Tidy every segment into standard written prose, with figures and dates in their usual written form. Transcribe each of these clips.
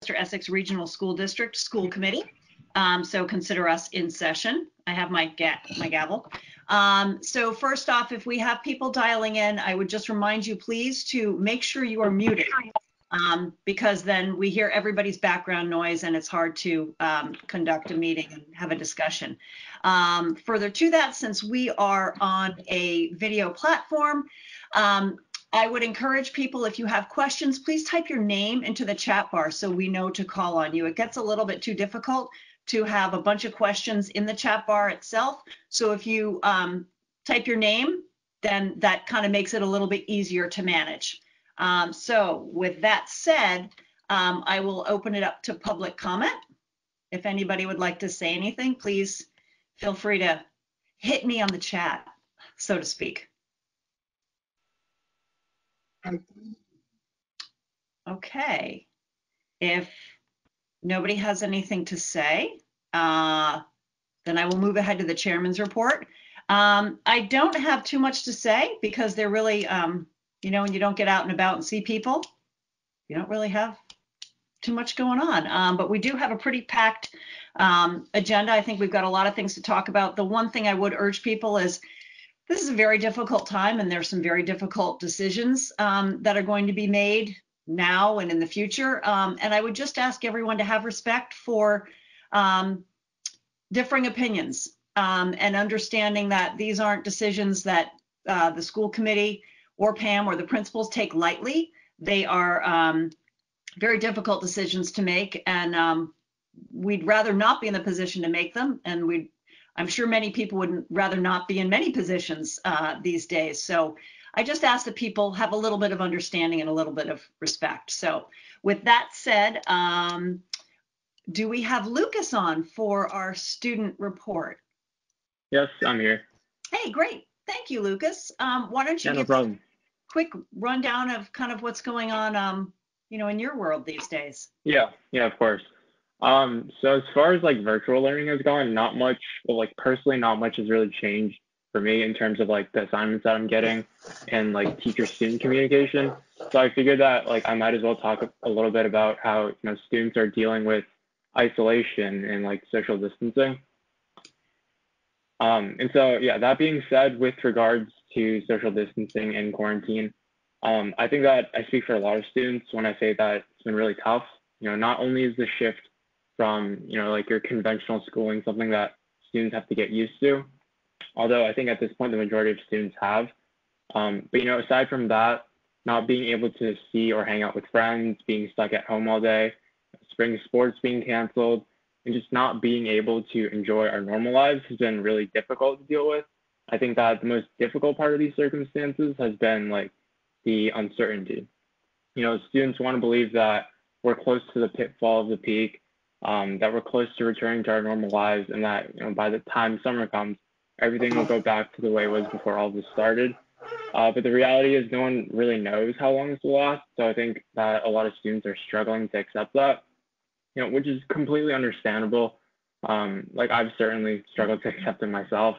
Manchester-Essex Regional School District School Committee. So consider us in session. I have my gavel. So first off, if we have people dialing in, I would just remind you, please, to make sure you are muted, because then we hear everybody's background noise and it's hard to conduct a meeting and have a discussion. Further to that, since we are on a video platform, I would encourage people, if you have questions, please type your name into the chat bar so we know to call on you. It gets a little bit too difficult to have a bunch of questions in the chat bar itself. So if you type your name, then that kind of makes it a little bit easier to manage. So with that said, I will open it up to public comment. If anybody would like to say anything, please feel free to hit me on the chat, so to speak. Okay, if nobody has anything to say, then I will move ahead to the chairman's report. I don't have too much to say because they're really, you know, when you don't get out and about and see people, you don't really have too much going on. But we do have a pretty packed agenda. I think we've got a lot of things to talk about. The one thing I would urge people is this is a very difficult time, and there's some very difficult decisions that are going to be made now and in the future. And I would just ask everyone to have respect for differing opinions and understanding that these aren't decisions that the school committee or Pam or the principals take lightly. They are very difficult decisions to make, and we'd rather not be in the position to make them. And I'm sure many people would rather not be in many positions these days. So I just ask that people have a little bit of understanding and a little bit of respect. So with that said, do we have Lucas on for our student report? Yes, I'm here. Hey, great. Thank you, Lucas. Why don't you give a quick rundown of kind of what's going on, you know, in your world these days? Yeah, of course. So as far as like virtual learning has gone, not much, well, like personally, not much has really changed for me in terms of like the assignments that I'm getting and like teacher-student communication. So I figured that like I might as well talk a little bit about how, you know, students are dealing with isolation and like social distancing. And so, yeah, that being said, with regards to social distancing and quarantine, I think that I speak for a lot of students when I say that it's been really tough. You know, not only is the shift from, you know, like your conventional schooling something that students have to get used to, although I think at this point the majority of students have. But, you know, aside from that, not being able to see or hang out with friends, being stuck at home all day, spring sports being canceled, and just not being able to enjoy our normal lives has been really difficult to deal with. I think that the most difficult part of these circumstances has been like the uncertainty. You know, students want to believe that we're close to the pitfall of the peak, that we're close to returning to our normal lives, and that, you know, by the time summer comes, everything will go back to the way it was before all this started. But the reality is no one really knows how long this will last. So I think that a lot of students are struggling to accept that, you know, which is completely understandable. Like I've certainly struggled to accept it myself.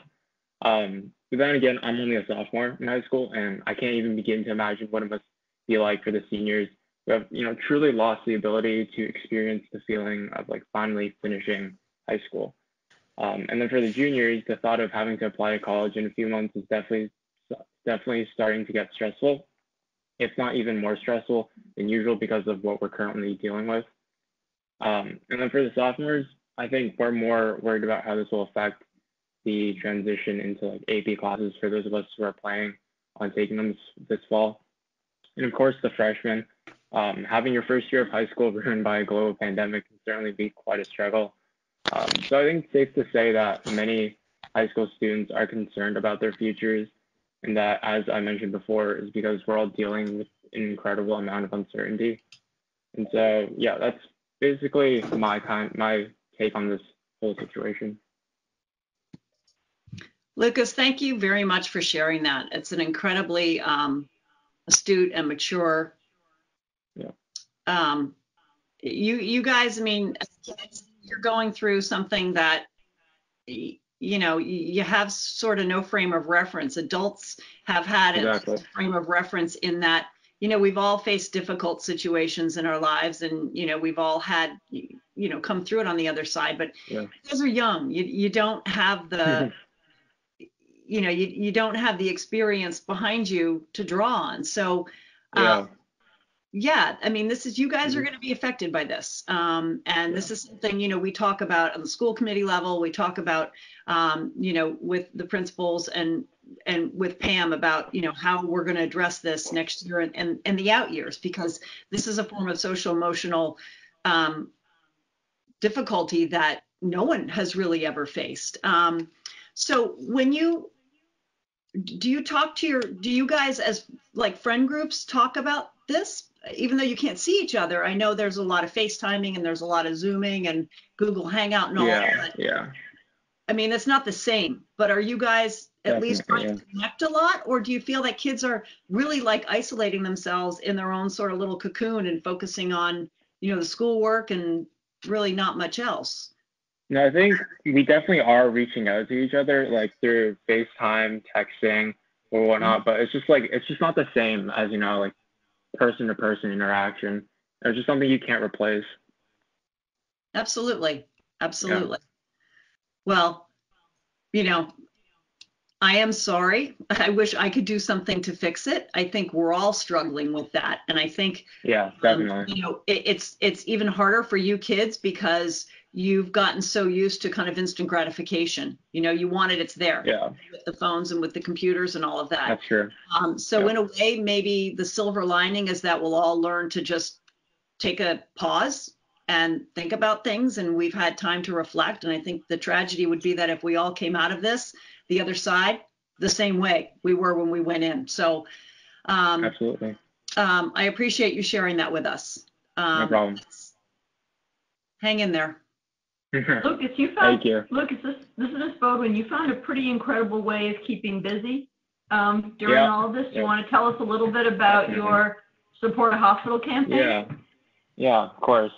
But then again, I'm only a sophomore in high school, and I can't even begin to imagine what it must be like for the seniors who have, you know, truly lost the ability to experience the feeling of like finally finishing high school. And then for the juniors, the thought of having to apply to college in a few months is definitely starting to get stressful, if not even more stressful than usual because of what we're currently dealing with. And then for the sophomores, I think we're more worried about how this will affect the transition into like AP classes for those of us who are planning on taking them this fall. And of course, the freshmen, having your first year of high school ruined by a global pandemic can certainly be quite a struggle. So I think it's safe to say that many high school students are concerned about their futures, and that, as I mentioned before, is because we're all dealing with an incredible amount of uncertainty. And so, yeah, that's basically my take on this whole situation. Lucas, thank you very much for sharing that. It's an incredibly astute and mature. Yeah. You guys, I mean, you're going through something that, you know, you have sort of no frame of reference. Adults have had a frame of reference in that we've all faced difficult situations in our lives, and, we've all had, come through it on the other side, but Yeah. you guys are young. You don't have the, you don't have the experience behind you to draw on. So, Yeah. yeah, I mean, you guys are going to be affected by this. And this is something, we talk about on the school committee level. We talk about, with the principals and with Pam about, how we're going to address this next year and the out years, because this is a form of social emotional difficulty that no one has really ever faced. So do you guys as like friend groups talk about this? Even though you can't see each other, I know there's a lot of FaceTiming and there's a lot of Zooming and Google Hangout and all that. Yeah. I mean, it's not the same, but are you guys at least trying to connect a lot? Or do you feel that kids are really like isolating themselves in their own sort of little cocoon and focusing on, the schoolwork and really not much else? No, I think we definitely are reaching out to each other, like through FaceTime, texting, or whatnot, but it's just not the same as, like person-to-person interaction. It's just something you can't replace. Absolutely. Yeah. Well, I am sorry. I wish I could do something to fix it. I think we're all struggling with that. And I think, definitely. It's even harder for you kids because you've gotten so used to kind of instant gratification. You want it, it's there. Yeah. With the phones and with the computers and all of that. That's true. So in a way, maybe the silver lining is that we'll all learn to just take a pause and think about things. And we've had time to reflect. And I think the tragedy would be that if we all came out of this, the other side, the same way we were when we went in. So absolutely. I appreciate you sharing that with us. No problem. Hang in there. Lucas, Thank you. Lucas, this is Miss Bodwin. You found a pretty incredible way of keeping busy during all of this. You want to tell us a little bit about your Support a Hospital campaign? Yeah, of course.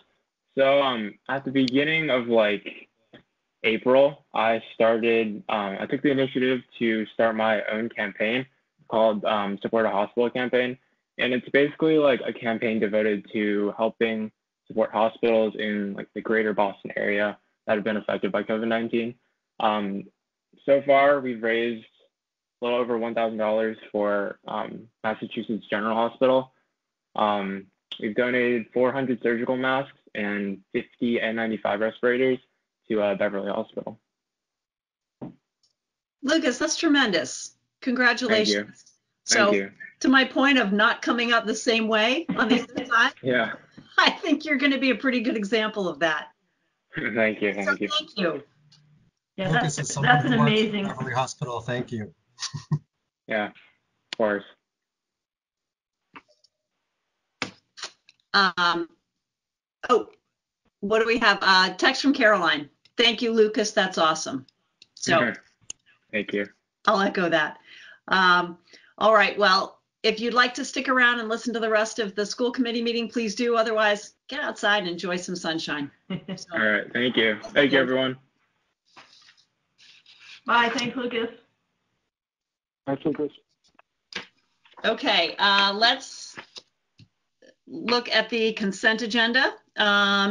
So at the beginning of April, I took the initiative to start my own campaign called Support a Hospital campaign. And it's basically like a campaign devoted to helping support hospitals in the greater Boston area that have been affected by COVID-19. So far, we've raised a little over $1,000 for Massachusetts General Hospital. We've donated 400 surgical masks and 50 N95 respirators to Beverly Hospital. Lucas, that's tremendous. Congratulations. Thank you. To my point of not coming out the same way on the other side, I think you're going to be a pretty good example of that. Thank you. Thank you. Yeah, that's an amazing. Beverly Hospital, thank you. Yeah, of course. What do we have? Text from Caroline. Thank you, Lucas. That's awesome. So, thank you. I'll echo that. All right. Well, if you'd like to stick around and listen to the rest of the school committee meeting, please do. Otherwise, get outside and enjoy some sunshine. So, all right. Thank you. Thank you, everyone. Bye. Thanks, Lucas. Thanks, Lucas. Okay. Let's look at the consent agenda.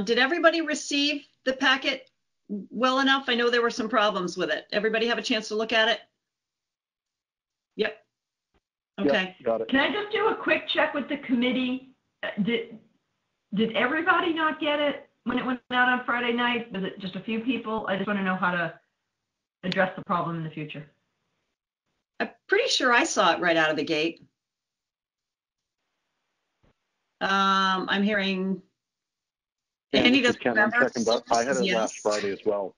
Did everybody receive the packet well enough? I know there were some problems with it. Everybody have a chance to look at it? Yep. Okay. Yep, got it. Can I just do a quick check with the committee? Did everybody not get it when it went out on Friday night? Was it just a few people? I just want to know how to address the problem in the future. I'm pretty sure I saw it right out of the gate. I'm hearing Andy doesn't remember. I had it last Friday as well.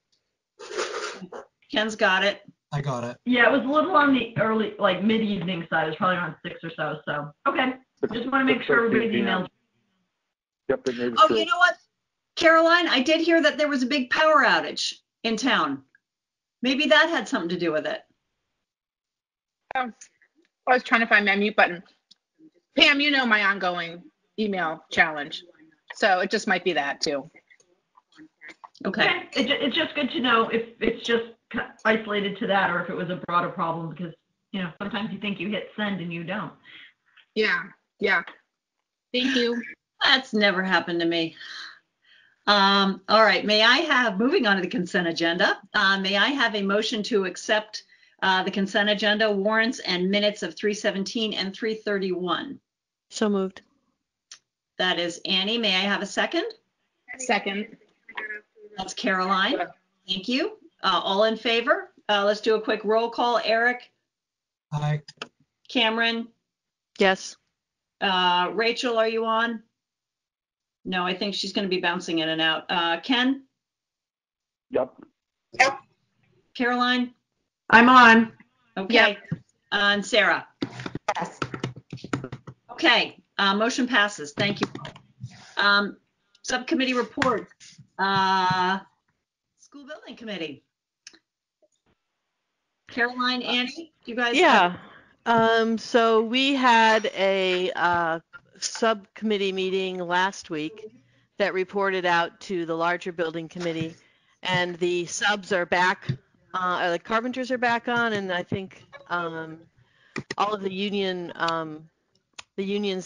Ken's got it. I got it. Yeah, it was a little on the early, mid-evening side. It was probably around 6 or so. So, okay. Just want to make sure everybody's emailed. Yep, it made it Oh, through. you know what, Caroline? I did hear that there was a big power outage in town. Maybe that had something to do with it. Oh, I was trying to find my mute button. Pam, you know my ongoing email challenge. So it just might be that too. Okay. It's just good to know if it's just isolated to that or if it was a broader problem because, sometimes you think you hit send and you don't. Yeah. Thank you. That's never happened to me. All right, moving on to the consent agenda, may I have a motion to accept the consent agenda, warrants, and minutes of 3:17 and 3:31? So moved. That is Annie. May I have a second? Second. That's Caroline. Thank you. All in favor? Let's do a quick roll call. Eric, Aye. Cameron, Yes. Rachel, are you on? No, I think she's going to be bouncing in and out. Ken, Yep. Caroline? I'm on. Okay. Yep. And Sarah? Yes. Okay, motion passes. Thank you. Subcommittee report. School building committee. Caroline, Annie, you guys? Yeah. So we had a subcommittee meeting last week that reported out to the larger building committee, and the subs are back. The carpenters are back on, and I think all of the unions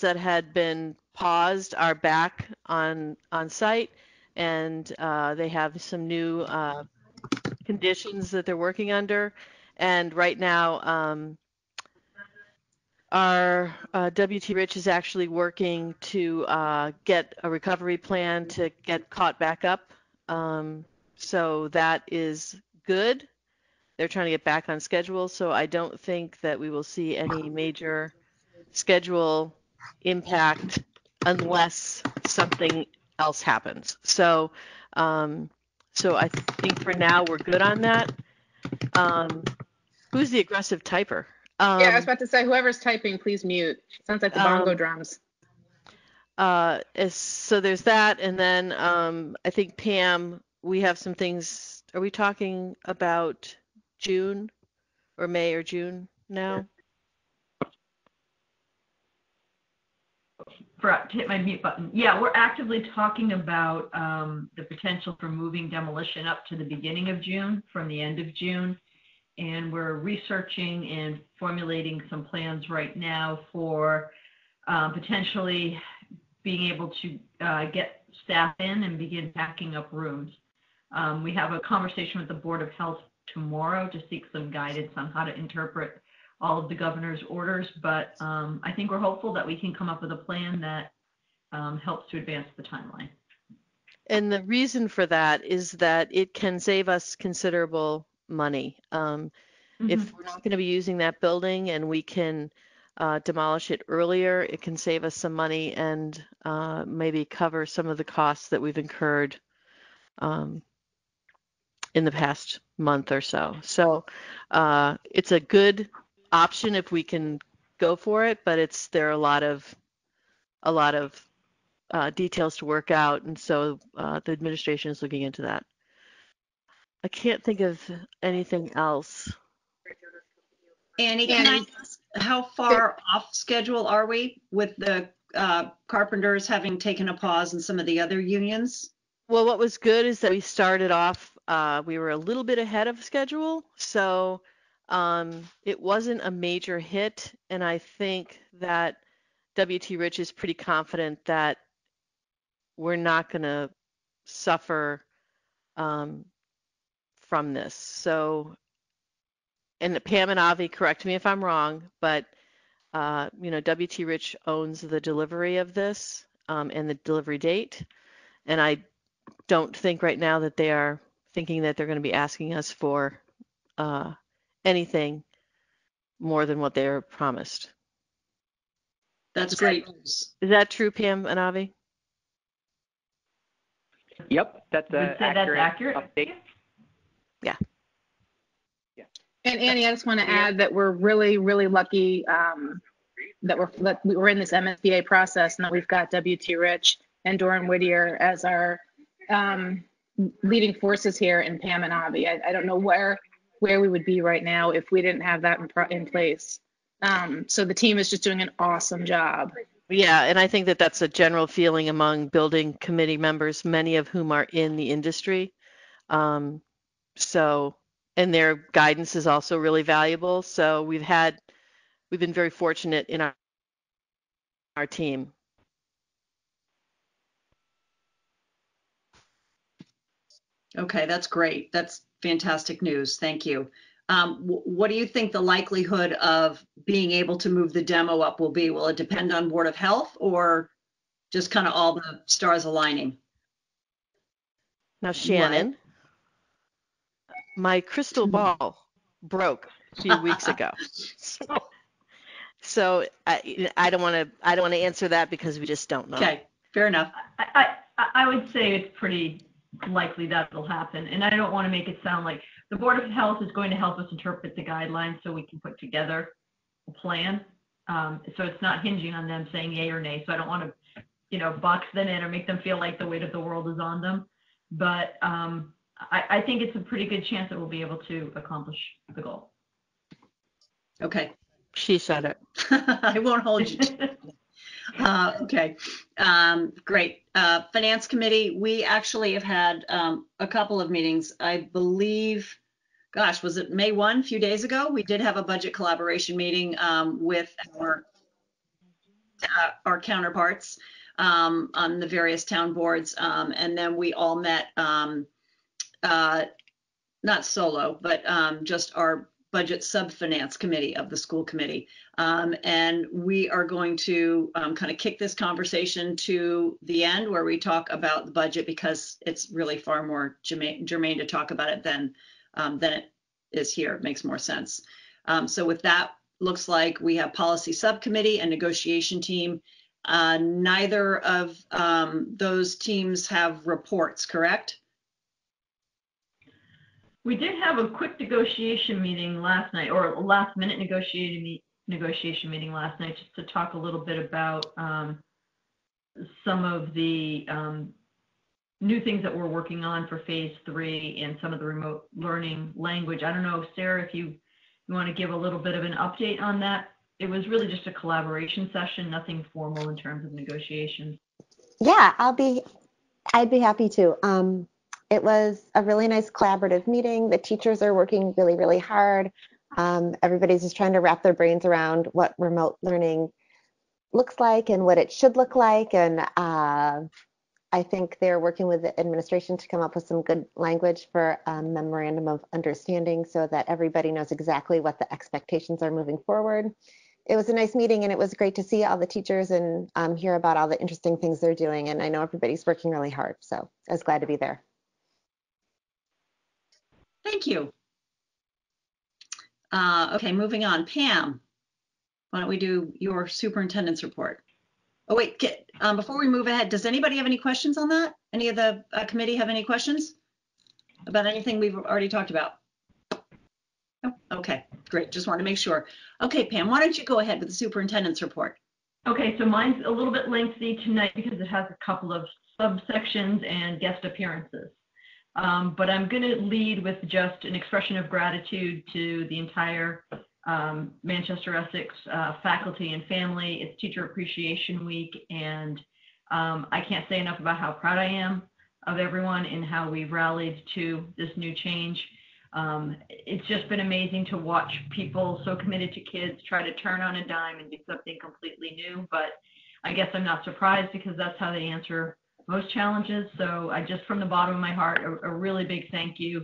that had been paused are back on site, and they have some new conditions that they're working under. And right now, our WT Rich is actually working to get a recovery plan to get caught back up. So that is good. They're trying to get back on schedule, so I don't think that we will see any major schedule impact unless something else happens. So, so I think for now we're good on that. Who's the aggressive typer? Yeah, I was about to say, whoever's typing, please mute. Sounds like the bongo drums. So there's that, and then I think Pam, we have some things. Are we talking about June or May or June now? Forgot to hit my mute button. Yeah, we're actively talking about the potential for moving demolition up to the beginning of June from the end of June. And we're researching and formulating some plans right now for potentially being able to get staff in and begin packing up rooms. We have a conversation with the Board of Health tomorrow to seek some guidance on how to interpret all of the governor's orders, but I think we're hopeful that we can come up with a plan that helps to advance the timeline. And the reason for that is that it can save us considerable money. If we're not going to be using that building and we can demolish it earlier, it can save us some money and maybe cover some of the costs that we've incurred in the past month or so. So it's a good option if we can go for it, but there are a lot of details to work out, and so the administration is looking into that. I can't think of anything else. Annie, can I ask, how far off schedule are we with the carpenters having taken a pause and some of the other unions? Well, what was good is that we started off, we were a little bit ahead of schedule, so it wasn't a major hit, and I think that WT Rich is pretty confident that we're not going to suffer from this. So, and Pam and Avi, correct me if I'm wrong, but WT Rich owns the delivery of this and the delivery date, and I don't think right now that they are thinking that they're going to be asking us for anything more than what they are promised. That's great news. Is that true, Pam and Avi? Yep, that's an accurate update. Yeah. And Annie, I just want to add that we're really, really lucky that we're in this MSBA process and that we've got WT Rich and Doran Whittier as our leading forces here, and Pam and Avi. I don't know where we would be right now if we didn't have that in place. So the team is just doing an awesome job. Yeah, and I think that that's a general feeling among building committee members, many of whom are in the industry. And their guidance is also really valuable. So we've been very fortunate in our team. Okay, that's great. That's fantastic news. Thank you. What do you think the likelihood of being able to move the demo up will be? Will it depend on Board of Health or just kind of all the stars aligning? Now, Shannon, my crystal ball broke a few weeks ago. So I don't want to answer that because we just don't know. Okay, fair enough. I would say it's pretty likely that will happen, and I don't want to make it sound like the Board of Health is going to help us interpret the guidelines so we can put together a plan. So it's not hinging on them saying yay or nay. So I don't want to, box them in or make them feel like the weight of the world is on them. But I think it's a pretty good chance that we'll be able to accomplish the goal. Okay. She said it. I won't hold you. Okay, great. Finance Committee, we actually have had a couple of meetings. I believe, gosh, was it May 1, a few days ago? We did have a budget collaboration meeting with our counterparts on the various town boards. And then we all met, not solo, but just our budget sub-finance committee of the school committee. And we are going to kind of kick this conversation to the end where we talk about the budget because it's really far more germane to talk about it than it is here. It makes more sense. So with that, looks like we have policy subcommittee and negotiation team. Neither of those teams have reports, correct? We did have a quick negotiation meeting last night, or a last-minute negotiation meeting last night, just to talk a little bit about some of the new things that we're working on for phase 3 and some of the remote learning language. I don't know, Sarah, if you want to give a little bit of an update on that. It was really just a collaboration session, nothing formal in terms of negotiations. Yeah, I'd be happy to. It was a really nice collaborative meeting. The teachers are working really, really hard. Everybody's just trying to wrap their brains around what remote learning looks like and what it should look like. And I think they're working with the administration to come up with some good language for a memorandum of understanding so that everybody knows exactly what the expectations are moving forward. It was a nice meeting, and it was great to see all the teachers and hear about all the interesting things they're doing. And I know everybody's working really hard, so I was glad to be there. Thank you. Okay, moving on. Pam, why don't we do your superintendent's report? Oh, wait, before we move ahead, does anybody have any questions on that? Any of the committee have any questions about anything we've already talked about? Oh, okay, great. Just want to make sure. Okay, Pam, why don't you go ahead with the superintendent's report? Okay, so mine's a little bit lengthy tonight because it has a couple of subsections and guest appearances. But I'm going to lead with just an expression of gratitude to the entire Manchester-Essex faculty and family. It's Teacher Appreciation Week, and I can't say enough about how proud I am of everyone and how we've rallied to this new change. It's just been amazing to watch people so committed to kids try to turn on a dime and do something completely new, but I guess I'm not surprised because that's how they answer most challenges. So I just, from the bottom of my heart, a really big thank you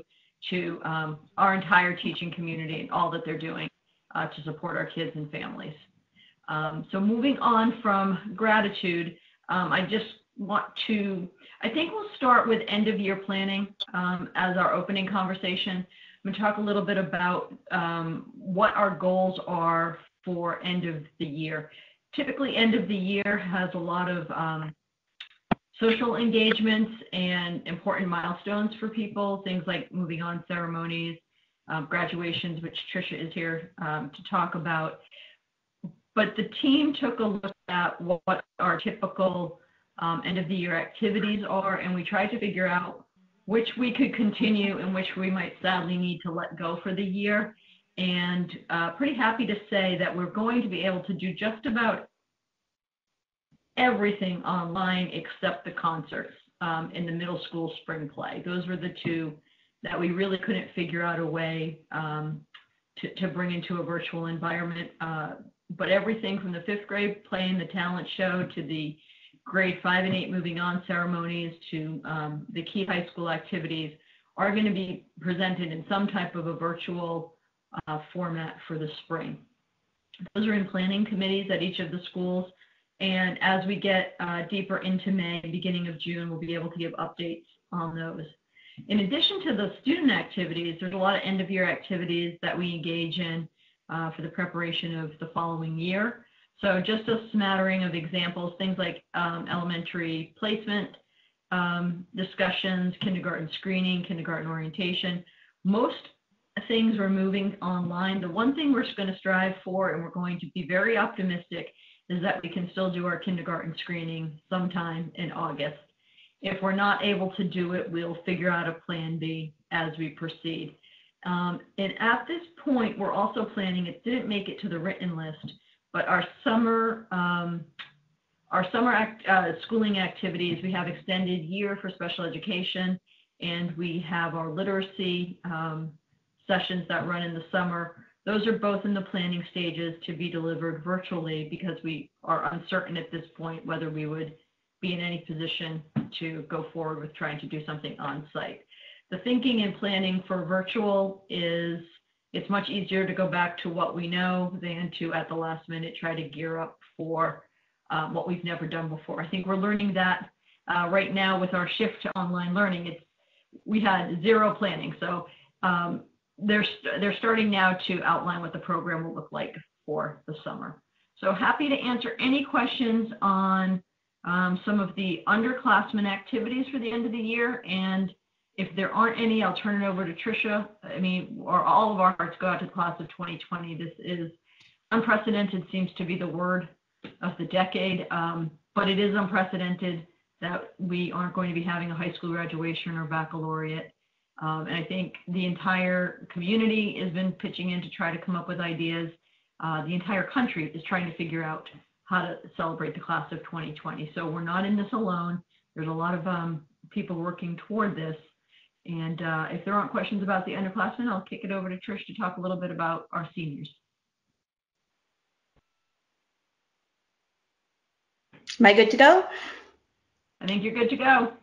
to our entire teaching community and all that they're doing to support our kids and families. So moving on from gratitude, I just want to, I think we'll start with end of year planning as our opening conversation. I'm going to talk a little bit about what our goals are for end of the year. Typically, end of the year has a lot of social engagements and important milestones for people, things like moving on ceremonies, graduations, which Tricia is here to talk about. But the team took a look at what our typical end of the year activities are, and we tried to figure out which we could continue and which we might sadly need to let go for the year. And pretty happy to say that we're going to be able to do just about everything online except the concerts in the middle school spring play. Those were the two that we really couldn't figure out a way to bring into a virtual environment. But everything from the 5th grade playing the talent show to the grade 5 and 8 moving on ceremonies to the key high school activities, are going to be presented in some type of a virtual format for the spring. Those are in planning committees at each of the schools. And as we get deeper into May, beginning of June, we'll be able to give updates on those. In addition to the student activities, there's a lot of end-of-year activities that we engage in for the preparation of the following year. So just a smattering of examples, things like elementary placement discussions, kindergarten screening, kindergarten orientation. Most things we're moving online. The one thing we're going to strive for, and we're going to be very optimistic, is that we can still do our kindergarten screening sometime in August. If we're not able to do it, we'll figure out a plan B as we proceed. And at this point, we're also planning, it didn't make it to the written list, but our summer schooling activities, we have extended year for special education, and we have our literacy sessions that run in the summer. Those are both in the planning stages to be delivered virtually because we are uncertain at this point whether we would be in any position to go forward with trying to do something on site. The thinking and planning for virtual is it's much easier to go back to what we know than to at the last minute try to gear up for what we've never done before. I think we're learning that right now with our shift to online learning. We had zero planning, so they're starting now to outline what the program will look like for the summer. So happy to answer any questions on some of the underclassmen activities for the end of the year. And if there aren't any, I'll turn it over to Tricia. I mean, or all of our hearts go out to the class of 2020. This is unprecedented, seems to be the word of the decade, but it is unprecedented that we aren't going to be having a high school graduation or baccalaureate. And I think the entire community has been pitching in to try to come up with ideas. The entire country is trying to figure out how to celebrate the class of 2020. So we're not in this alone. There's a lot of people working toward this. And if there aren't questions about the underclassmen, I'll kick it over to Trish to talk a little bit about our seniors. Am I good to go? I think you're good to go.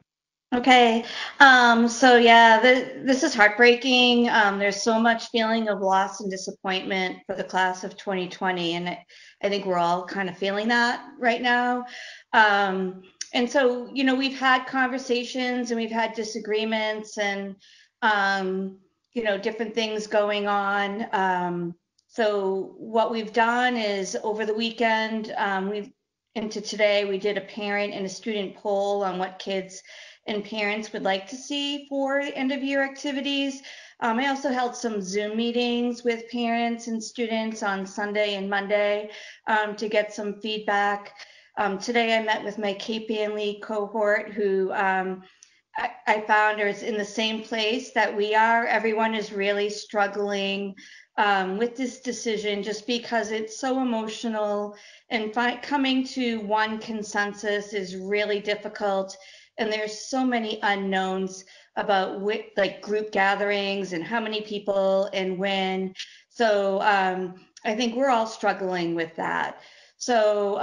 Okay. So yeah, this is heartbreaking. There's so much feeling of loss and disappointment for the class of 2020. And I think we're all kind of feeling that right now. And so, you know, we've had conversations and we've had disagreements and, you know, different things going on. So what we've done is over the weekend, into today, we did a parent and a student poll on what kids and parents would like to see for end of year activities. I also held some Zoom meetings with parents and students on Sunday and Monday to get some feedback. Today I met with my Cape Ann Lee cohort who I found is in the same place that we are. Everyone is really struggling with this decision just because it's so emotional, and coming to one consensus is really difficult. And there's so many unknowns about like group gatherings and how many people and when. So I think we're all struggling with that. So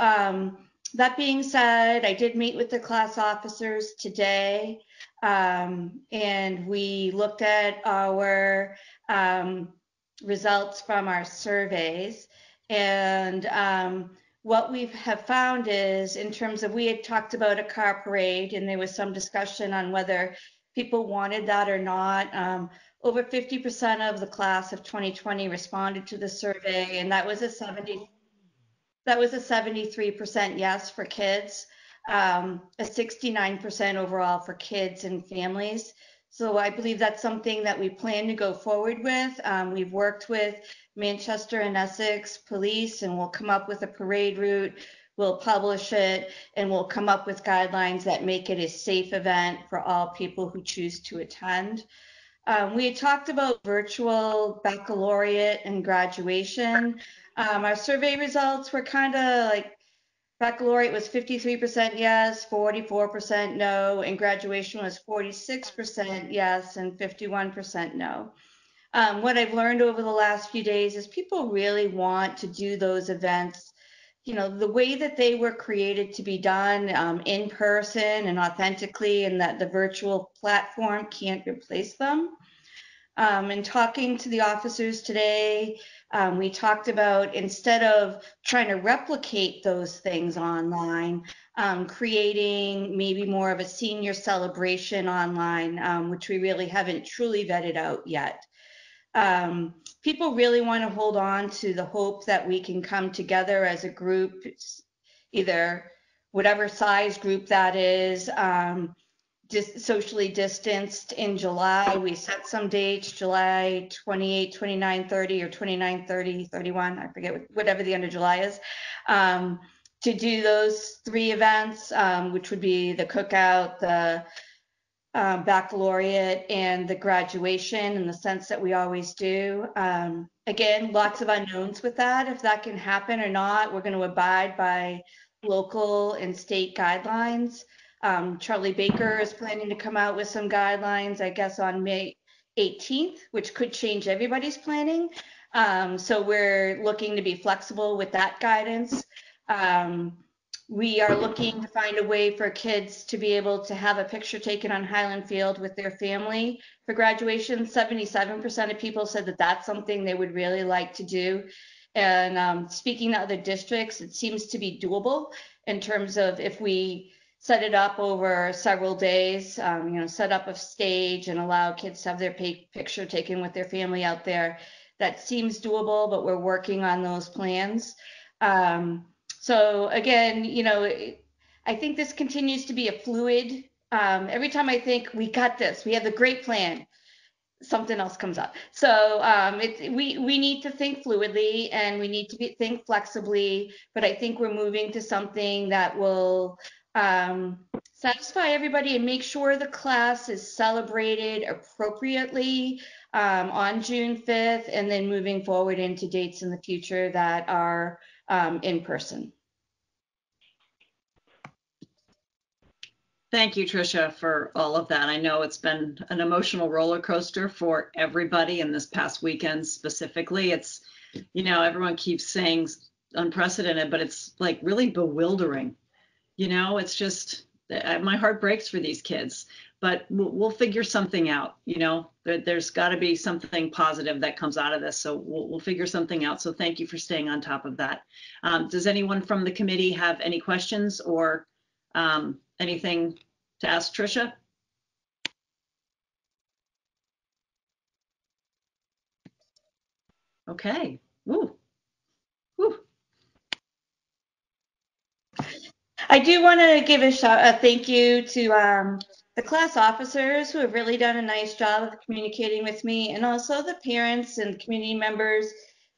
that being said, I did meet with the class officers today, and we looked at our results from our surveys. And what we have found is, in terms of, we had talked about a car parade, and there was some discussion on whether people wanted that or not. Over 50% of the class of 2020 responded to the survey, and that was a 73% yes for kids, a 69% overall for kids and families. So I believe that's something that we plan to go forward with. We've worked with Manchester and Essex police, and we'll come up with a parade route. We'll publish it, and we'll come up with guidelines that make it a safe event for all people who choose to attend. We had talked about virtual baccalaureate and graduation. Our survey results were kind of like baccalaureate was 53% yes, 44% no, and graduation was 46% yes and 51% no. What I've learned over the last few days is people really want to do those events, you know, the way that they were created to be done in person and authentically, and that the virtual platform can't replace them. And talking to the officers today, we talked about, instead of trying to replicate those things online, creating maybe more of a senior celebration online, which we really haven't truly vetted out yet. People really want to hold on to the hope that we can come together as a group, either whatever size group that is, socially distanced in July. We set some dates, July 28, 29, 30, or 29, 30, 31, I forget, whatever the end of July is, to do those 3 events, which would be the cookout, the baccalaureate, and the graduation, in the sense that we always do. Again, lots of unknowns with that, if that can happen or not. We're going to abide by local and state guidelines. Charlie Baker is planning to come out with some guidelines, I guess, on May 18th, which could change everybody's planning. So we're looking to be flexible with that guidance. We are looking to find a way for kids to be able to have a picture taken on Highland Field with their family for graduation. 77% of people said that that's something they would really like to do. And speaking to other districts, it seems to be doable in terms of if we set it up over several days, you know, set up a stage and allow kids to have their picture taken with their family out there. That seems doable, but we're working on those plans. So again, you know, I think this continues to be a fluid. Every time I think we got this, we have a great plan, something else comes up. So we need to think fluidly, and we need to think flexibly, but I think we're moving to something that will satisfy everybody and make sure the class is celebrated appropriately on June 5th, and then moving forward into dates in the future that are in person. Thank you, Tricia, for all of that. I know it's been an emotional roller coaster for everybody, and this past weekend specifically. It's, you know, everyone keeps saying unprecedented, but it's like really bewildering. You know, it's just, my heart breaks for these kids, but we'll figure something out. You know, there's got to be something positive that comes out of this. So we'll figure something out. So thank you for staying on top of that. Does anyone from the committee have any questions or anything to ask Tricia? Okay. Woo. Woo. I do want to give a thank you to the class officers who have really done a nice job of communicating with me, and also the parents and community members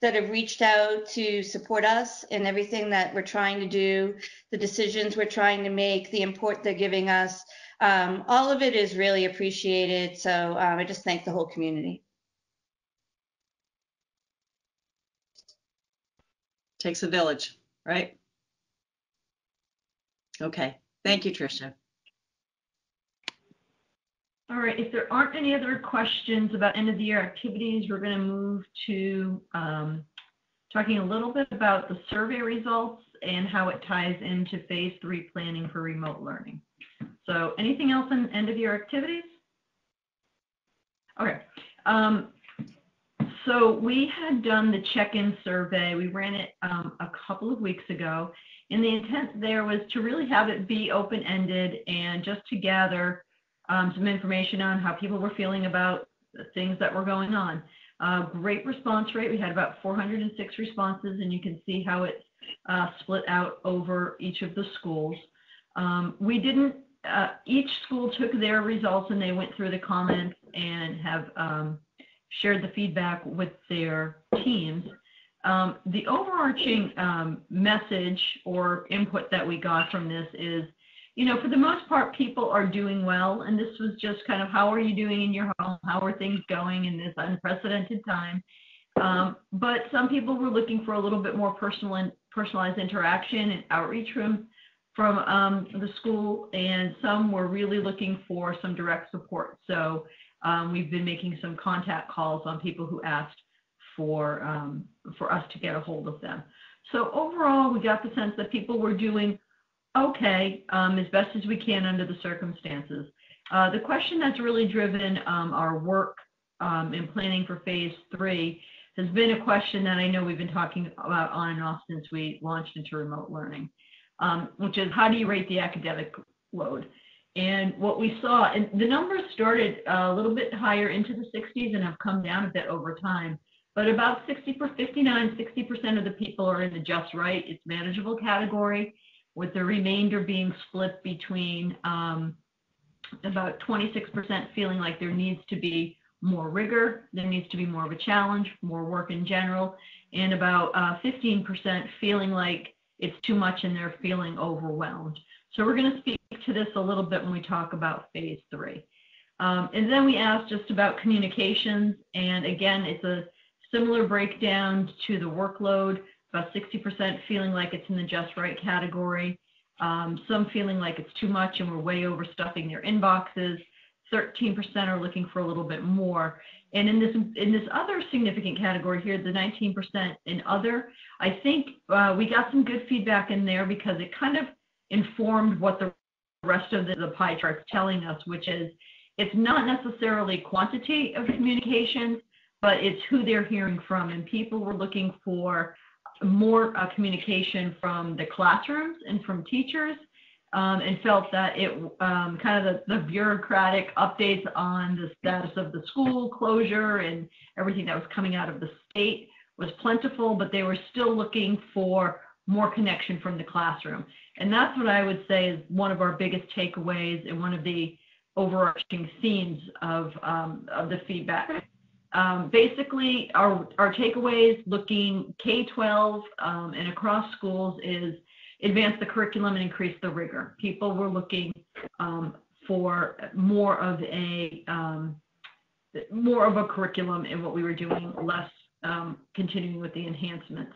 that have reached out to support us in everything that we're trying to do, the decisions we're trying to make, the input they're giving us. All of it is really appreciated. So I just thank the whole community. Takes a village, right? Okay. Thank you, Tricia. All right. If there aren't any other questions about end of the year activities, we're going to move to talking a little bit about the survey results and how it ties into phase 3 planning for remote learning. So anything else on end of year activities? Okay. So we had done the check-in survey. We ran it a couple of weeks ago, and the intent there was to really have it be open-ended and just to gather some information on how people were feeling about the things that were going on. Great response rate. We had about 406 responses, and you can see how it's split out over each of the schools. We didn't, each school took their results and they went through the comments and have shared the feedback with their teams. The overarching message or input that we got from this is, you know, for the most part, people are doing well. And this was just kind of, how are you doing in your home? How are things going in this unprecedented time? But some people were looking for a little bit more personalized interaction and outreach from the school, and some were really looking for some direct support. So we've been making some contact calls on people who asked for us to get a hold of them. So overall, we got the sense that people were doing okay, as best as we can under the circumstances. The question that's really driven our work in planning for phase 3 has been a question that I know we've been talking about on and off since we launched into remote learning, which is how do you rate the academic load? And what we saw, and the numbers started a little bit higher into the 60s and have come down a bit over time, but about 60% of the people are in the just right, it's manageable category, with the remainder being split between about 26% feeling like there needs to be more rigor, there needs to be more of a challenge, more work in general, and about 15% feeling like it's too much and they're feeling overwhelmed. So we're going to speak to this a little bit when we talk about phase 3. And then we asked just about communications, and again, it's a similar breakdown to the workload, about 60% feeling like it's in the just right category, some feeling like it's too much and we're way overstuffing their inboxes, 13% are looking for a little bit more. And in this other significant category here, the 19% in other, I think we got some good feedback in there because it kind of informed what the rest of the pie chart's telling us, which is it's not necessarily quantity of communications, but it's who they're hearing from. And people were looking for more communication from the classrooms and from teachers, and felt that it kind of the bureaucratic updates on the status of the school closure and everything that was coming out of the state was plentiful, but they were still looking for more connection from the classroom. And that's what I would say is one of our biggest takeaways and one of the overarching themes of the feedback. Basically, our takeaways looking K-12 and across schools is advance the curriculum and increase the rigor. People were looking for more of a curriculum in what we were doing, less continuing with the enhancements.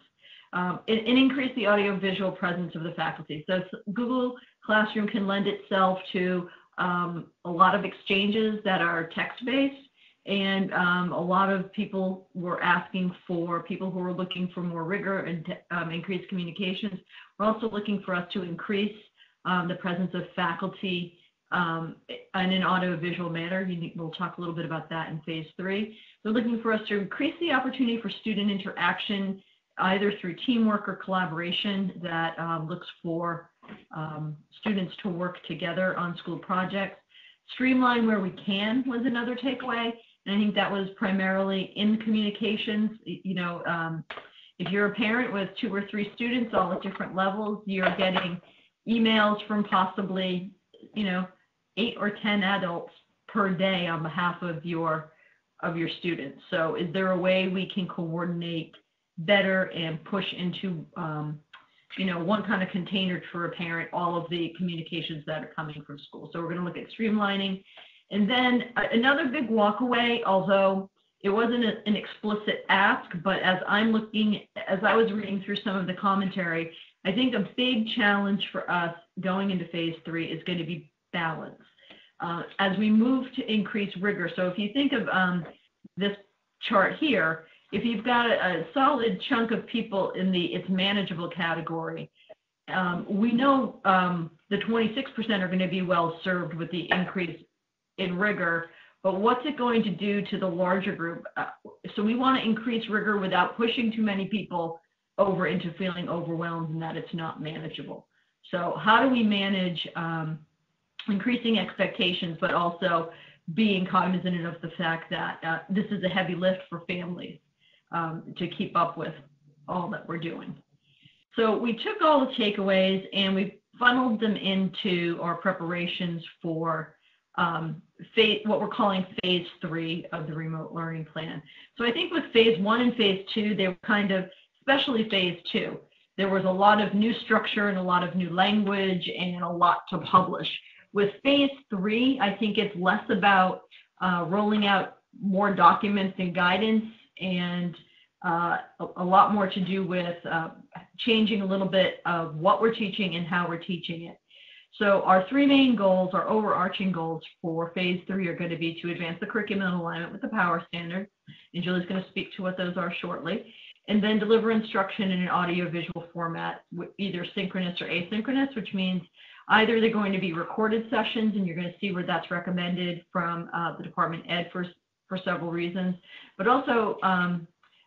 And increase the audio-visual presence of the faculty. So Google Classroom can lend itself to a lot of exchanges that are text-based, and a lot of people were asking for, people who were looking for more rigor and increased communications. We're also looking for us to increase the presence of faculty in an audio-visual manner. We'll talk a little bit about that in phase 3. We're looking for us to increase the opportunity for student interaction, either through teamwork or collaboration that looks for students to work together on school projects. Streamline where we can was another takeaway. And I think that was primarily in communications. You know, if you're a parent with 2 or 3 students all at different levels, you're getting emails from possibly, 8 or 10 adults per day on behalf of your students. So is there a way we can coordinate better and push into, one kind of container for a parent, all of the communications that are coming from school? So we're going to look at streamlining. And then another big walkaway, although it wasn't an explicit ask, but as I was reading through some of the commentary, I think a big challenge for us going into phase 3 is going to be balance. As we move to increase rigor, so if you think of this chart here, if you've got a solid chunk of people in the it's manageable category, we know the 26% are going to be well served with the increase in rigor, but what's it going to do to the larger group? So we want to increase rigor without pushing too many people over into feeling overwhelmed and that it's not manageable. So how do we manage increasing expectations, but also being cognizant of the fact that this is a heavy lift for families to keep up with all that we're doing. So we took all the takeaways and we funneled them into our preparations for what we're calling phase 3 of the remote learning plan. So I think with phase 1 and phase 2, they were kind of, especially phase 2, there was a lot of new structure and a lot of new language and a lot to publish. With phase 3, I think it's less about rolling out more documents and guidance and a lot more to do with changing a little bit of what we're teaching and how we're teaching it. So our three main goals, our overarching goals for phase 3 are going to be to advance the curriculum in alignment with the power standard, and Julie's going to speak to what those are shortly, and then deliver instruction in an audio-visual format, either synchronous or asynchronous, which means either they're going to be recorded sessions, and you're going to see where that's recommended from the Department Ed for several reasons, but also,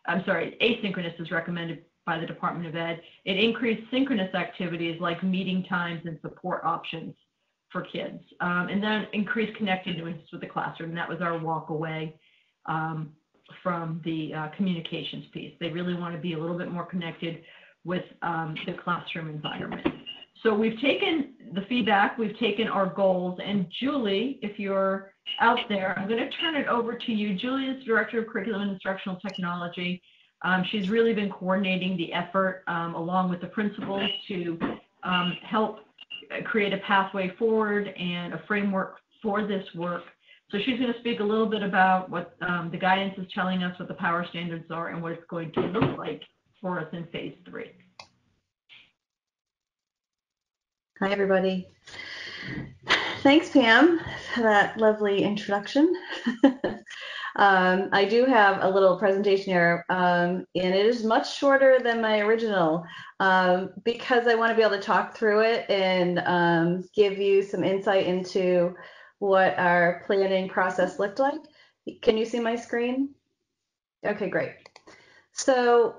asynchronous is recommended by the Department of Ed. It increased synchronous activities like meeting times and support options for kids, and then increased connectedness with the classroom. That was our walk away from the communications piece. They really want to be a little bit more connected with the classroom environment. So we've taken the feedback, we've taken our goals, and Julie, if you're out there, I'm going to turn it over to you. Julie is Director of Curriculum and Instructional Technology. She's really been coordinating the effort along with the principals to help create a pathway forward and a framework for this work. So she's going to speak a little bit about what the guidance is telling us, what the power standards are, and what it's going to look like for us in phase 3. Hi, everybody. Thanks, Pam, for that lovely introduction. I do have a little presentation here, and it is much shorter than my original because I want to be able to talk through it and give you some insight into what our planning process looked like. Can you see my screen? Okay, great. So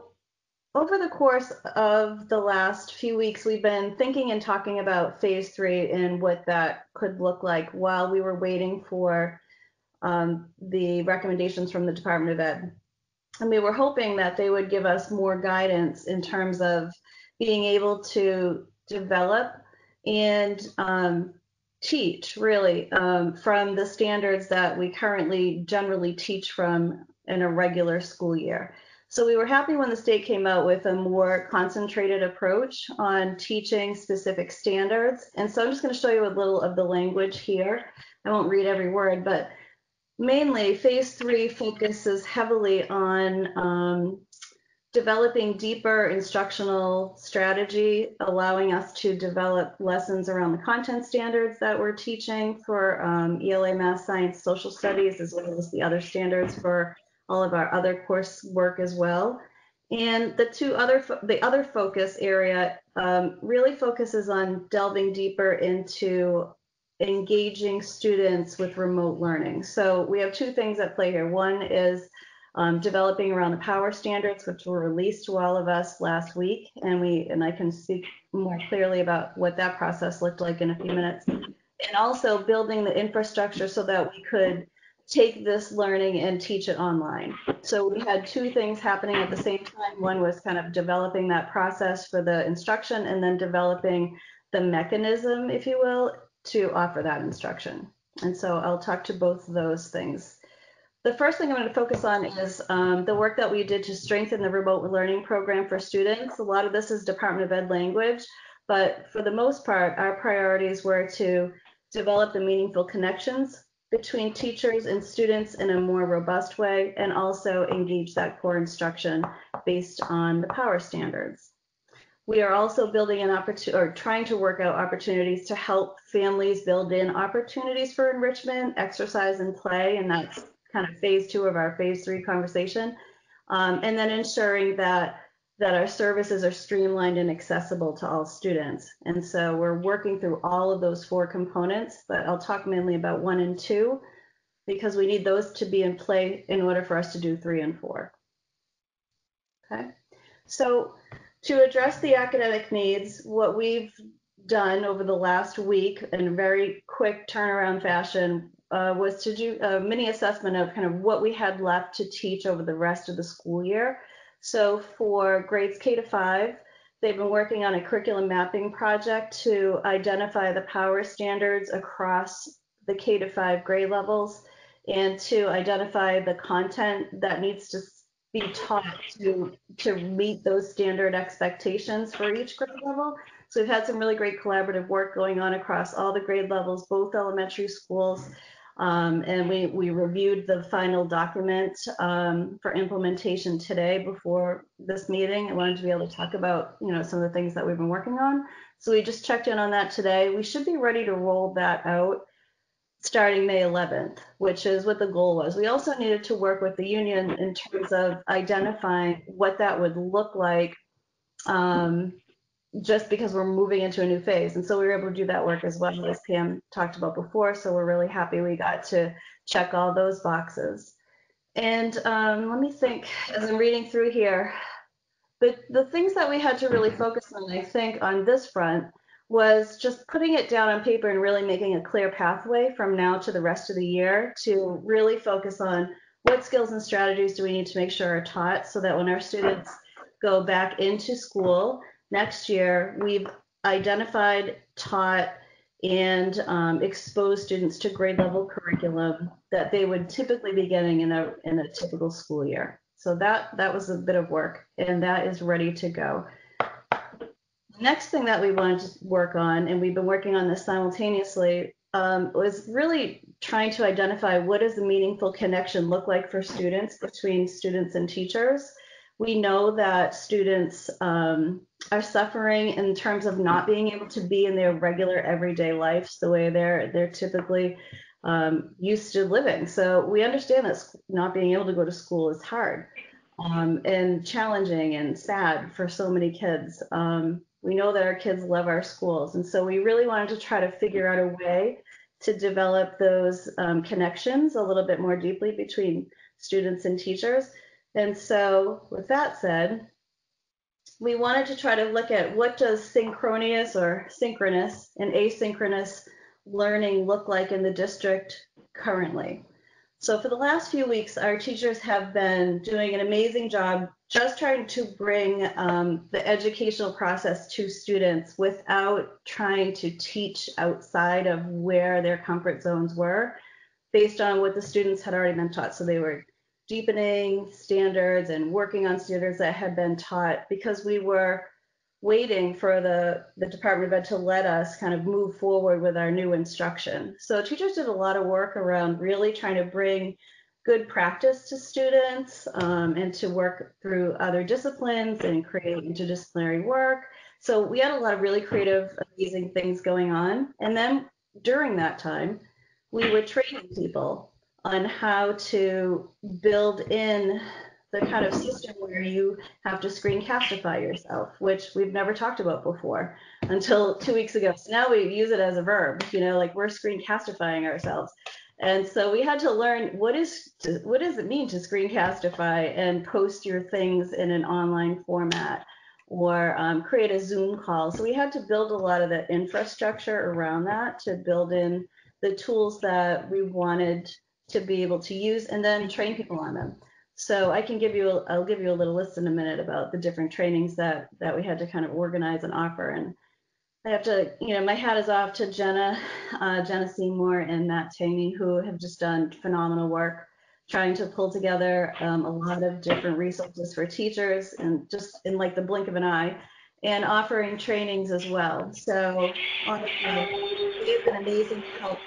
over the course of the last few weeks, we've been thinking and talking about phase 3 and what that could look like while we were waiting for the recommendations from the Department of Ed. And we were hoping that they would give us more guidance in terms of being able to develop and teach really from the standards that we currently generally teach from in a regular school year. So we were happy when the state came out with a more concentrated approach on teaching specific standards. And so I'm just going to show you a little of the language here. I won't read every word, but mainly phase 3 focuses heavily on developing deeper instructional strategy, allowing us to develop lessons around the content standards that we're teaching for ELA, Math, Science, Social Studies, as well as the other standards for all of our other coursework as well. And the other focus area really focuses on delving deeper into engaging students with remote learning. So we have two things at play here. One is developing around the power standards, which were released to all of us last week, and I can speak more clearly about what that process looked like in a few minutes. And also building the infrastructure so that we could take this learning and teach it online. So we had two things happening at the same time. One was kind of developing that process for the instruction, and then developing the mechanism, if you will, to offer that instruction. And so I'll talk to both of those things. The first thing I'm going to focus on is the work that we did to strengthen the remote learning program for students. A lot of this is Department of Ed language, but for the most part, our priorities were to develop the meaningful connections between teachers and students in a more robust way, and also engage that core instruction based on the power standards. We are also building an opportunity, or trying to work out opportunities to help families build in opportunities for enrichment, exercise, and play, and that's kind of phase 2 of our phase 3 conversation. And then ensuring that our services are streamlined and accessible to all students. And so we're working through all of those 4 components, but I'll talk mainly about 1 and 2 because we need those to be in play in order for us to do 3 and 4. Okay, so to address the academic needs, what we've done over the last week in a very quick turnaround fashion was to do a mini assessment of kind of what we had left to teach over the rest of the school year. So for grades K to 5, they've been working on a curriculum mapping project to identify the power standards across the K to 5 grade levels and to identify the content that needs to be taught to meet those standard expectations for each grade level. So we've had some really great collaborative work going on across all the grade levels, both elementary schools. And we reviewed the final document for implementation today before this meeting. I wanted to be able to talk about, some of the things that we've been working on. So we just checked in on that today. We should be ready to roll that out starting May 11th, which is what the goal was. We also needed to work with the union in terms of identifying what that would look like, just because we're moving into a new phase. And so we were able to do that work as well, as Pam talked about before. So we're really happy we got to check all those boxes. And let me think, as I'm reading through here, the things that we had to really focus on, I think, on this front was just putting it down on paper and really making a clear pathway from now to the rest of the year to really focus on what skills and strategies do we need to make sure are taught so that when our students go back into school next year, we've identified, taught, and exposed students to grade level curriculum that they would typically be getting in a typical school year. So that was a bit of work, and that is ready to go. Next thing that we wanted to work on, and we've been working on this simultaneously, was really trying to identify what does the meaningful connection look like for students, between students and teachers. We know that students are suffering in terms of not being able to be in their regular everyday lives the way they're typically used to living. So we understand that not being able to go to school is hard and challenging and sad for so many kids. We know that our kids love our schools, and so we really wanted to try to figure out a way to develop those connections a little bit more deeply between students and teachers. And so with that said, we wanted to try to look at what does synchronous or synchronous and asynchronous learning look like in the district currently. So for the last few weeks, our teachers have been doing an amazing job just trying to bring the educational process to students without trying to teach outside of where their comfort zones were, based on what the students had already been taught. So they were deepening standards and working on standards that had been taught, because we were waiting for the Department of Ed to let us kind of move forward with our new instruction. So teachers did a lot of work around really trying to bring good practice to students and to work through other disciplines and create interdisciplinary work. So we had a lot of really creative, amazing things going on. And then during that time, we were training people on how to build in the kind of system where you have to screencastify yourself, which we've never talked about before until 2 weeks ago. So now we use it as a verb, like we're screencastifying ourselves. And so we had to learn what does it mean to screencastify and post your things in an online format, or create a Zoom call. So we had to build a lot of the infrastructure around that to build in the tools that we wanted to be able to use, and then train people on them. So I'll give you a little list in a minute about the different trainings that we had to kind of organize and offer. And I have to, my hat is off to Jenna Seymour and Matt Taney, who have just done phenomenal work trying to pull together a lot of different resources for teachers, and just in like the blink of an eye, and offering trainings as well. So honestly, they've been amazing help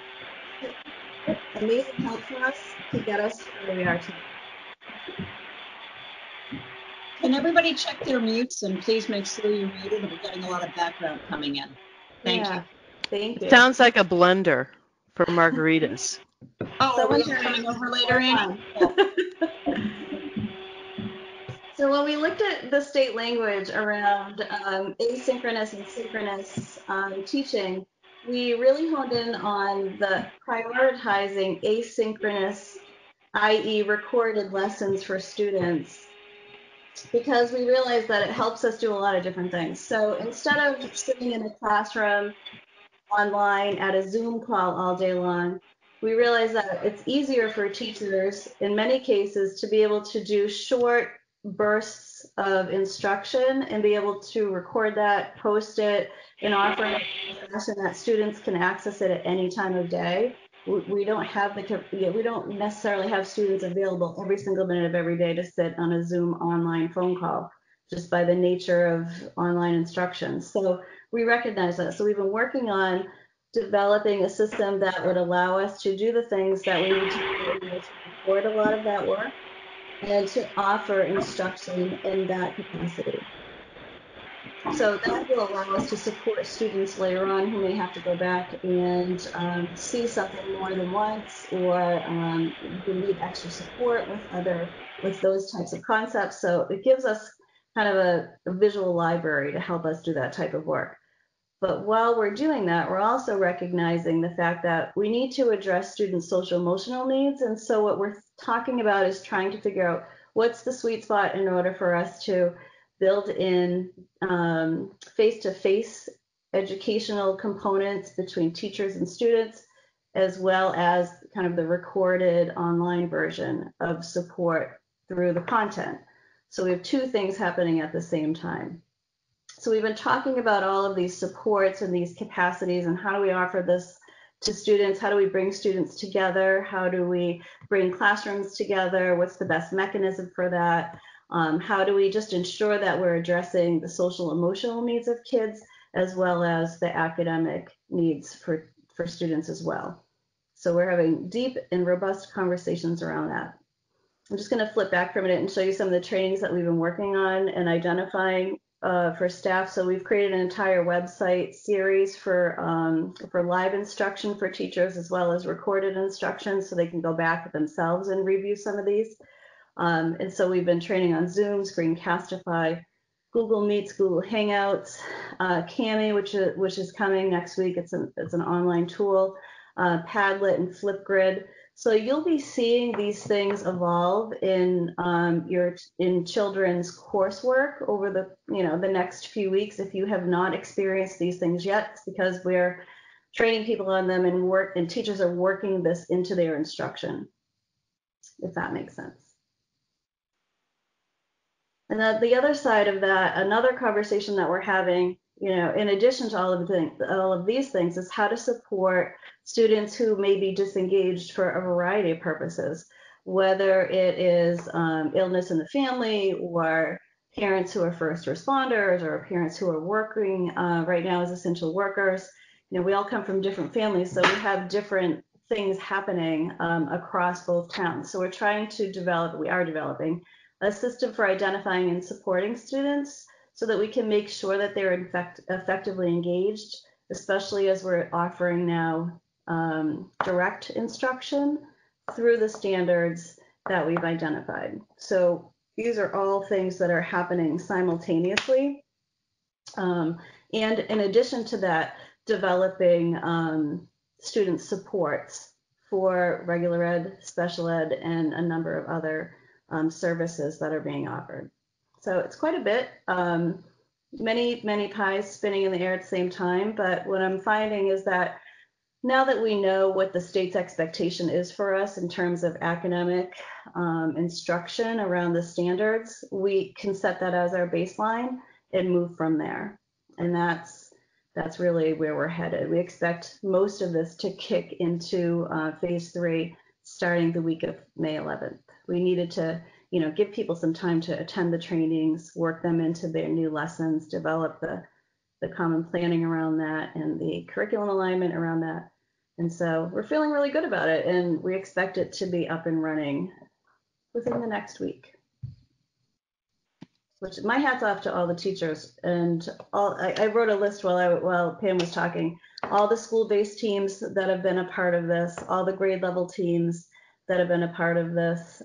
for us to get us where we are today. Can everybody check their mutes, and please make sure you're muted? We're getting a lot of background coming in. Thank you. Thank you. Sounds like a blender for margaritas. Oh, are we coming over later, Annie? So when we looked at the state language around asynchronous and synchronous teaching, we really honed in on the prioritizing asynchronous, i.e. recorded lessons for students, because we realized that it helps us do a lot of different things. So instead of sitting in a classroom online at a Zoom call all day long, we realized that it's easier for teachers in many cases to be able to do short bursts of instruction and be able to record that, post it, and offer it in a fashion that students can access it at any time of day. We don't necessarily have students available every single minute of every day to sit on a Zoom online phone call, just by the nature of online instruction. So we recognize that. So we've been working on developing a system that would allow us to do the things that we need to do to record a lot of that work and to offer instruction in that capacity. So that will allow us to support students later on who may have to go back and see something more than once, or who need extra support with those types of concepts. So it gives us kind of a visual library to help us do that type of work. But while we're doing that, we're also recognizing the fact that we need to address students' social emotional needs. And so what we're talking about is trying to figure out what's the sweet spot in order for us to build in face-to-face educational components between teachers and students, as well as kind of the recorded online version of support through the content. So we have two things happening at the same time. So we've been talking about all of these supports and these capacities, and how do we offer this to students? How do we bring students together? How do we bring classrooms together? What's the best mechanism for that? How do we just ensure that we're addressing the social emotional needs of kids, as well as the academic needs for students as well? So we're having deep and robust conversations around that. I'm just going to flip back for a minute and show you some of the trainings that we've been working on and identifying for staff. So we've created an entire website series for live instruction for teachers, as well as recorded instruction, so they can go back themselves and review some of these. And so we've been training on Zoom, Screencastify, Google Meets, Google Hangouts, Kami, which is coming next week. It's an online tool, Padlet and Flipgrid. So you'll be seeing these things evolve in children's coursework over the next few weeks. If you have not experienced these things yet, it's because we're training people on them, and teachers are working this into their instruction, if that makes sense. And the other side of that, another conversation that we're having, in addition to all of these things, is how to support students who may be disengaged for a variety of purposes, whether it is illness in the family, or parents who are first responders, or parents who are working right now as essential workers. We all come from different families, so we have different things happening across both towns. So we are developing a system for identifying and supporting students, so that we can make sure that they're effectively engaged, especially as we're offering now direct instruction through the standards that we've identified. So these are all things that are happening simultaneously. And in addition to that, developing student supports for regular ed, special ed, and a number of other services that are being offered. So it's quite a bit, many pies spinning in the air at the same time. But what I'm finding is that now that we know what the state's expectation is for us in terms of academic instruction around the standards, we can set that as our baseline and move from there. And that's really where we're headed. We expect most of this to kick into phase 3 starting the week of May 11th. We needed to give people some time to attend the trainings, work them into their new lessons, develop the common planning around that, and the curriculum alignment around that. And so we're feeling really good about it, and we expect it to be up and running within the next week. Which, my hat's off to all the teachers, and I wrote a list while Pam was talking, all the school-based teams that have been a part of this, all the grade level teams that have been a part of this.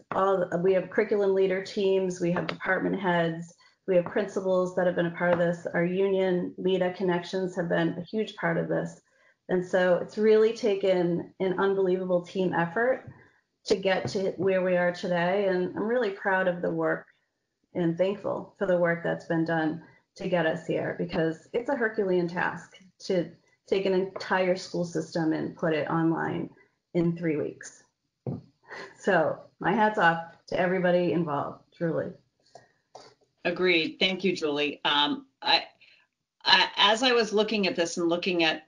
We have curriculum leader teams, we have department heads, we have principals that have been a part of this. Our union LEDA connections have been a huge part of this. And so it's really taken an unbelievable team effort to get to where we are today. And I'm really proud of the work and thankful for the work that's been done to get us here, because it's a Herculean task to take an entire school system and put it online in 3 weeks. So my hat's off to everybody involved, truly. Agreed. Thank you, Julie. As I was looking at this and looking at,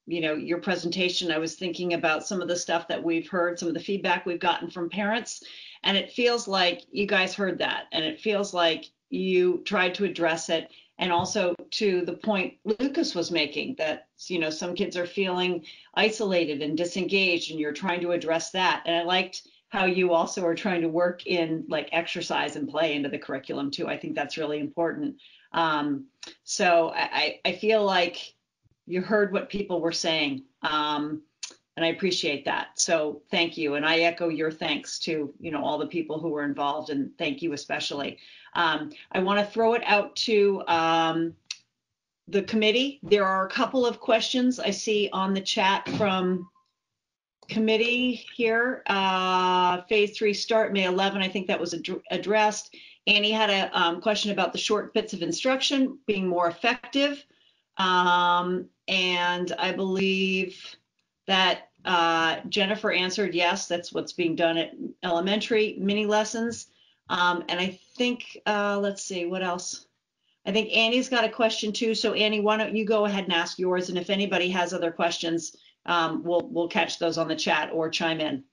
your presentation, I was thinking about some of the stuff that we've heard, some of the feedback we've gotten from parents, and it feels like you guys heard that, and it feels like you tried to address it. And also to the point Lucas was making, that, some kids are feeling isolated and disengaged, and you're trying to address that. And I liked how you also are trying to work in like exercise and play into the curriculum too. I think that's really important. So I feel like you heard what people were saying, and I appreciate that. So thank you, and I echo your thanks to all the people who were involved, and thank you especially. I want to throw it out to the committee. There are a couple of questions I see on the chat from committee here. Phase 3 start May 11. I think that was addressed. Annie had a question about the short bits of instruction being more effective. And I believe that Jennifer answered yes, that's what's being done at elementary, mini lessons. And I think, let's see, what else? I think Annie's got a question too. So Annie, why don't you go ahead and ask yours? And if anybody has other questions, we'll catch those on the chat or chime in.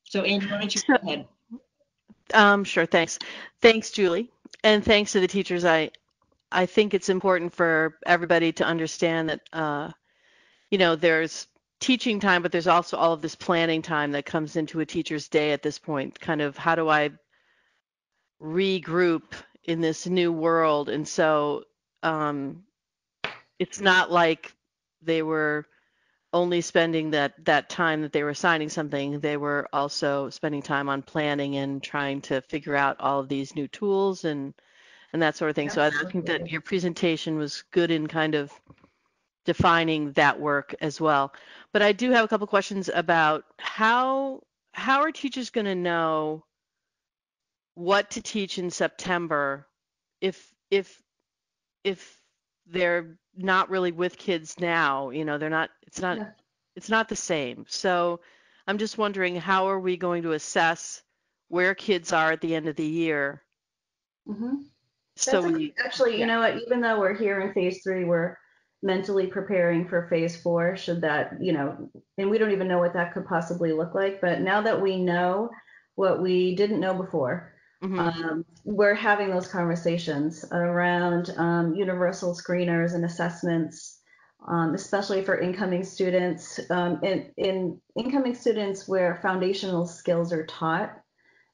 So Annie, why don't you go ahead? Sure, thanks. Thanks, Julie. And thanks to the teachers. I think it's important for everybody to understand that, there's teaching time, but there's also all of this planning time that comes into a teacher's day at this point. Kind of how do I regroup in this new world? And so it's not like they were only spending that time that they were assigning something. They were also spending time on planning and trying to figure out all of these new tools and that sort of thing. So I think that your presentation was good in kind of defining that work as well. But I do have a couple questions about how are teachers going to know what to teach in September if they're not really with kids now, they're not, it's not the same. So I'm just wondering, how are we going to assess where kids are at the end of the year? Mm-hmm. So actually, you know what, even though we're here in phase 3, we're mentally preparing for phase 4, should that, and we don't even know what that could possibly look like. But now that we know what we didn't know before, we're having those conversations around universal screeners and assessments, especially for incoming students. In incoming students where foundational skills are taught,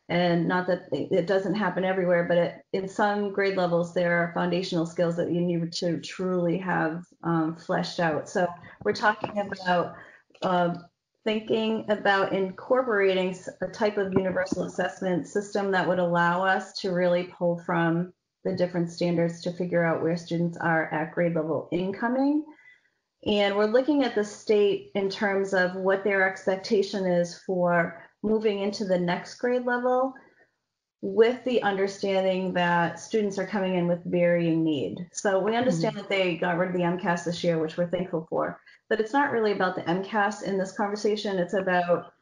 and not that it doesn't happen everywhere, but in some grade levels, there are foundational skills that you need to truly have fleshed out. So we're talking about thinking about incorporating a type of universal assessment system that would allow us to really pull from the different standards to figure out where students are at grade level incoming. And we're looking at the state in terms of what their expectation is for moving into the next grade level, with the understanding that students are coming in with varying need. So we understand that they got rid of the MCAS this year, which we're thankful for, but it's not really about the MCAS in this conversation. It's about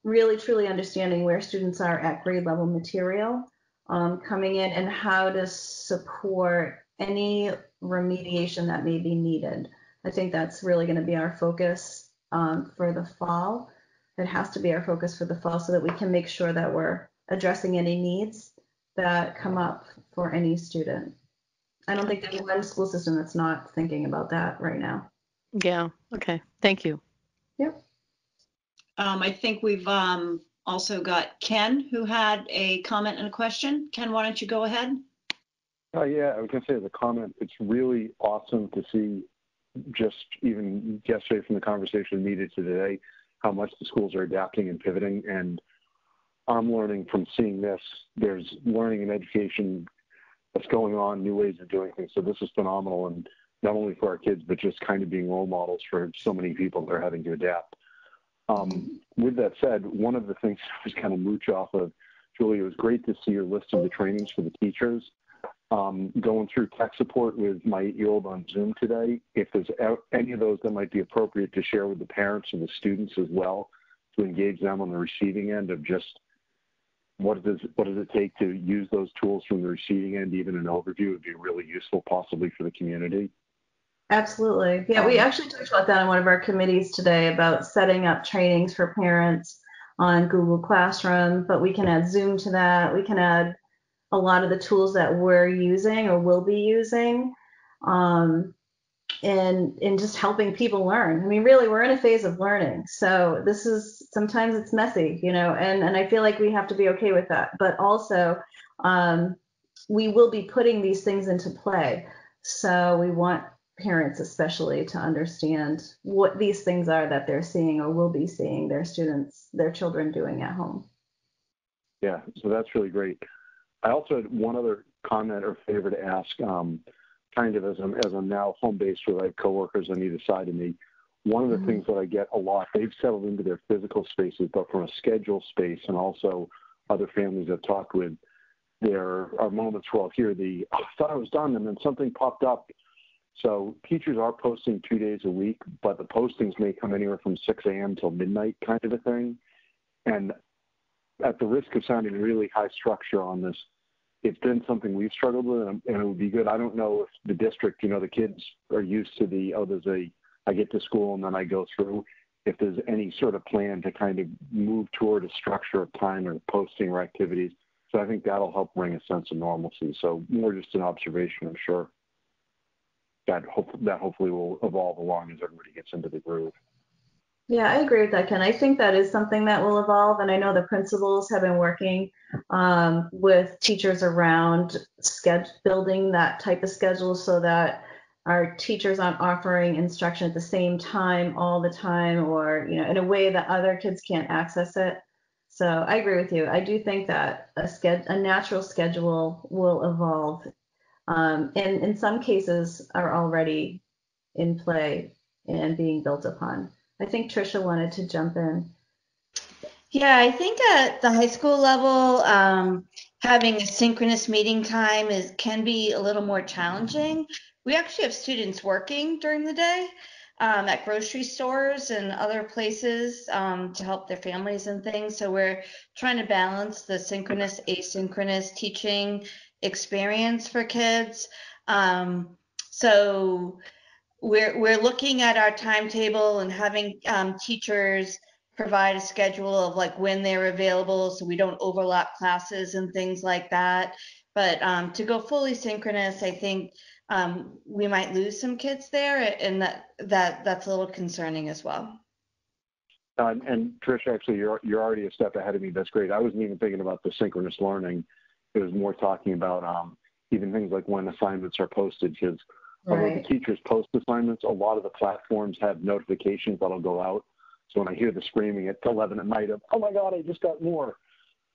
really truly understanding where students are at grade level material coming in, and how to support any remediation that may be needed. I think that's really going to be our focus for the fall. It has to be our focus for the fall, so that we can make sure that we're addressing any needs that come up for any student. I don't think there's one school system that's not thinking about that right now. Yeah, okay, thank you. Yep. I think we've also got Ken, who had a comment and a question. Ken, why don't you go ahead? Yeah, I was going to say as a comment, it's really awesome to see, just even yesterday from the conversation needed to today, how much the schools are adapting and pivoting. And I'm learning from seeing this. There's learning and education that's going on, new ways of doing things. So this is phenomenal, and not only for our kids, but just kind of being role models for so many people that are having to adapt. With that said, one of the things I was kind of mooch off of, Julie, it was great to see your list of the trainings for the teachers. Going through tech support with my 8-year-old on Zoom today, if there's any of those that might be appropriate to share with the parents and the students as well, to engage them on the receiving end of just what does it take to use those tools from the receiving end, even an overview would be really useful possibly for the community. Absolutely. Yeah, we actually talked about that in one of our committees today, about setting up trainings for parents on Google Classroom, but we can add Zoom to that. We can add a lot of the tools that we're using or will be using. And in just helping people learn. I mean, really, we're in a phase of learning. So this is, sometimes it's messy, you know, and I feel like we have to be okay with that. But also, we will be putting these things into play. So we want parents especially to understand what these things are that they're seeing or will be seeing their students, their children doing at home. Yeah, so that's really great. I also had one other comment or favor to ask, kind of as I'm now home-based with like coworkers on either side of me. One of the things that I get a lot, they've settled into their physical spaces, but from a schedule space, and also other families I've talked with, there are moments where I'll hear I thought I was done, and then something popped up. So teachers are posting 2 days a week, but the postings may come anywhere from 6 a.m. till midnight kind of a thing. And at the risk of sounding really high structure on this, it's been something we've struggled with, and it would be good. I don't know if the district, you know, the kids are used to I get to school and then I go through. If there's any sort of plan to kind of move toward a structure of time or posting or activities. So I think that'll help bring a sense of normalcy. So more just an observation, I'm sure. That hopefully will evolve along as everybody gets into the groove. Yeah, I agree with that, Ken. I think that is something that will evolve, and I know the principals have been working with teachers around building that type of schedule so that our teachers aren't offering instruction at the same time all the time, or, you know, in a way that other kids can't access it. So I agree with you. I do think that a natural schedule will evolve, and in some cases are already in play and being built upon. I think Tricia wanted to jump in. Yeah, I think at the high school level, having a synchronous meeting time can be a little more challenging. We actually have students working during the day at grocery stores and other places to help their families and things. So we're trying to balance the synchronous, asynchronous teaching experience for kids. So we're looking at our timetable and having teachers provide a schedule of like when they're available so we don't overlap classes and things like that. But to go fully synchronous, I think we might lose some kids there, and that's a little concerning as well. And Trish, actually, you're already a step ahead of me. That's great. I wasn't even thinking about the synchronous learning. It was more talking about even things like when assignments are posted, because although the teachers post assignments, a lot of the platforms have notifications that'll go out. So when I hear the screaming at 11 at night of, oh my God, I just got more,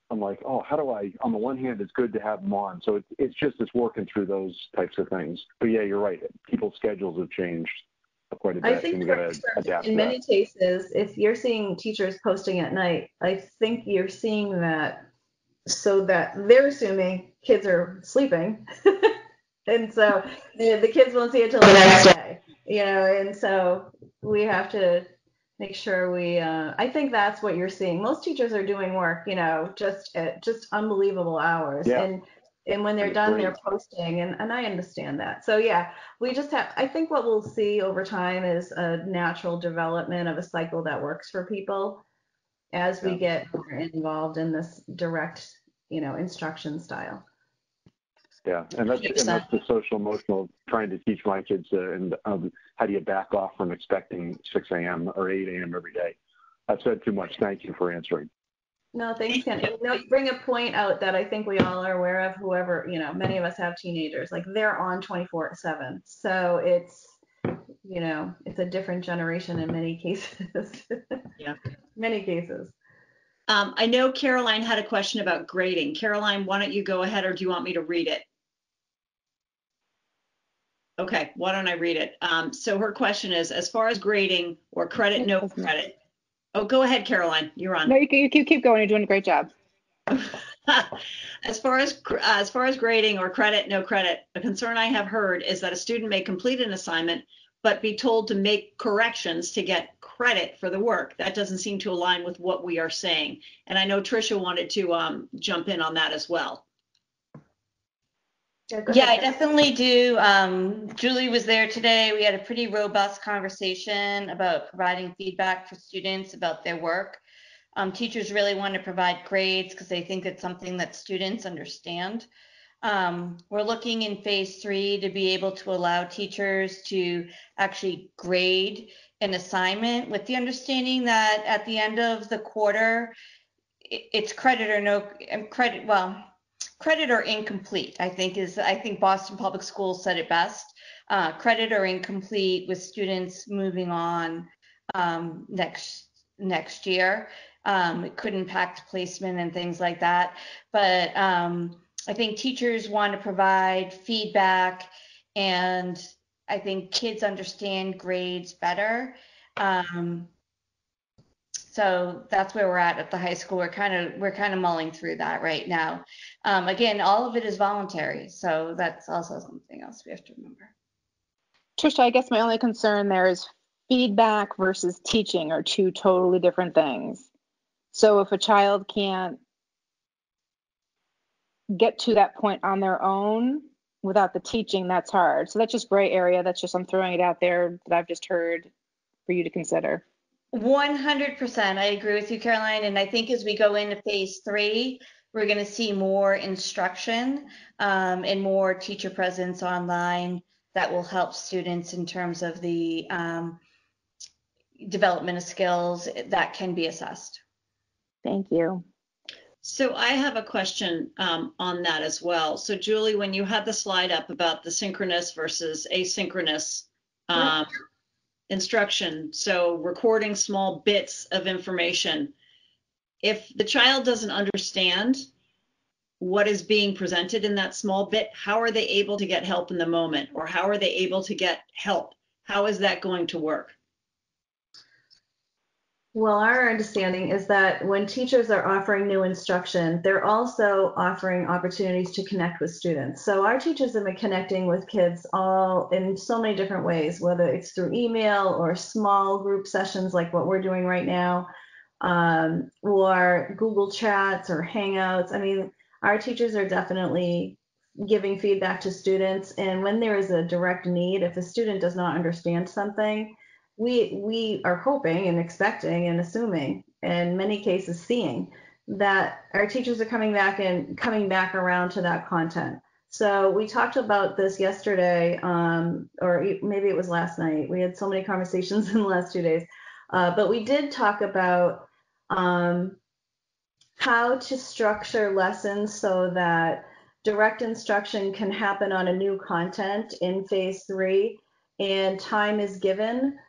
I'm like, oh, how do I, on the one hand, it's good to have them on. So it's working through those types of things. But yeah, you're right. People's schedules have changed quite a bit. I think in many cases, if you're seeing teachers posting at night, I think you're seeing that so that they're assuming kids are sleeping. And so the kids won't see it till the next day, you know, and so we have to make sure I think that's what you're seeing. Most teachers are doing work, you know, just unbelievable hours. Yeah. And when they're done, they're posting, and I understand that. So yeah, I think what we'll see over time is a natural development of a cycle that works for people as we get more involved in this direct, you know, instruction style. Yeah, and that's the social emotional trying to teach my kids how do you back off from expecting 6 a.m. or 8 a.m. every day. I've said too much. Thank you for answering. No, thanks, Ken. You bring a point out that I think we all are aware of. Whoever, you know, many of us have teenagers, like they're on 24/7. So it's, you know, it's a different generation in many cases. Yeah. Many cases. I know Caroline had a question about grading. Caroline, why don't you go ahead, or do you want me to read it? Okay, why don't I read it? So her question is, as far as grading or credit, no credit. Oh, go ahead, Caroline. You're on. No, you keep going. You're doing a great job. As far as grading or credit, no credit, a concern I have heard is that a student may complete an assignment but be told to make corrections to get credit for the work. That doesn't seem to align with what we are saying. And I know Tricia wanted to jump in on that as well. Yeah, I definitely do. Julie was there today. We had a pretty robust conversation about providing feedback for students about their work. Teachers really want to provide grades because they think it's something that students understand. We're looking in phase 3 to be able to allow teachers to actually grade an assignment with the understanding that at the end of the quarter, it's credit or no credit. Well, credit or incomplete, I think Boston Public Schools said it best. Credit or incomplete with students moving on next year. It could impact placement and things like that. But I think teachers want to provide feedback, and I think kids understand grades better. So that's where we're at the high school. We're kind of mulling through that right now. Again, all of it is voluntary, so that's also something else we have to remember. Trisha, I guess my only concern there is feedback versus teaching are two totally different things. So if a child can't get to that point on their own without the teaching, that's hard. So that's just gray area. That's just, I'm throwing it out there that I've just heard for you to consider. 100%. I agree with you, Caroline. And I think as we go into phase 3, we're going to see more instruction and more teacher presence online that will help students in terms of the development of skills that can be assessed. Thank you. So I have a question on that as well. So Julie, when you had the slide up about the synchronous versus asynchronous instruction, so recording small bits of information, if the child doesn't understand what is being presented in that small bit, how are they able to get help in the moment? Or how are they able to get help? How is that going to work? Well, our understanding is that when teachers are offering new instruction, they're also offering opportunities to connect with students. So our teachers have been connecting with kids all in so many different ways, whether it's through email or small group sessions like what we're doing right now, or Google Chats or Hangouts. I mean, our teachers are definitely giving feedback to students. And when there is a direct need, if a student does not understand something, we are hoping and expecting and assuming, in many cases seeing, that our teachers are coming back around to that content. So we talked about this yesterday, or maybe it was last night. We had so many conversations in the last 2 days, but we did talk about how to structure lessons so that direct instruction can happen on a new content in phase 3, and time is given,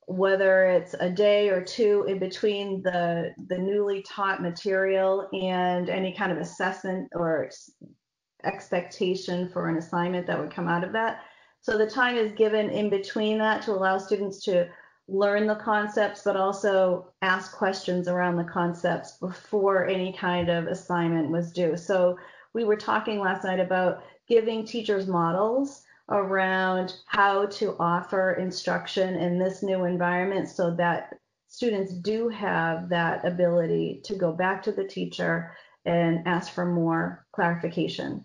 whether it's a day or two in between the newly taught material and any kind of assessment or expectation for an assignment that would come out of that. So the time is given in between that to allow students to learn the concepts, but also ask questions around the concepts before any kind of assignment was due. So we were talking last night about giving teachers models around how to offer instruction in this new environment so that students do have that ability to go back to the teacher and ask for more clarification.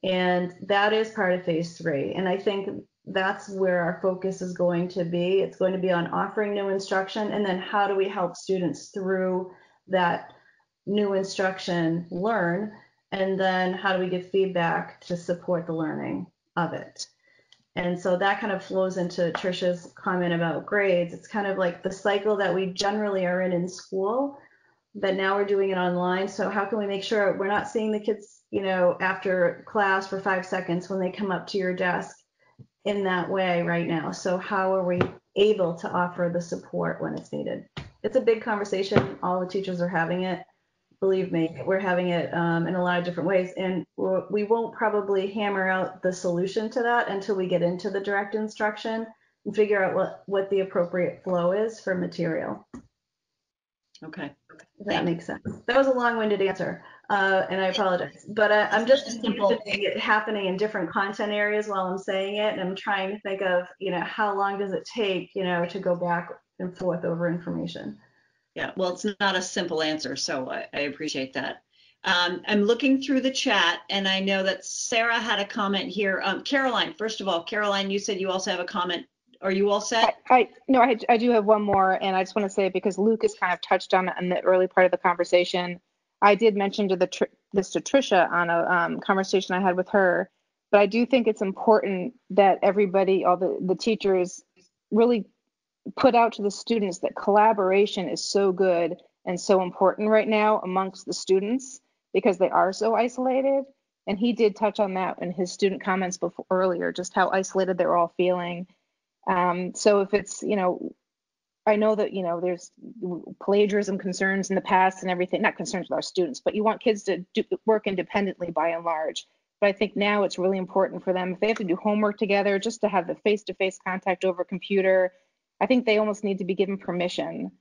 And that is part of phase 3. And I think that's where our focus is going to be. It's going to be on offering new instruction, and then how do we help students through that new instruction learn, and then how do we give feedback to support the learning of it. And so that kind of flows into Trisha's comment about grades. It's kind of like the cycle that we generally are in school, but now we're doing it online. So how can we make sure we're not seeing the kids, after class for 5 seconds when they come up to your desk in that way right now? So how are we able to offer the support when it's needed? It's a big conversation. All the teachers are having it. Believe me, we're having it in a lot of different ways, and we won't probably hammer out the solution to that until we get into the direct instruction and figure out what the appropriate flow is for material. Okay. If that makes sense. That was a long-winded answer, and I apologize. But I'm just envisioning it happening in different content areas while I'm saying it, and I'm trying to think of, how long does it take, to go back and forth over information. Yeah, well, it's not a simple answer, so I appreciate that. I'm looking through the chat, and I know that Sarah had a comment here. Caroline, first of all, Caroline, you said you also have a comment. Are you all set? I do have one more, and I just want to say, because Lucas kind of touched on it in the early part of the conversation, I did mention to this to Tricia on a conversation I had with her, but I do think it's important that everybody, all the teachers, really put out to the students that collaboration is so good and so important right now amongst the students because they are so isolated. And he did touch on that in his student comments earlier, just how isolated they're all feeling. So if it's, I know that, there's plagiarism concerns in the past and everything, not concerns with our students, but you want kids to work independently by and large. But I think now it's really important for them, if they have to do homework together, just to have the face-to-face contact over computer. I think they almost need to be given permission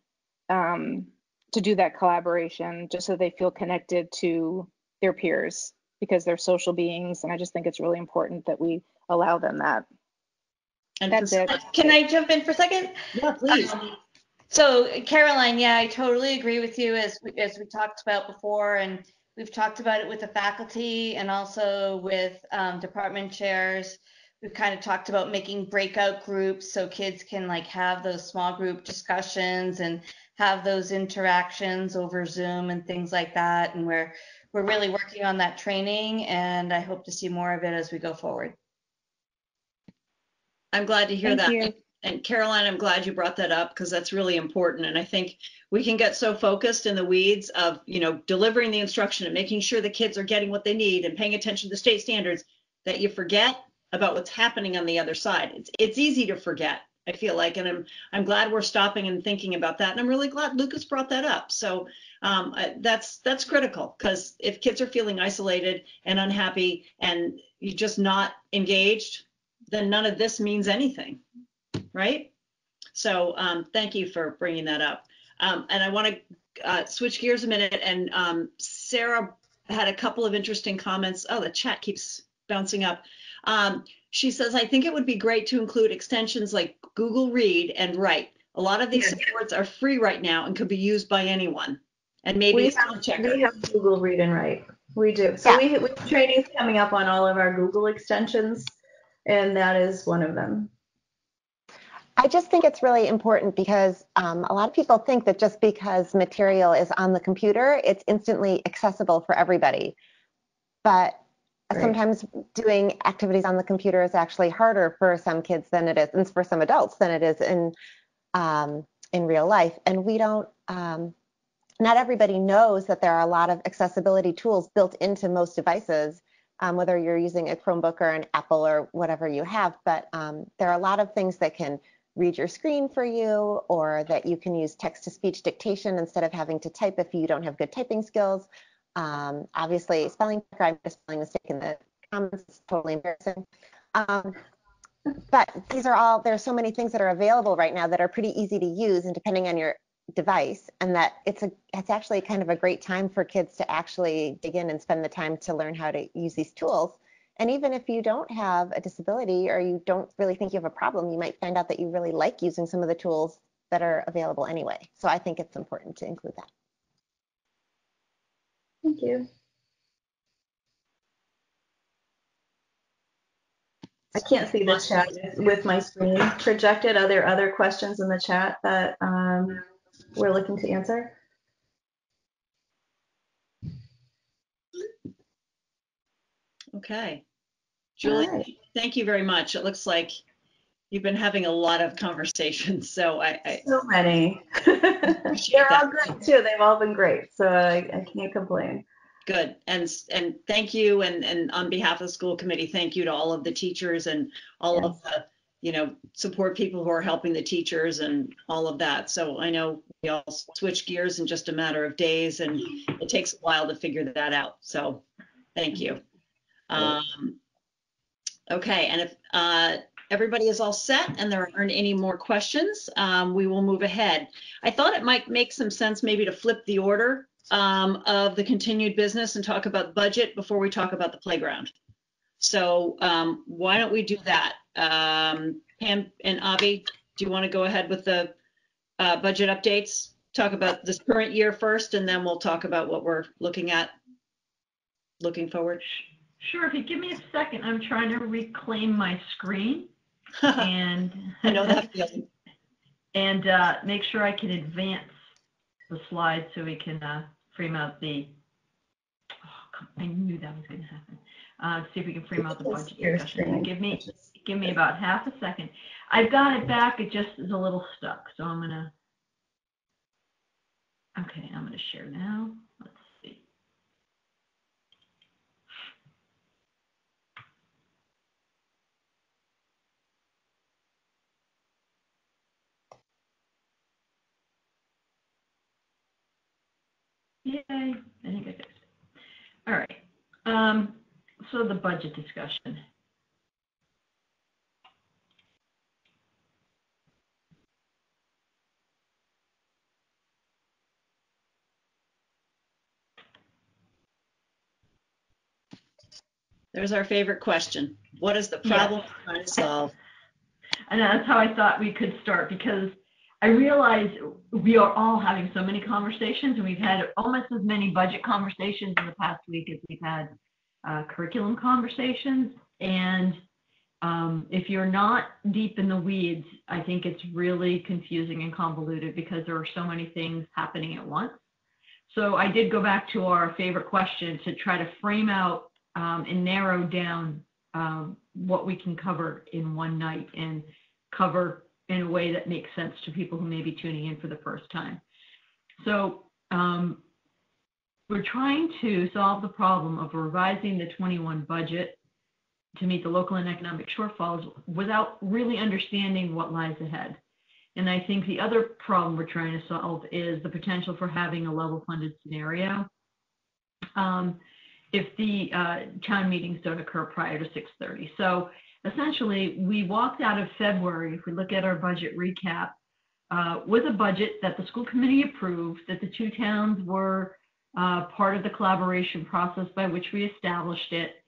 to do that collaboration, just so they feel connected to their peers because they're social beings. And I just think it's really important that we allow them that. And that's it. Can I jump in for a second? Yeah, please. So Caroline, yeah, I totally agree with you as we talked about before, and we've talked about it with the faculty and also with department chairs. We've kind of talked about making breakout groups so kids can like have those small group discussions and have those interactions over Zoom and things like that. And we're really working on that training, and I hope to see more of it as we go forward. I'm glad to hear Thank that. you. And Caroline, I'm glad you brought that up because that's really important. And I think we can get so focused in the weeds of, delivering the instruction and making sure the kids are getting what they need and paying attention to state standards that you forget about what's happening on the other side. It's easy to forget, I feel like, and I'm glad we're stopping and thinking about that. And I'm really glad Lucas brought that up. So that's critical, because if kids are feeling isolated and unhappy and you're just not engaged, then none of this means anything, right? So thank you for bringing that up. And I want to switch gears a minute. And Sarah had a couple of interesting comments. Oh, the chat keeps bouncing up. She says, I think it would be great to include extensions like Google Read and Write. A lot of these supports are free right now and could be used by anyone. And maybe we have Google Read and Write. We do. So we have trainings coming up on all of our Google extensions, and that is one of them. I just think it's really important because a lot of people think that just because material is on the computer, it's instantly accessible for everybody. But sometimes doing activities on the computer is actually harder for some kids than it is, and for some adults than it is in real life. And we don't, not everybody knows that there are a lot of accessibility tools built into most devices, whether you're using a Chromebook or an Apple or whatever you have. But there are a lot of things that can read your screen for you, or that you can use text-to-speech dictation instead of having to type if you don't have good typing skills. Obviously, spelling checker, I made a spelling mistake in the comments, it's totally embarrassing. But these are all, there's so many things that are available right now that are pretty easy to use, and depending on your device, and that it's actually kind of a great time for kids to actually dig in and spend the time to learn how to use these tools. And even if you don't have a disability or you don't really think you have a problem, you might find out that you really like using some of the tools that are available anyway. So I think it's important to include that. Thank you. I can't see the chat with my screen projected. Are there other questions in the chat that we're looking to answer? Okay. Julie, thank you very much. It looks like you've been having a lot of conversations, so so many. They're all great too. They've all been great, so I can't complain. Good, and thank you, and on behalf of the school committee, thank you to all of the teachers and all of the support people who are helping the teachers and all of that. So I know we all switch gears in just a matter of days, and it takes a while to figure that out. So thank you. Okay, and if everybody is all set and there aren't any more questions, we will move ahead. I thought it might make some sense maybe to flip the order of the continued business and talk about budget before we talk about the playground. So why don't we do that? Pam and Avi, do you want to go ahead with the budget updates? Talk about this current year first, and then we'll talk about what we're looking at looking forward. Sure, if you give me a second, I'm trying to reclaim my screen and I know that feeling. And make sure I can advance the slide so we can frame out the I knew that was going to happen. See if we can frame out the budget discussion. Give me about half a second. I've got it back. It just is a little stuck. So I'm gonna share now. Let's see. Yay! I think I fixed it. All right. So the budget discussion. There's our favorite question. What is the problem we're trying to solve? And that's how I thought we could start, because I realize we are all having so many conversations, and we've had almost as many budget conversations in the past week as we've had curriculum conversations. And if you're not deep in the weeds, I think it's really confusing and convoluted because there are so many things happening at once. So I did go back to our favorite question to try to frame out and narrow down what we can cover in one night and cover in a way that makes sense to people who may be tuning in for the first time. So we're trying to solve the problem of revising the 21 budget to meet the local and economic shortfalls without really understanding what lies ahead. And I think the other problem we're trying to solve is the potential for having a level funded scenario if the town meetings don't occur prior to 6:30. So essentially, we walked out of February, if we look at our budget recap, with a budget that the school committee approved, that the two towns were part of the collaboration process by which we established it.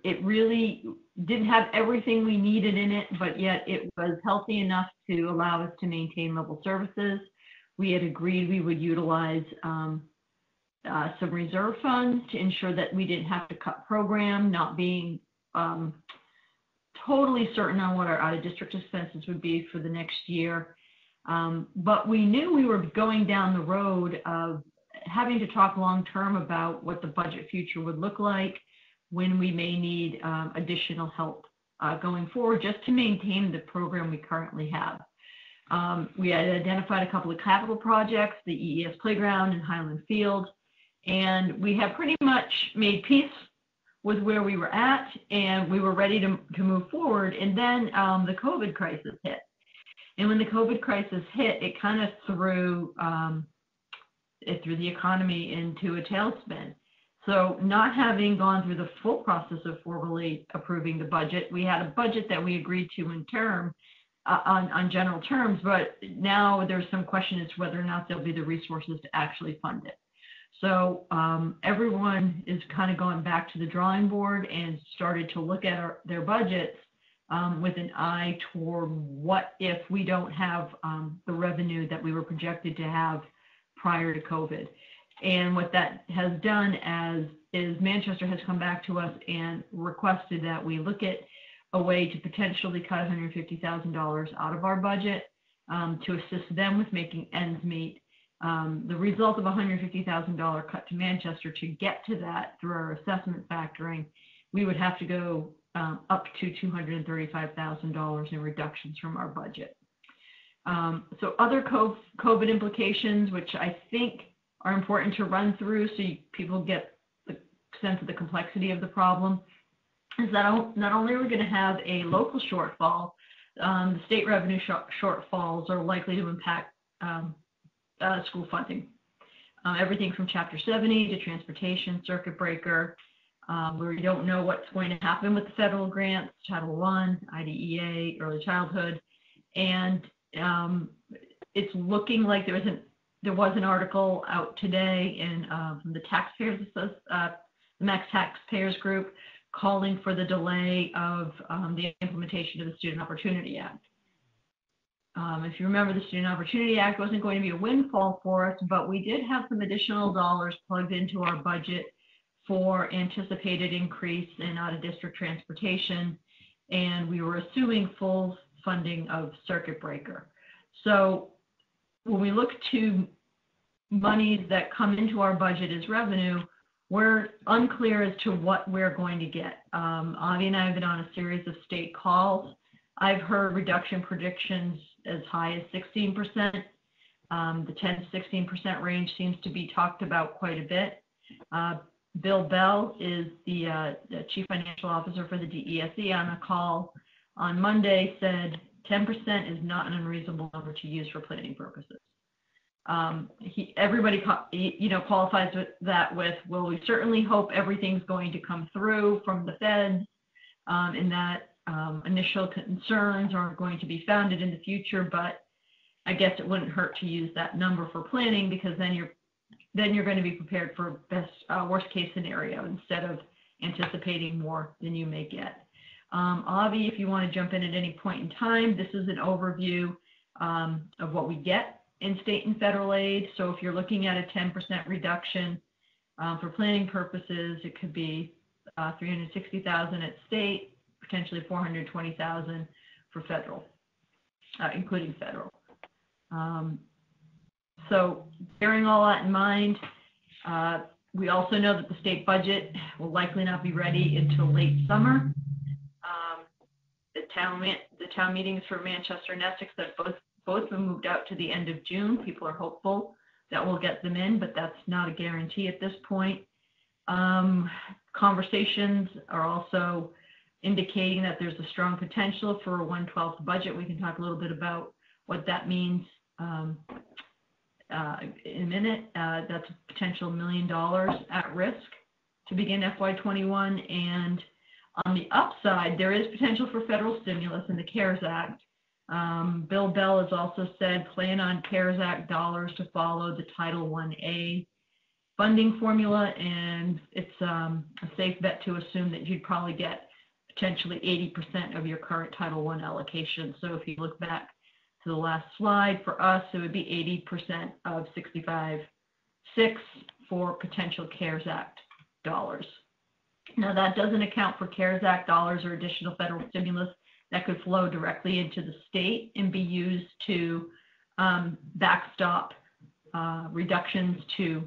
It really didn't have everything we needed in it, but yet it was healthy enough to allow us to maintain level services. We had agreed we would utilize some reserve funds to ensure that we didn't have to cut program, not being totally certain on what our out-of-district expenses would be for the next year. But we knew we were going down the road of having to talk long-term about what the budget future would look like, when we may need additional help going forward just to maintain the program we currently have. We had identified a couple of capital projects, the EES Playground and Highland Field, and we have pretty much made peace with where we were at, and we were ready to move forward. And then the COVID crisis hit. And when the COVID crisis hit, it kind of threw the economy into a tailspin. So not having gone through the full process of formally approving the budget, we had a budget that we agreed to in term on general terms, but now there's some question as to whether or not there'll be the resources to actually fund it. So everyone is kind of gone back to the drawing board and started to look at their budgets with an eye toward what if we don't have the revenue that we were projected to have prior to COVID. And what that has done is Manchester has come back to us and requested that we look at a way to potentially cut $150,000 out of our budget to assist them with making ends meet. The result of a $150,000 cut to Manchester, to get to that through our assessment factoring, we would have to go up to $235,000 in reductions from our budget. So other COVID implications, which I think are important to run through so people get the sense of the complexity of the problem, is that not only are we going to have a local shortfall, the state revenue shortfalls are likely to impact school funding. Everything from Chapter 70 to transportation, circuit breaker, where we don't know what's going to happen with the federal grants, Title I, IDEA, early childhood. And it's looking like there was an article out today from the taxpayers, the Max Taxpayers Group, calling for the delay of the implementation of the Student Opportunity Act. If you remember, the Student Opportunity Act wasn't going to be a windfall for us, but we did have some additional dollars plugged into our budget for anticipated increase in out-of-district transportation, and we were assuming full funding of circuit breaker. So when we look to monies that come into our budget as revenue, we're unclear as to what we're going to get. Avi and I have been on a series of state calls. I've heard reduction predictions as high as 16%. The 10 to 16% range seems to be talked about quite a bit. Bill Bell is the Chief Financial Officer for the DESE on a call on Monday, said 10% is not an unreasonable number to use for planning purposes. Everybody qualifies that with, well, we certainly hope everything's going to come through from the Fed, and that initial concerns aren't going to be founded in the future, but I guess it wouldn't hurt to use that number for planning, because then you're going to be prepared for worst case scenario instead of anticipating more than you may get. Avi, if you want to jump in at any point in time, this is an overview of what we get in state and federal aid. So if you're looking at a 10% reduction for planning purposes, it could be $360,000 at state, potentially $420,000 for federal, including federal. So bearing all that in mind, we also know that the state budget will likely not be ready until late summer. The town meetings for Manchester and Essex that both been moved out to the end of June. People are hopeful that we'll get them in, but that's not a guarantee at this point. Conversations are also indicating that there's a strong potential for a 1/12 budget. We can talk a little bit about what that means in a minute. That's a potential $1 million at risk to begin FY21. And on the upside, there is potential for federal stimulus in the CARES Act. Bill Bell has also said plan on CARES Act dollars to follow the Title I-A funding formula, and it's a safe bet to assume that you'd probably get potentially 80% of your current Title I allocation. So if you look back to the last slide, for us, it would be 80% of 65.6 for potential CARES Act dollars. Now, that doesn't account for CARES Act dollars or additional federal stimulus that could flow directly into the state and be used to backstop reductions to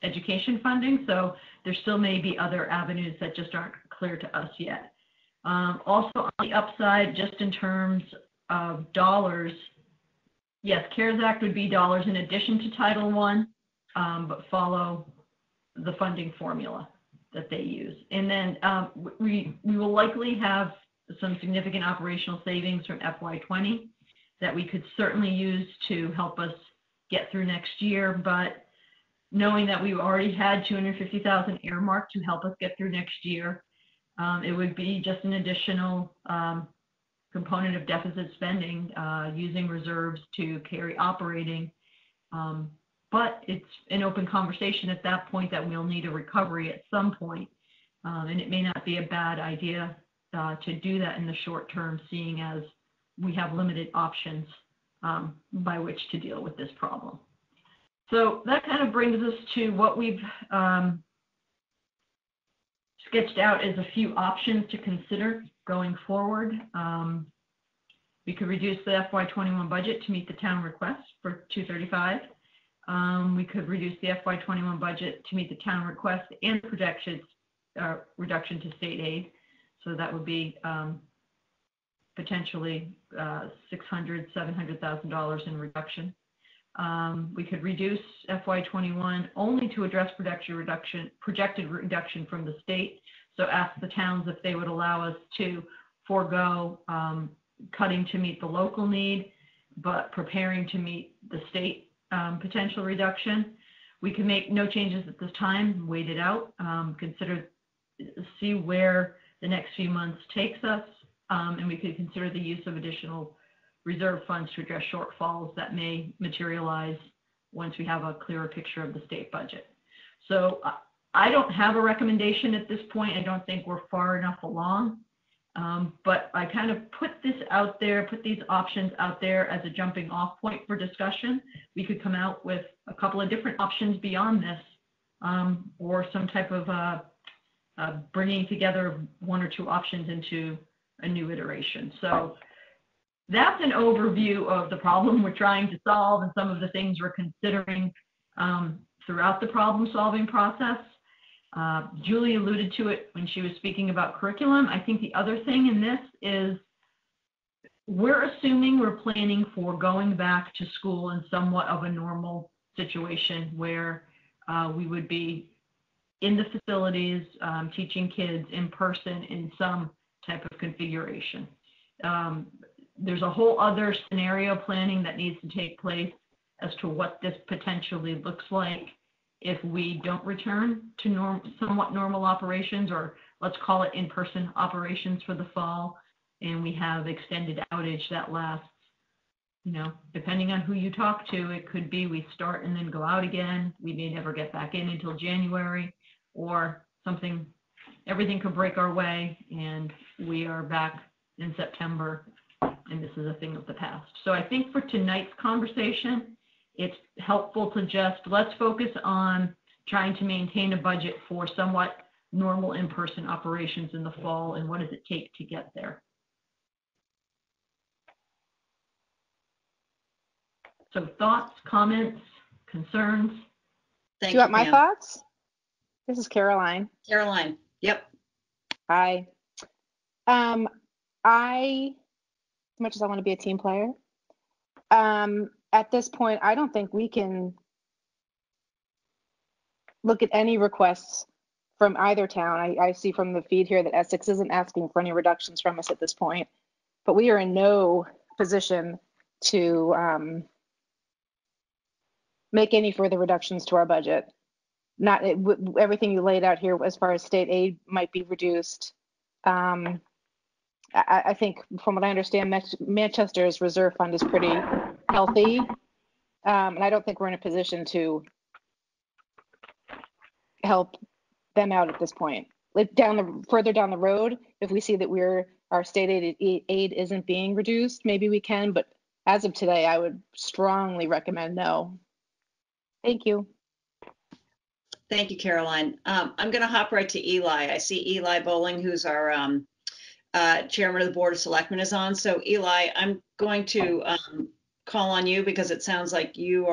education funding. So there still may be other avenues that just aren't clear to us yet. Also on the upside, just in terms of dollars, yes, CARES Act would be dollars in addition to Title I, but follow the funding formula that they use. And then we will likely have some significant operational savings from FY20 that we could certainly use to help us get through next year. But knowing that we've already had $250,000 earmarked to help us get through next year, it would be just an additional component of deficit spending, using reserves to carry operating. But it's an open conversation at that point that we'll need a recovery at some point. And it may not be a bad idea to do that in the short term, seeing as we have limited options by which to deal with this problem. So that kind of brings us to what we've sketched out as a few options to consider going forward. We could reduce the FY21 budget to meet the town request for $235. We could reduce the FY21 budget to meet the town request and projections reduction to state aid. So that would be potentially $600,000, $700,000 in reduction. We could reduce FY21 only to address projected reduction from the state. So ask the towns if they would allow us to forego cutting to meet the local need, but preparing to meet the state potential reduction. We can make no changes at this time, wait it out, see where the next few months takes us, and we could consider the use of additional reserve funds to address shortfalls that may materialize once we have a clearer picture of the state budget. So I don't have a recommendation at this point. I don't think we're far enough along, but I kind of put this out there, put these options out there as a jumping off point for discussion. We could come out with a couple of different options beyond this, or some type of bringing together one or two options into a new iteration. So that's an overview of the problem we're trying to solve and some of the things we're considering throughout the problem solving process. Julie alluded to it when she was speaking about curriculum. I think the other thing in this is we're assuming we're planning for going back to school in somewhat of a normal situation where we would be in the facilities teaching kids in person in some type of configuration. There's a whole other scenario planning that needs to take place as to what this potentially looks like if we don't return to somewhat normal operations, or let's call it in-person operations for the fall, and we have extended outage that lasts, you know, depending on who you talk to, it could be we start and then go out again. We may never get back in until January, or something, everything could break our way and we are back in September and this is a thing of the past. So I think for tonight's conversation, it's helpful to just, let's focus on trying to maintain a budget for somewhat normal in-person operations in the fall, and what does it take to get there. So thoughts, comments, concerns? Do you want my thoughts? This is Caroline. Caroline, yep. Hi. As much as I want to be a team player, at this point, I don't think we can look at any requests from either town. I see from the feed here that Essex isn't asking for any reductions from us at this point, but we are in no position to make any further reductions to our budget. Not everything you laid out here as far as state aid might be reduced. I think from what I understand, Manchester's reserve fund is pretty healthy. And I don't think we're in a position to help them out at this point. Like further down the road, if we see that our state aid isn't being reduced, maybe we can, but as of today, I would strongly recommend no. Thank you. Thank you, Caroline. I'm going to hop right to Eli. I see Eli Bowling, who's our chairman of the Board of Selectmen, is on. So Eli, I'm going to call on you because it sounds like you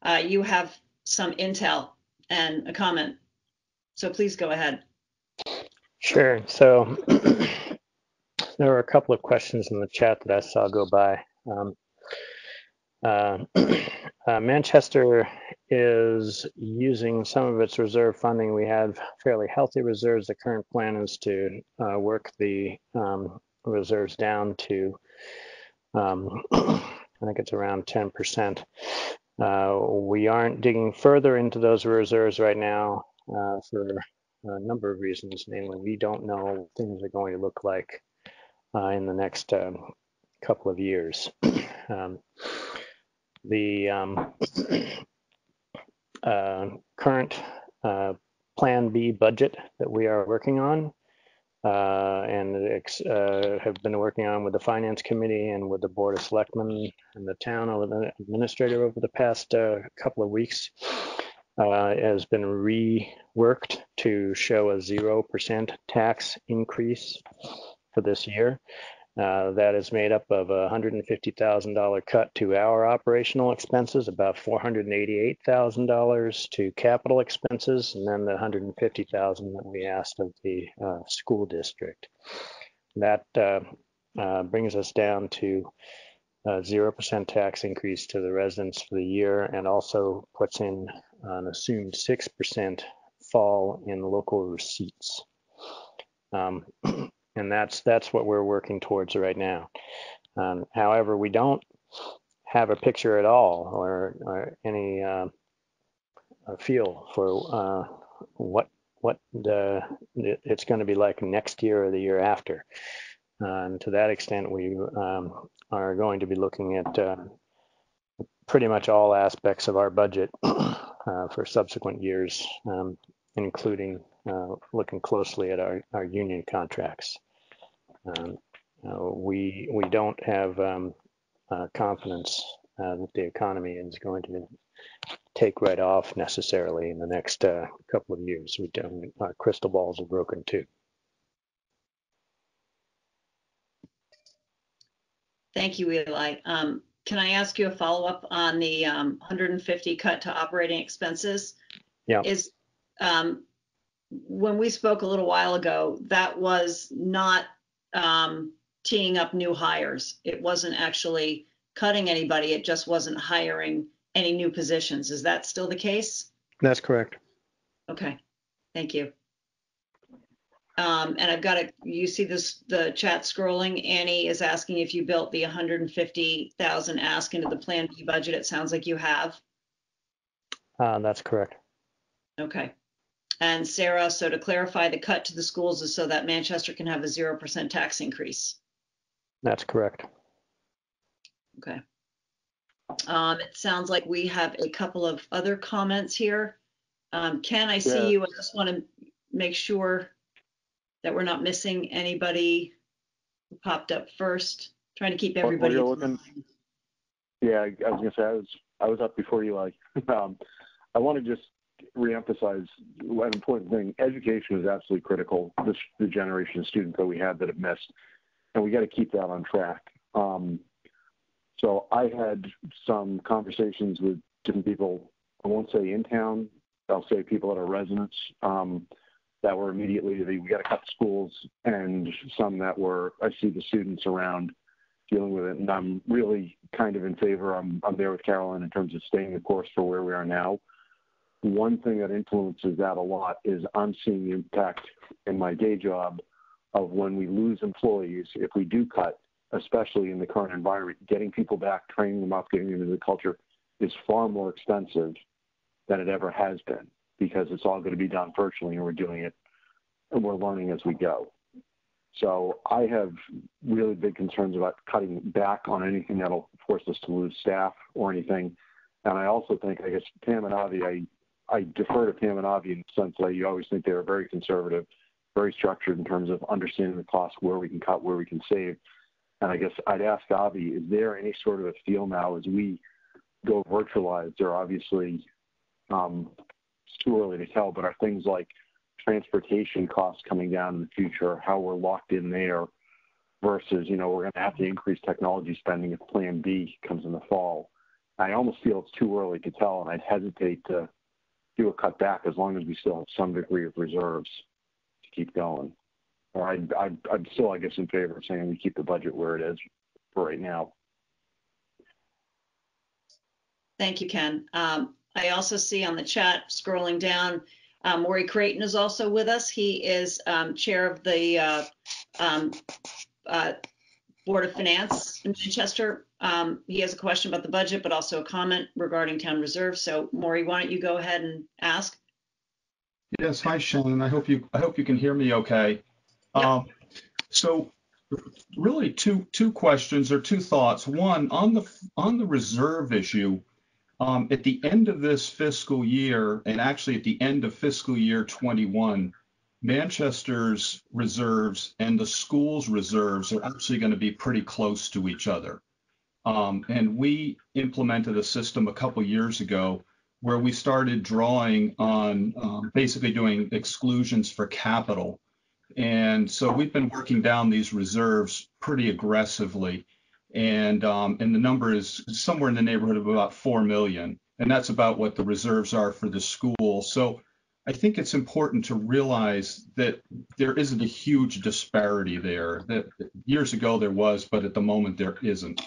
have some intel and a comment. So please go ahead. Sure. So there were a couple of questions in the chat that I saw go by. Manchester is using some of its reserve funding. We have fairly healthy reserves. The current plan is to work the reserves down to, I think it's around 10%. We aren't digging further into those reserves right now for a number of reasons. Namely, we don't know what things are going to look like in the next couple of years. The current Plan B budget that we are working on and have been working on with the Finance Committee and with the Board of Selectmen and the town administrator over the past couple of weeks has been reworked to show a 0% tax increase for this year. That is made up of a $150,000 cut to our operational expenses, about $488,000 to capital expenses, and then the $150,000 that we asked of the school district. That brings us down to a 0% tax increase to the residents for the year, and also puts in an assumed 6% fall in local receipts. And that's what we're working towards right now. However, we don't have a picture at all or any feel for what it's going to be like next year or the year after. And to that extent, we are going to be looking at pretty much all aspects of our budget for subsequent years, including looking closely at our union contracts. We don't have confidence that the economy is going to take right off necessarily in the next couple of years. Our crystal balls are broken too. Thank you, Eli. Can I ask you a follow-up on the 150 cut to operating expenses? Yeah. when we spoke a little while ago, that was not teeing up new hires. It wasn't actually cutting anybody. It just wasn't hiring any new positions. Is that still the case? That's correct. Okay, thank you. And I've got you see this, the chat scrolling. Annie is asking if you built the 150,000 ask into the Plan B budget. It sounds like you have. That's correct. Okay. And Sarah, so to clarify, the cut to the schools is so that Manchester can have a 0% tax increase. That's correct. Okay. It sounds like we have a couple of other comments here. Ken, I see you. I just want to make sure that we're not missing anybody who popped up first. Trying to keep everybody. Yeah, I was going to say I was up before you. I want to just reemphasize one important thing. Education is absolutely critical. The generation of students that we have that have missed, and we got to keep that on track. So I had some conversations with different people. I won't say in town. I'll say people that are residents that were immediately, we got to cut the schools, and some that were, I see the students around dealing with it. And I'm really kind of in favor. I'm there with Carolyn in terms of staying the course for where we are now. One thing that influences that a lot is I'm seeing the impact in my day job of when we lose employees, if we do cut, especially in the current environment, getting people back, training them up, getting them into the culture is far more expensive than it ever has been, because it's all going to be done virtually, and we're doing it and we're learning as we go. So I have really big concerns about cutting back on anything that'll force us to lose staff or anything. And I also think, I guess, Pam and Avi, I defer to Pam and Avi in the sense that you always think they are very conservative, very structured in terms of understanding the cost, where we can cut, where we can save. And I guess I'd ask Avi, is there any sort of a feel now as we go virtualized? There are obviously, it's too early to tell, but are things like transportation costs coming down in the future, how we're locked in there versus, we're going to have to increase technology spending if Plan B comes in the fall. I almost feel it's too early to tell, and I'd hesitate to do a cut back as long as we still have some degree of reserves to keep going. Or I'm still, I guess, in favor of saying we keep the budget where it is for right now. Thank you, Ken. I also see on the chat, scrolling down, Maury Creighton is also with us. He is chair of the Board of Finance in Manchester. He has a question about the budget, but also a comment regarding town reserve. So, Maury, why don't you go ahead and ask? Yes, hi, Shannon. I hope you can hear me okay. Yep. So, really, two questions or two thoughts. One, on the reserve issue. At the end of this fiscal year, and actually at the end of fiscal year 21, Manchester's reserves and the school's reserves are actually going to be pretty close to each other. And we implemented a system a couple years ago where we started drawing on basically doing exclusions for capital. And so we've been working down these reserves pretty aggressively. And the number is somewhere in the neighborhood of about 4 million. And that's about what the reserves are for the school. So I think it's important to realize that there isn't a huge disparity there. That years ago there was, but at the moment there isn't.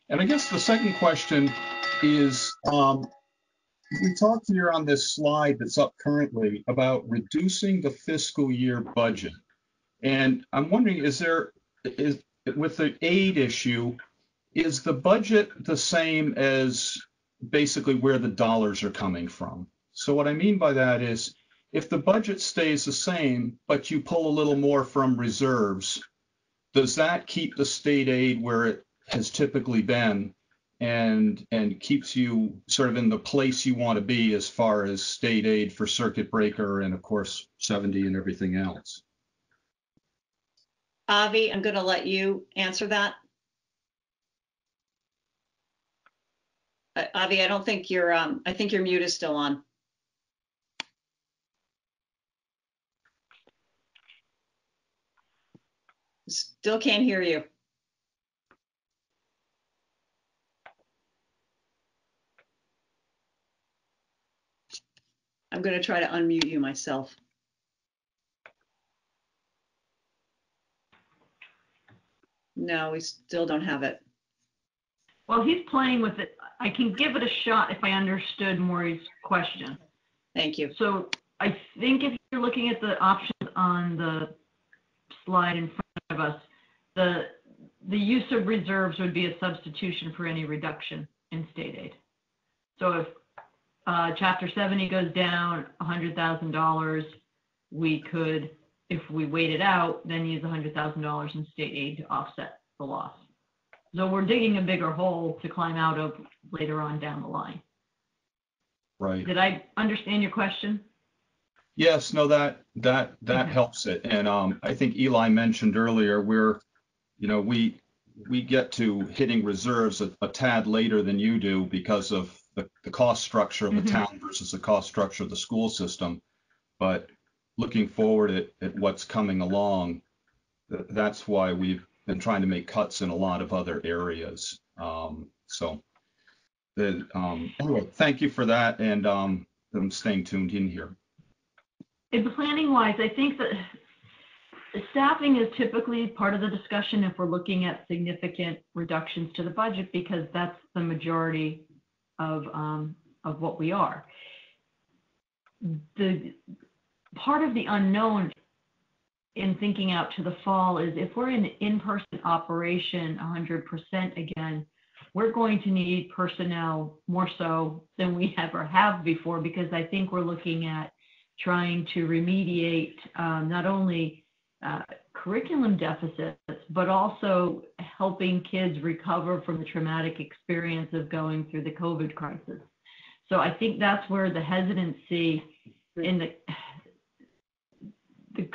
And I guess the second question is, we talked here on this slide that's up currently about reducing the fiscal year budget. And I'm wondering, with the aid issue, is the budget the same as basically where the dollars are coming from? So what I mean by that is, if the budget stays the same, but you pull a little more from reserves, does that keep the state aid where it has typically been and keeps you sort of in the place you want to be as far as state aid for circuit breaker and, of course, 70 and everything else? Avi, I'm going to let you answer that. Avi, I don't think you're, I think your mute is still on. Still can't hear you. I'm going to try to unmute you myself. No, we still don't have it. Well, he's playing with it. I can give it a shot if I understood Maury's question. Thank you. So I think if you're looking at the options on the slide in front of us, the use of reserves would be a substitution for any reduction in state aid. So if Chapter 70 goes down $100,000, we could, if we wait it out, then use $100,000 in state aid to offset the loss. So we're digging a bigger hole to climb out of later on down the line. Right. Did I understand your question? Yes, no, that helps it. And I think Eli mentioned earlier, we get to hitting reserves a tad later than you do because of the cost structure of the town versus the cost structure of the school system. But looking forward at what's coming along, that's why we've been trying to make cuts in a lot of other areas. Anyway, thank you for that, and I'm staying tuned in here. In planning wise, I think that staffing is typically part of the discussion if we're looking at significant reductions to the budget, because that's the majority of what we are. The part of the unknown in thinking out to the fall is if we're in in-person operation 100% again, we're going to need personnel more so than we ever have before, because I think we're looking at trying to remediate not only curriculum deficits, but also helping kids recover from the traumatic experience of going through the COVID crisis. So I think that's where the hesitancy in the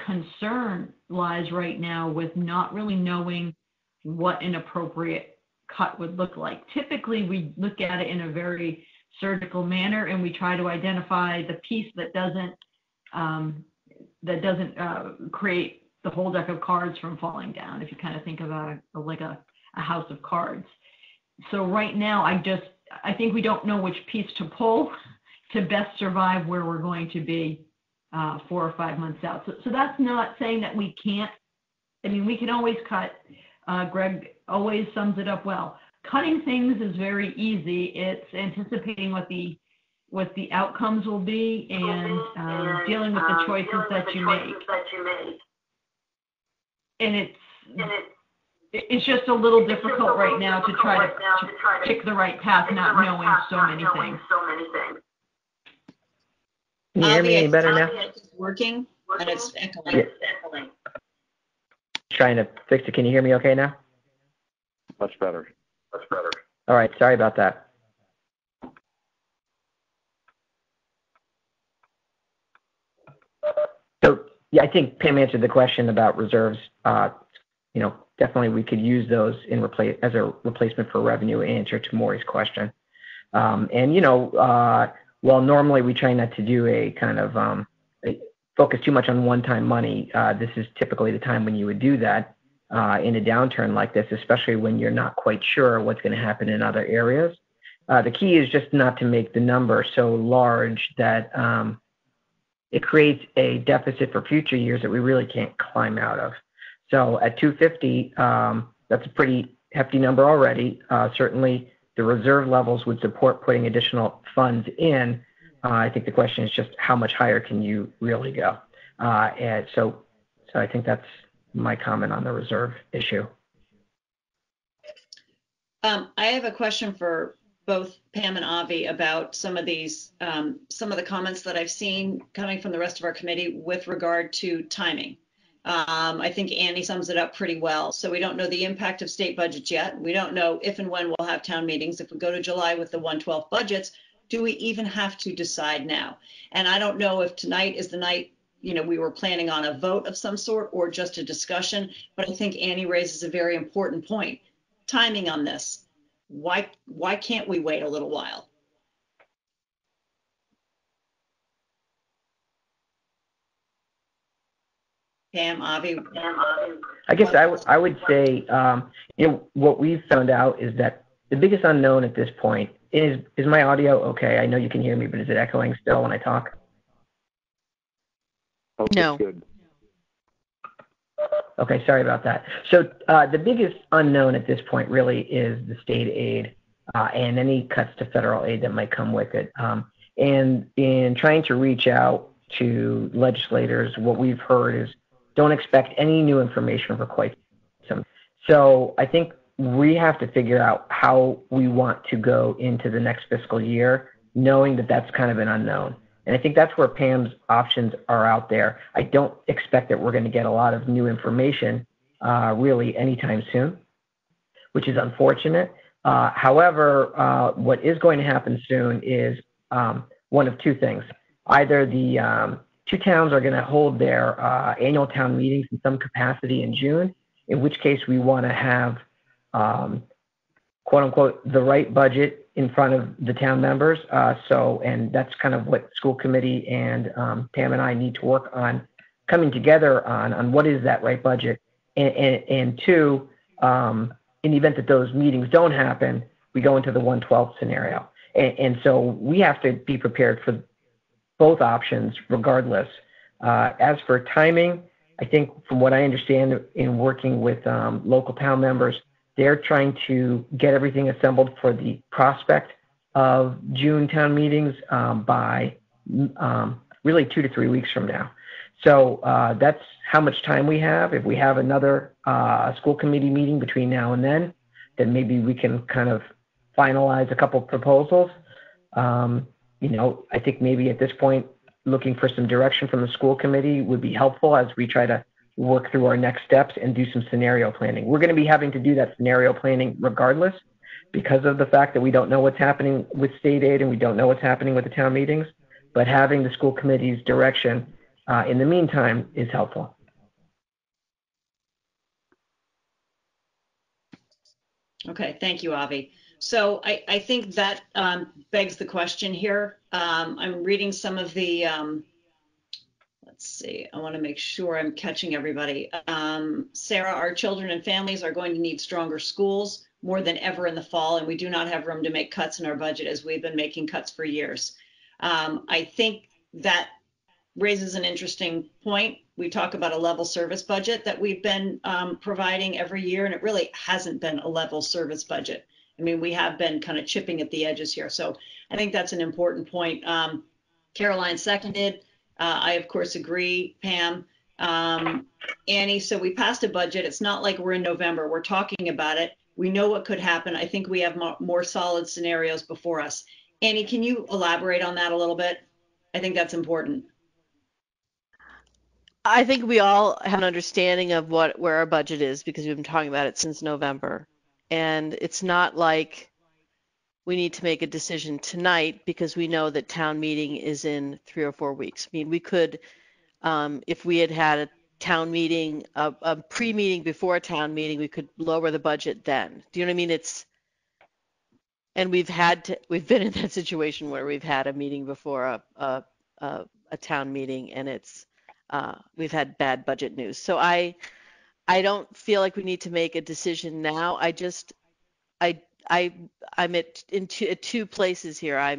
concern lies right now, with not really knowing what an appropriate cut would look like. Typically, we look at it in a very surgical manner, and we try to identify the piece that doesn't create the whole deck of cards from falling down, if you kind of think about like a house of cards. So right now, I think we don't know which piece to pull to best survive where we're going to be 4 or 5 months out. So that's not saying that we can't. I mean, we can always cut. Greg always sums it up well. Cutting things is very easy. It's anticipating what the outcomes will be and dealing with the choices that you make. And it's just a little difficult right now to try to pick the right path, not knowing so many things. Can you hear me any better now? It's working, and it's echoing. Yeah. Trying to fix it. Can you hear me okay now? Much better. All right. Sorry about that. So yeah, I think Pam answered the question about reserves. Definitely we could use those as a replacement for revenue, answer to Maury's question. While normally we try not to do a kind of focus too much on one-time money, this is typically the time when you would do that in a downturn like this, especially when you're not quite sure what's going to happen in other areas. The key is just not to make the number so large that it creates a deficit for future years that we really can't climb out of. So at 250, that's a pretty hefty number already. Certainly the reserve levels would support putting additional funds in. I think the question is just how much higher can you really go? And so I think that's my comment on the reserve issue. I have a question for both Pam and Avi about some of the comments that I've seen coming from the rest of our committee with regard to timing. I think Annie sums it up pretty well. So we don't know the impact of state budgets yet. We don't know if and when we'll have town meetings. If we go to July with the 1/12 budgets, do we even have to decide now? And I don't know if tonight is the night, we were planning on a vote of some sort or just a discussion, but I think Annie raises a very important point. Timing on this. Why can't we wait a little while? Pam, Avi. I guess I would say, what we've found out is that the biggest unknown at this point is my audio okay? I know you can hear me, but is it echoing still when I talk? Oh, no. Good. okay, sorry about that. So the biggest unknown at this point really is the state aid and any cuts to federal aid that might come with it. And in trying to reach out to legislators, what we've heard is don't expect any new information for quite some. So I think we have to figure out how we want to go into the next fiscal year, knowing that that's kind of an unknown. And I think that's where Pam's options are out there. I don't expect that we're going to get a lot of new information really anytime soon, which is unfortunate. However, what is going to happen soon is one of two things. Either the two towns are going to hold their annual town meetings in some capacity in June, in which case we want to have, quote unquote, the right budget in front of the town members. And that's kind of what school committee and Pam and I need to work on coming together on what is that right budget. And two, in the event that those meetings don't happen, we go into the 1/12 scenario. And so we have to be prepared for both options regardless. As for timing, I think from what I understand in working with local town members, they're trying to get everything assembled for the prospect of June town meetings by really 2 to 3 weeks from now. So that's how much time we have. If we have another school committee meeting between now and then maybe we can kind of finalize a couple of proposals. I think maybe at this point, looking for some direction from the school committee would be helpful as we try to work through our next steps and do some scenario planning. We're going to be having to do that scenario planning regardless because of the fact that we don't know what's happening with state aid and we don't know what's happening with the town meetings, but having the school committee's direction in the meantime is helpful. Okay, thank you, Avi. So I think that begs the question here. I'm reading some of the, let's see, I want to make sure I'm catching everybody. Sarah, our children and families are going to need stronger schools more than ever in the fall, and we do not have room to make cuts in our budget as we've been making cuts for years. I think that raises an interesting point. We talk about a level service budget that we've been providing every year, and it really hasn't been a level service budget. I mean, we have been kind of chipping at the edges here. So I think that's an important point. Caroline seconded. I, of course, agree, Pam. Annie, so we passed a budget. It's not like we're in November. We're talking about it. We know what could happen. I think we have more solid scenarios before us. Annie, can you elaborate on that a little bit? I think that's important. I think we all have an understanding of where our budget is because we've been talking about it since November. And it's not like we need to make a decision tonight because we know that town meeting is in 3 or 4 weeks. I mean, we could, if we had had a town meeting, a pre-meeting before a town meeting, we could lower the budget then. Do you know what I mean? And we've been in that situation where we've had a meeting before a town meeting, and we've had bad budget news. So I don't feel like we need to make a decision now. I'm at two places here. I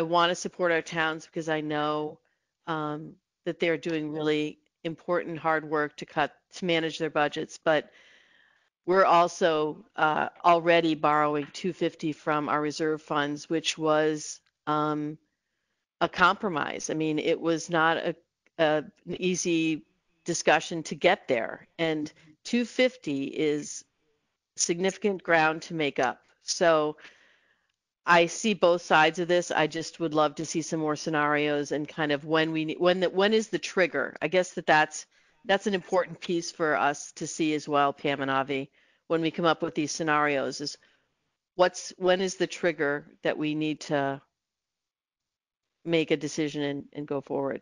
want to support our towns because I know that they're doing really important hard work to manage their budgets, but we're also already borrowing $250 from our reserve funds, which was a compromise. I mean, it was not an easy discussion to get there, and $250 is significant ground to make up. So I see both sides of this. I just would love to see some more scenarios and kind of when is the trigger. I guess that's an important piece for us to see as well, Pam and Avi, when we come up with these scenarios is when is the trigger that we need to make a decision and go forward.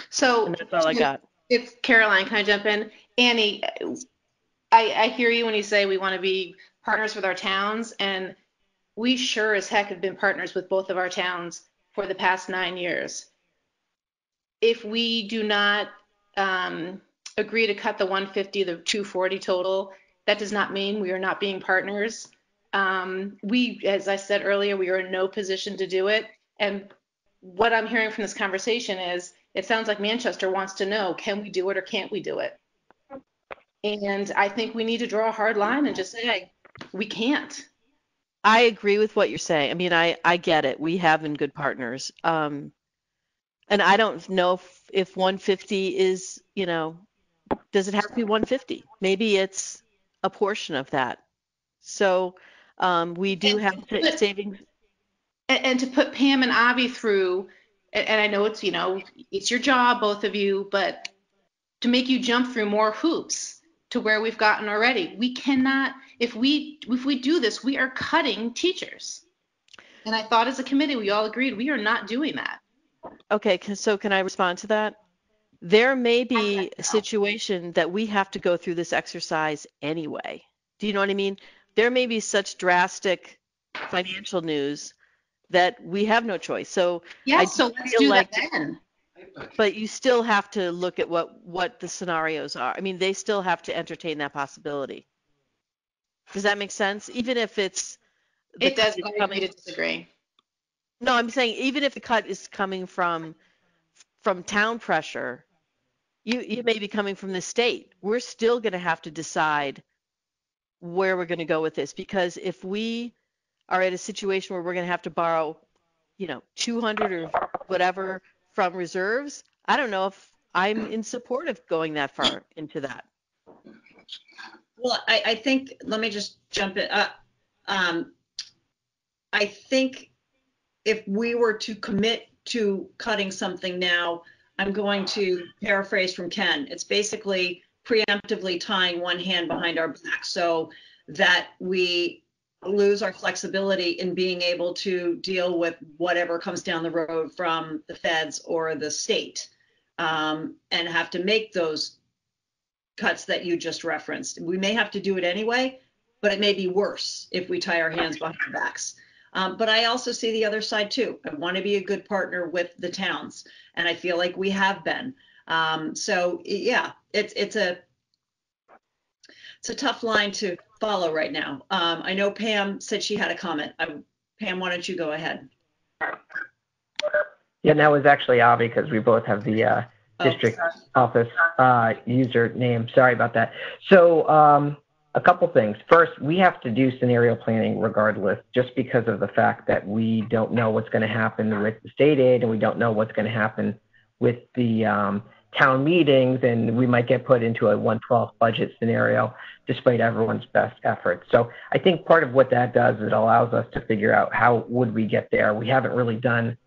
So and that's all I got. It's Caroline. Can I jump in? Annie, I hear you when you say we want to be partners with our towns, and we sure as heck have been partners with both of our towns for the past 9 years. If we do not agree to cut the 150, the 240 total, that does not mean we are not being partners. As I said earlier, we are in no position to do it. And what I'm hearing from this conversation is It sounds like Manchester wants to know, can we do it or can't we do it? And I think we need to draw a hard line and just say, hey, we can't. I agree with what you're saying. I mean, I get it. We have been good partners. And I don't know if 150 is, does it have to be 150? Maybe it's a portion of that. So we do have savings. And to put Pam and Avi through, and I know it's, it's your job, both of you, but to make you jump through more hoops to where we've gotten already. We cannot, if we do this, we are cutting teachers. And I thought as a committee, we all agreed we are not doing that. Okay, so can I respond to that? There may be a situation that we have to go through this exercise anyway. Do you know what I mean? There may be such drastic financial news that we have no choice. So yes, so let's do that then. But you still have to look at what the scenarios are. I mean, they still have to entertain that possibility. Does that make sense? Even if it's it does. I agree to disagree. No, I'm saying even if the cut is coming from town pressure, you may be coming from the state. We're still going to have to decide where we're going to go with this, because if we are at a situation where we're going to have to borrow, 200 or whatever from reserves, I don't know if I'm in support of going that far into that. Well, I think, let me just jump in. I think if we were to commit to cutting something now, I'm going to paraphrase from Ken. It's basically preemptively tying one hand behind our back so that we lose our flexibility in being able to deal with whatever comes down the road from the feds or the state, and have to make those cuts that you just referenced. We may have to do it anyway, but it may be worse if we tie our hands behind our backs. But I also see the other side too. I want to be a good partner with the towns, and I feel like we have been. So yeah, it's a tough line to follow right now. I know Pam said she had a comment. Pam, why don't you go ahead? Yeah, that was actually Avi, because we both have the district office username. Sorry about that. So a couple things. First, we have to do scenario planning regardless, just because of the fact that we don't know what's going to happen with the state aid, and we don't know what's going to happen with the town meetings, and we might get put into a 1/12 budget scenario despite everyone's best efforts. So I think part of what that does is it allows us to figure out how would we get there. We haven't really done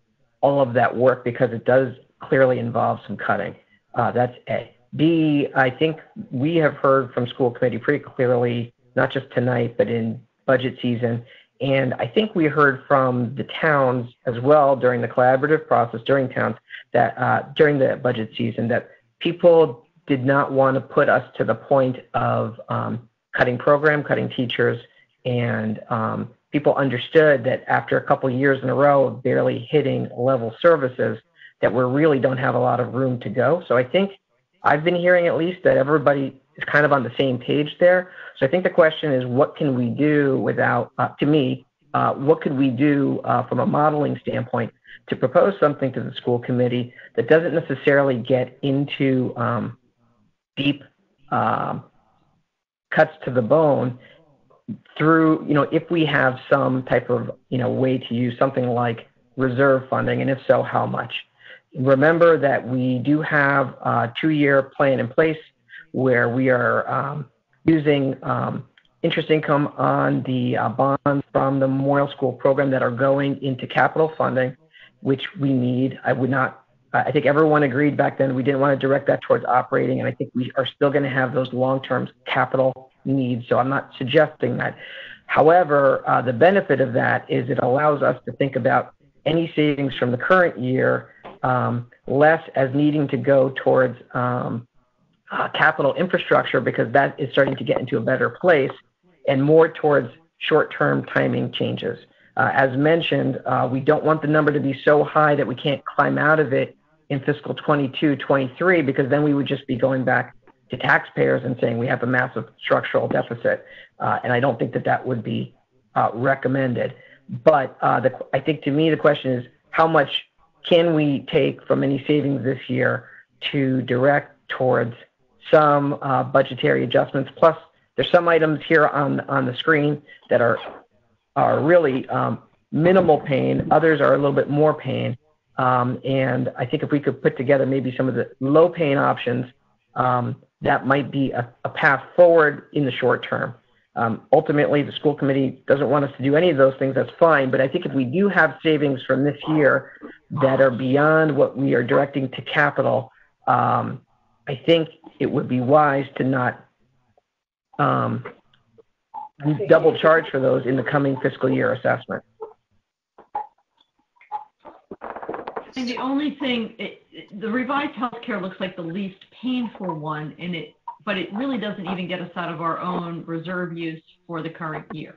all of that work because it does clearly involve some cutting. That's A. B, I think we have heard from school committee pretty clearly, not just tonight, but in budget season. And I think we heard from the towns as well during the collaborative process during towns that during the budget season that people did not want to put us to the point of cutting program, cutting teachers, and people understood that after a couple of years in a row of barely hitting level services, that we really don't have a lot of room to go. So I think I've been hearing at least that everybody is kind of on the same page there. So I think the question is, what can we do without, to me, what could we do from a modeling standpoint to propose something to the school committee that doesn't necessarily get into deep cuts to the bone through, if we have some type of, way to use something like reserve funding, and if so, how much? Remember that we do have a 2-year plan in place where we are using interest income on the bonds from the Memorial School program that are going into capital funding, which we need. I think everyone agreed back then we didn't want to direct that towards operating, and I think we are still going to have those long-term capital needs, so I'm not suggesting that. However, the benefit of that is it allows us to think about any savings from the current year less as needing to go towards capital infrastructure, because that is starting to get into a better place, and more towards short-term timing changes. As mentioned, we don't want the number to be so high that we can't climb out of it in fiscal 22-23, because then we would just be going back to taxpayers and saying we have a massive structural deficit, and I don't think that that would be recommended. But I think to me the question is how much can we take from any savings this year to direct towards some budgetary adjustments? Plus, there's some items here on the screen that are really minimal pain. Others are a little bit more pain. And I think if we could put together maybe some of the low pain options, that might be a path forward in the short term. Ultimately, the school committee doesn't want us to do any of those things. That's fine. But I think if we do have savings from this year that are beyond what we are directing to capital, I think it would be wise to not double charge for those in the coming fiscal year assessment. And the only thing, the revised healthcare looks like the least painful one, but it really doesn't even get us out of our own reserve use for the current year,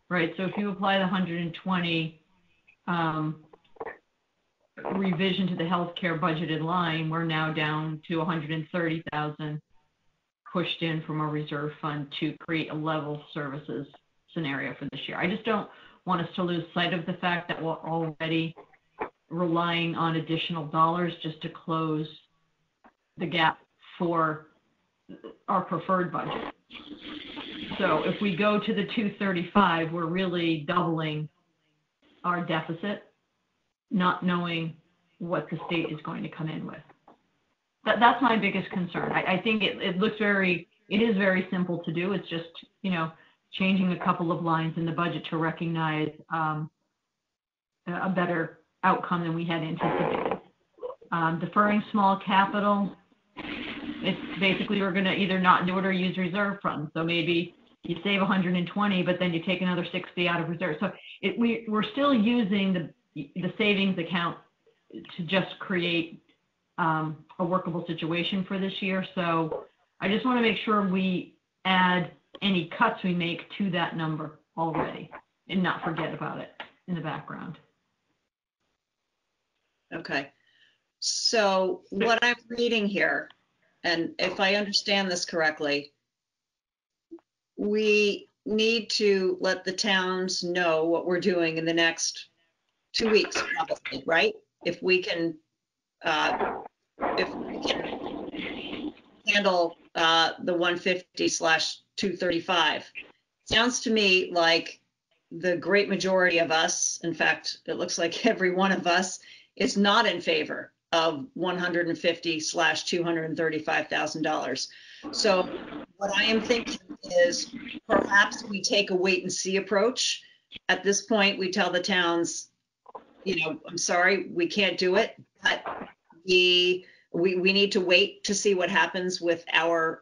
right? So if you apply the 120 revision to the healthcare budgeted line, we're now down to 130,000 pushed in from our reserve fund to create a level services scenario for this year. I just don't want us to lose sight of the fact that we're already relying on additional dollars just to close the gap for our preferred budget. So if we go to the 235, we're really doubling our deficit, not knowing what the state is going to come in with. That's my biggest concern. I think it is very simple to do. It's just, changing a couple of lines in the budget to recognize a better outcome than we had anticipated. Deferring small capital, it's basically we're going to either not do it or use reserve funds. So maybe you save 120, but then you take another 60 out of reserve. So we're still using the savings account to just create a workable situation for this year. So I just want to make sure we add any cuts we make to that number already and not forget about it in the background. Okay. So what I'm reading here, and if I understand this correctly, we need to let the towns know what we're doing in the next 2 weeks, probably, right? If we can handle the 150/235. Sounds to me like the great majority of us, in fact, it looks like every one of us, is not in favor of $150/235,000. So what I am thinking is perhaps we take a wait and see approach. At this point, we tell the towns, I'm sorry, we can't do it, but we need to wait to see what happens with our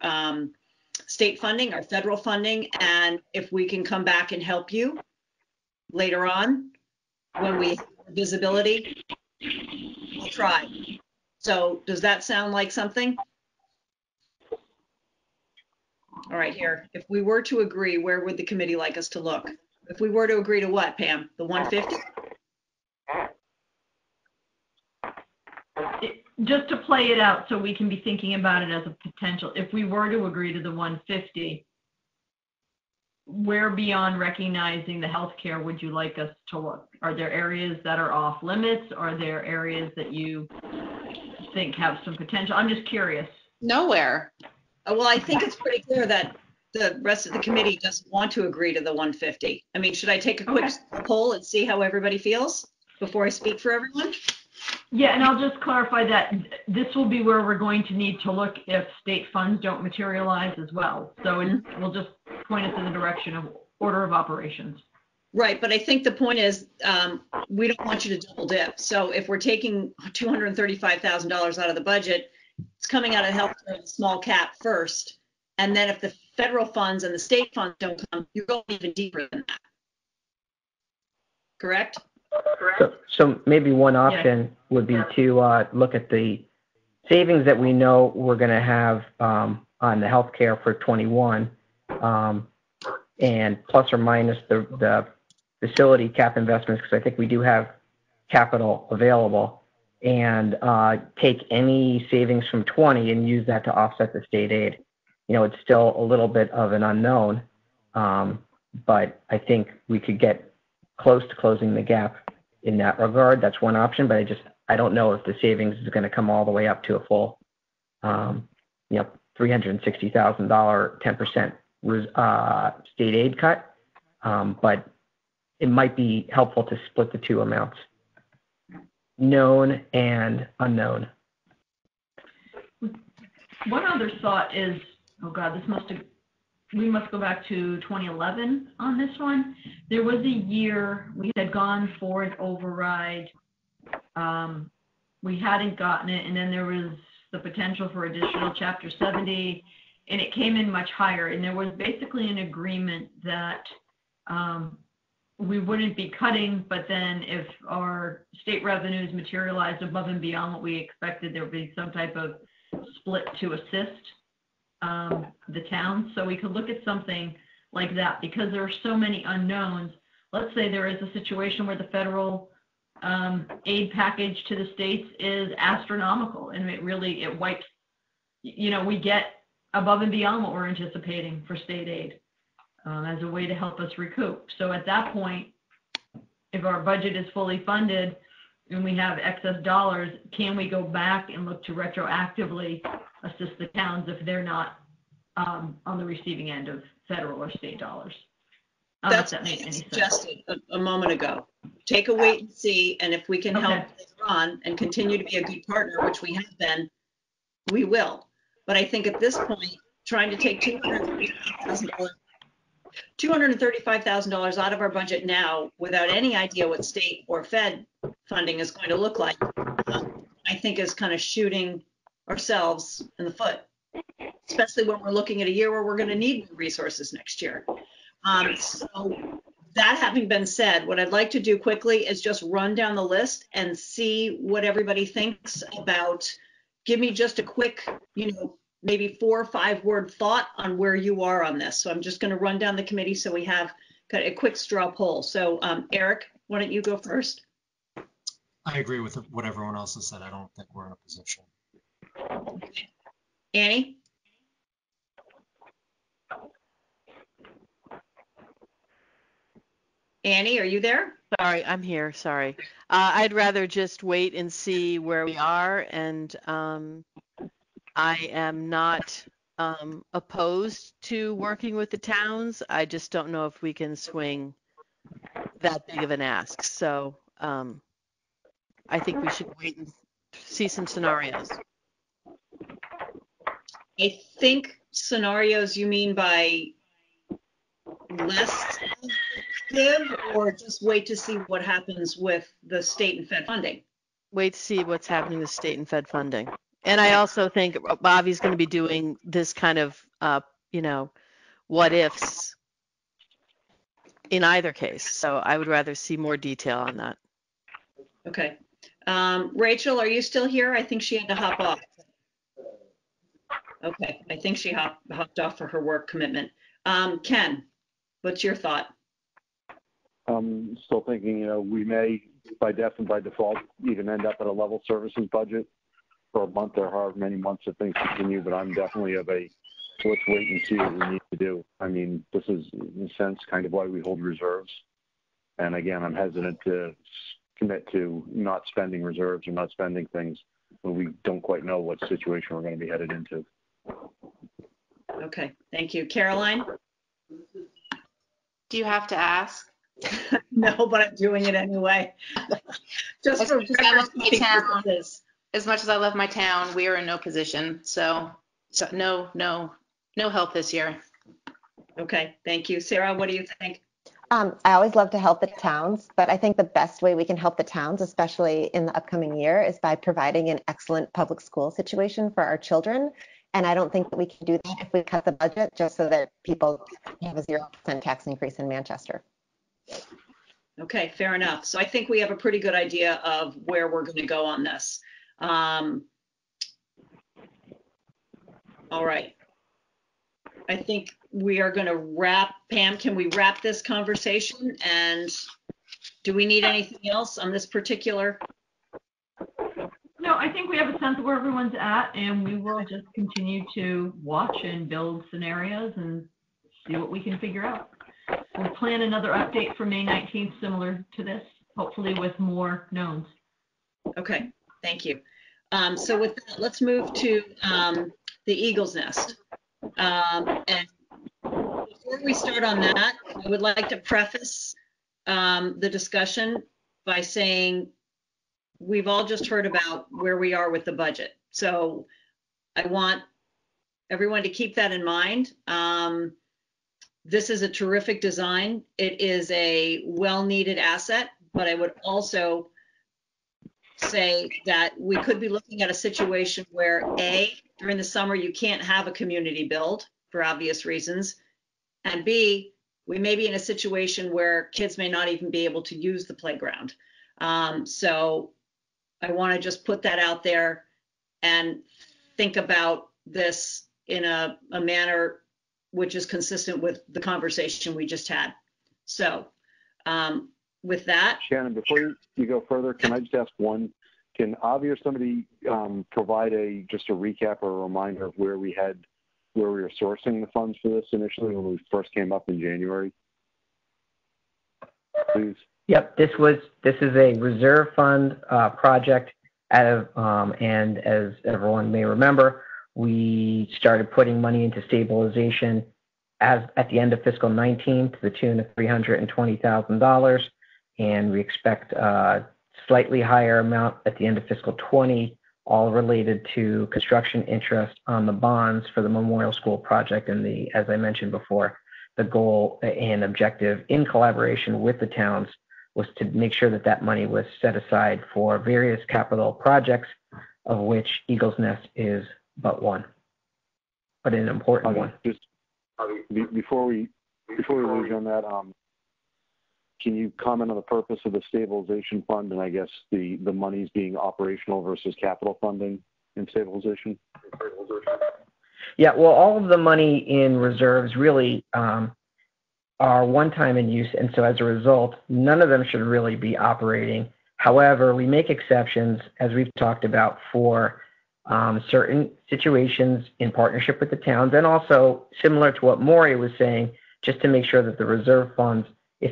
state funding, our federal funding, and if we can come back and help you later on when we have visibility, we'll try. So does that sound like something? All right, here. If we were to agree, where would the committee like us to look? If we were to agree to what, Pam? The 150? Just to play it out so we can be thinking about it as a potential. If we were to agree to the 150, where beyond recognizing the healthcare would you like us to look? Are there areas that are off limits? Are there areas that you think have some potential? I'm just curious. Nowhere. Well, I think it's pretty clear that the rest of the committee doesn't want to agree to the 150. I mean, should I take a quick poll and see how everybody feels before I speak for everyone? Yeah, and I'll just clarify that this will be where we're going to need to look if state funds don't materialize as well. So it will just point us in the direction of order of operations. Right, but I think the point is we don't want you to double dip. So if we're taking $235,000 out of the budget, it's coming out of healthcare small cap first. And then if the federal funds and the state funds don't come, you're going even deeper than that. Correct? So maybe one option would be to look at the savings that we know we're going to have on the healthcare for 21, and plus or minus the facility cap investments, because I think we do have capital available, and take any savings from 20 and use that to offset the state aid. It's still a little bit of an unknown, but I think we could get close to closing the gap in that regard. That's one option, but I don't know if the savings is going to come all the way up to a full, $360,000 10% state aid cut, but it might be helpful to split the two amounts, known and unknown. One other thought is, oh God, we must go back to 2011 on this one. There was a year we had gone for an override. We hadn't gotten it, and then there was the potential for additional Chapter 70, and it came in much higher. And there was basically an agreement that we wouldn't be cutting, but then if our state revenues materialized above and beyond what we expected, there would be some type of split to assist the towns. So we could look at something like that, because there are so many unknowns. Let's say there is a situation where the federal aid package to the states is astronomical, and it wipes, we get above and beyond what we're anticipating for state aid as a way to help us recoup. So at that point, if our budget is fully funded and we have excess dollars, can we go back and look to retroactively assist the towns if they're not on the receiving end of federal or state dollars? That's what I suggested a moment ago. Take a wait and see, and if we can help later on and continue to be a good partner, which we have been, we will. But I think at this point, trying to take $235,000 out of our budget now without any idea what state or Fed funding is going to look like, I think is kind of shooting ourselves in the foot, especially when we're looking at a year where we're going to need more resources next year. So that having been said, what I'd like to do quickly is just run down the list and see what everybody thinks about. Give me just a quick, maybe 4 or 5 word thought on where you are on this. So I'm just going to run down the committee so we have kind of a quick straw poll. So Eric, why don't you go first? I agree with what everyone else has said. I don't think we're in a position. Annie? Annie, are you there? Sorry, I'm here. Sorry. I'd rather just wait and see where we are, and I am not opposed to working with the towns. I just don't know if we can swing that big of an ask. So I think we should wait and see some scenarios. I think scenarios you mean by less active, or just wait to see what happens with the state and Fed funding? Wait to see what's happening with state and Fed funding. And I also think Bobby's going to be doing this kind of, what ifs in either case. So I would rather see more detail on that. Okay. Rachel, are you still here? I think she had to hop off. Okay. I think she hopped off for her work commitment. Ken, what's your thought? I'm still thinking, we may, by default, even end up at a level services budget for a month or however many months that things continue, but I'm definitely of a let's wait and see what we need to do. I mean, this is, in a sense, kind of why we hold reserves. And again, I'm hesitant to commit to not spending reserves or not spending things when we don't quite know what situation we're going to be headed into. Okay, thank you. Caroline? Do you have to ask? No, but I'm doing it anyway. Just for purposes. As much as I love my town, we are in no position. So no help this year. Okay, thank you. Sarah, what do you think? I always love to help the towns, but I think the best way we can help the towns, especially in the upcoming year, is by providing an excellent public school situation for our children. And I don't think that we can do that if we cut the budget just so that people have a 0% tax increase in Manchester. Okay, fair enough. So I think we have a pretty good idea of where we're going to go on this. All right. I think we are going to wrap. Pam, can we wrap this conversation? And do we need anything else on this particular? No, I think we have a sense of where everyone's at, and we will just continue to watch and build scenarios and see what we can figure out. We'll plan another update for May 19th, similar to this, hopefully with more knowns. Okay, Thank you. So with that, let's move to the Eagle's Nest. And before we start on that, I would like to preface the discussion by saying we've all just heard about where we are with the budget. So I want everyone to keep that in mind. This is a terrific design. It is a well-needed asset, but I would also say that we could be looking at a situation where A, during the summer, you can't have a community build for obvious reasons, and B, we may be in a situation where kids may not even be able to use the playground. So I want to just put that out there and think about this in a manner which is consistent with the conversation we just had. So with that. Shannon, before you go further, can I just ask one? Can Avi or somebody provide just a recap or a reminder of where we were sourcing the funds for this initially when we first came up in January? Please. Yep, this is a reserve fund project and as everyone may remember, we started putting money into stabilization at the end of fiscal 19 to the tune of $320,000, and we expect a slightly higher amount at the end of fiscal 20, all related to construction interest on the bonds for the Memorial School project. And as I mentioned before, the goal and objective in collaboration with the towns was to make sure that that money was set aside for various capital projects, of which Eagle's Nest is but one, but an important one. Just before we lose on that, can you comment on the purpose of the stabilization fund and I guess the monies being operational versus capital funding in stabilization? Yeah, well, all of the money in reserves really are one-time in use, and so as a result, none of them should really be operating. However, we make exceptions, as we've talked about, for certain situations in partnership with the towns, and also similar to what Maury was saying, just to make sure that the reserve funds, if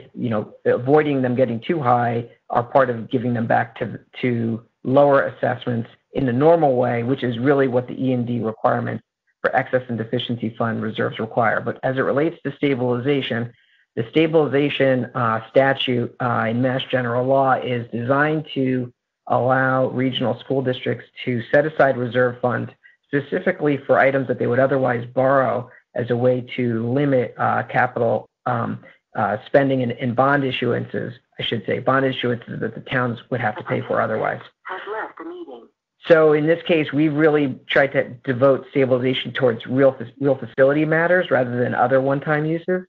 avoiding them getting too high, are part of giving them back to lower assessments in the normal way, which is really what the E&D requirements for excess and deficiency fund reserves require. But as it relates to stabilization, the stabilization statute in Mass General Law is designed to allow regional school districts to set aside reserve funds specifically for items that they would otherwise borrow as a way to limit capital spending and bond issuances, I should say, bond issuances that the towns would have to pay for otherwise. So in this case, we really tried to devote stabilization towards real facility matters rather than other one-time uses.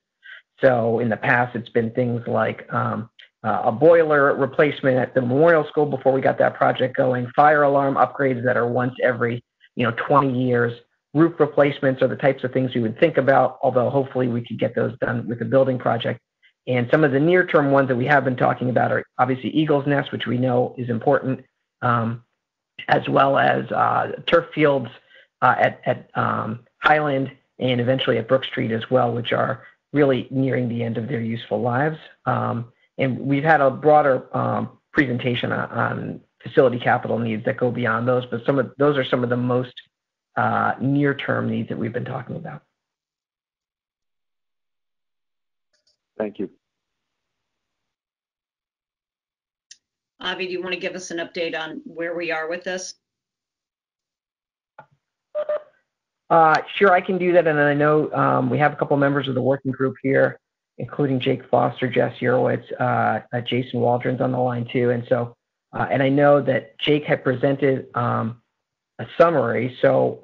So in the past, it's been things like a boiler replacement at the Memorial School before we got that project going, fire alarm upgrades that are once every 20 years, roof replacements are the types of things we would think about, although hopefully we could get those done with a building project. And some of the near-term ones that we have been talking about are obviously Eagle's Nest, which we know is important, as well as turf fields at Highland and eventually at Brook Street as well, which are really nearing the end of their useful lives. And we've had a broader presentation on facility capital needs that go beyond those, but those are some of the most near-term needs that we've been talking about. Thank you. Avi, do you want to give us an update on where we are with this? Sure, I can do that. And I know we have a couple members of the working group here, including Jake Foster, Jess Urowitz, Jason Waldron's on the line too. And so, and I know that Jake had presented a summary. So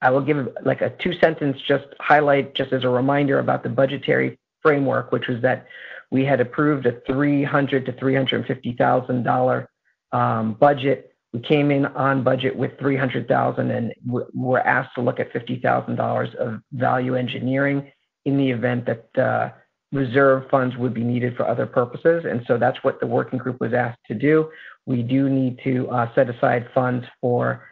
I will give like a 2-sentence just highlight just as a reminder about the budgetary framework, which was that we had approved a $300,000 to $350,000 budget. We came in on budget with $300,000 and were asked to look at $50,000 of value engineering in the event that reserve funds would be needed for other purposes. And so that's what the working group was asked to do. We do need to set aside funds for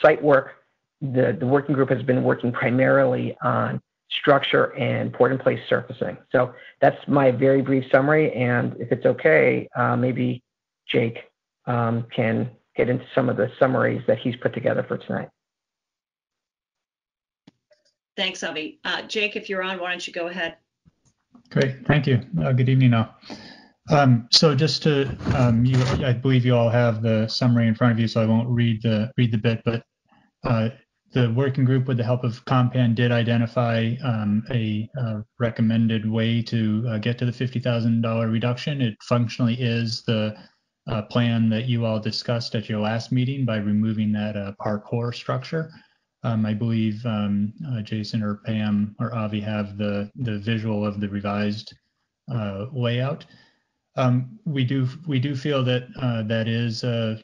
site work. The working group has been working primarily on structure and port-in-place surfacing. So that's my very brief summary. And if it's okay, maybe Jake, can get into some of the summaries that he's put together for tonight. Thanks, Avi. Jake, if you're on, why don't you go ahead? Great, thank you. Good evening all. So just to, I believe you all have the summary in front of you, so I won't read the bit, but the working group, with the help of Compan, did identify a recommended way to get to the $50,000 reduction. It functionally is the plan that you all discussed at your last meeting by removing that parkour structure. I believe Jason or Pam or Avi have the visual of the revised layout. We do feel that that is a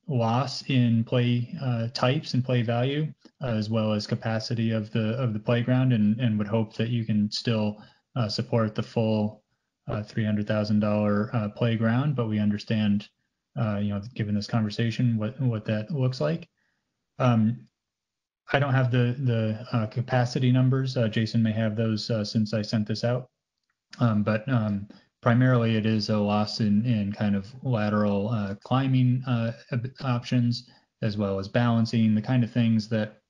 loss in play types and play value, as well as capacity of the playground, and would hope that you can still support the full $300,000 playground. But we understand, given this conversation, what that looks like. I don't have the capacity numbers. Jason may have those since I sent this out. But primarily it is a loss in kind of lateral climbing options, as well as balancing, the kind of things that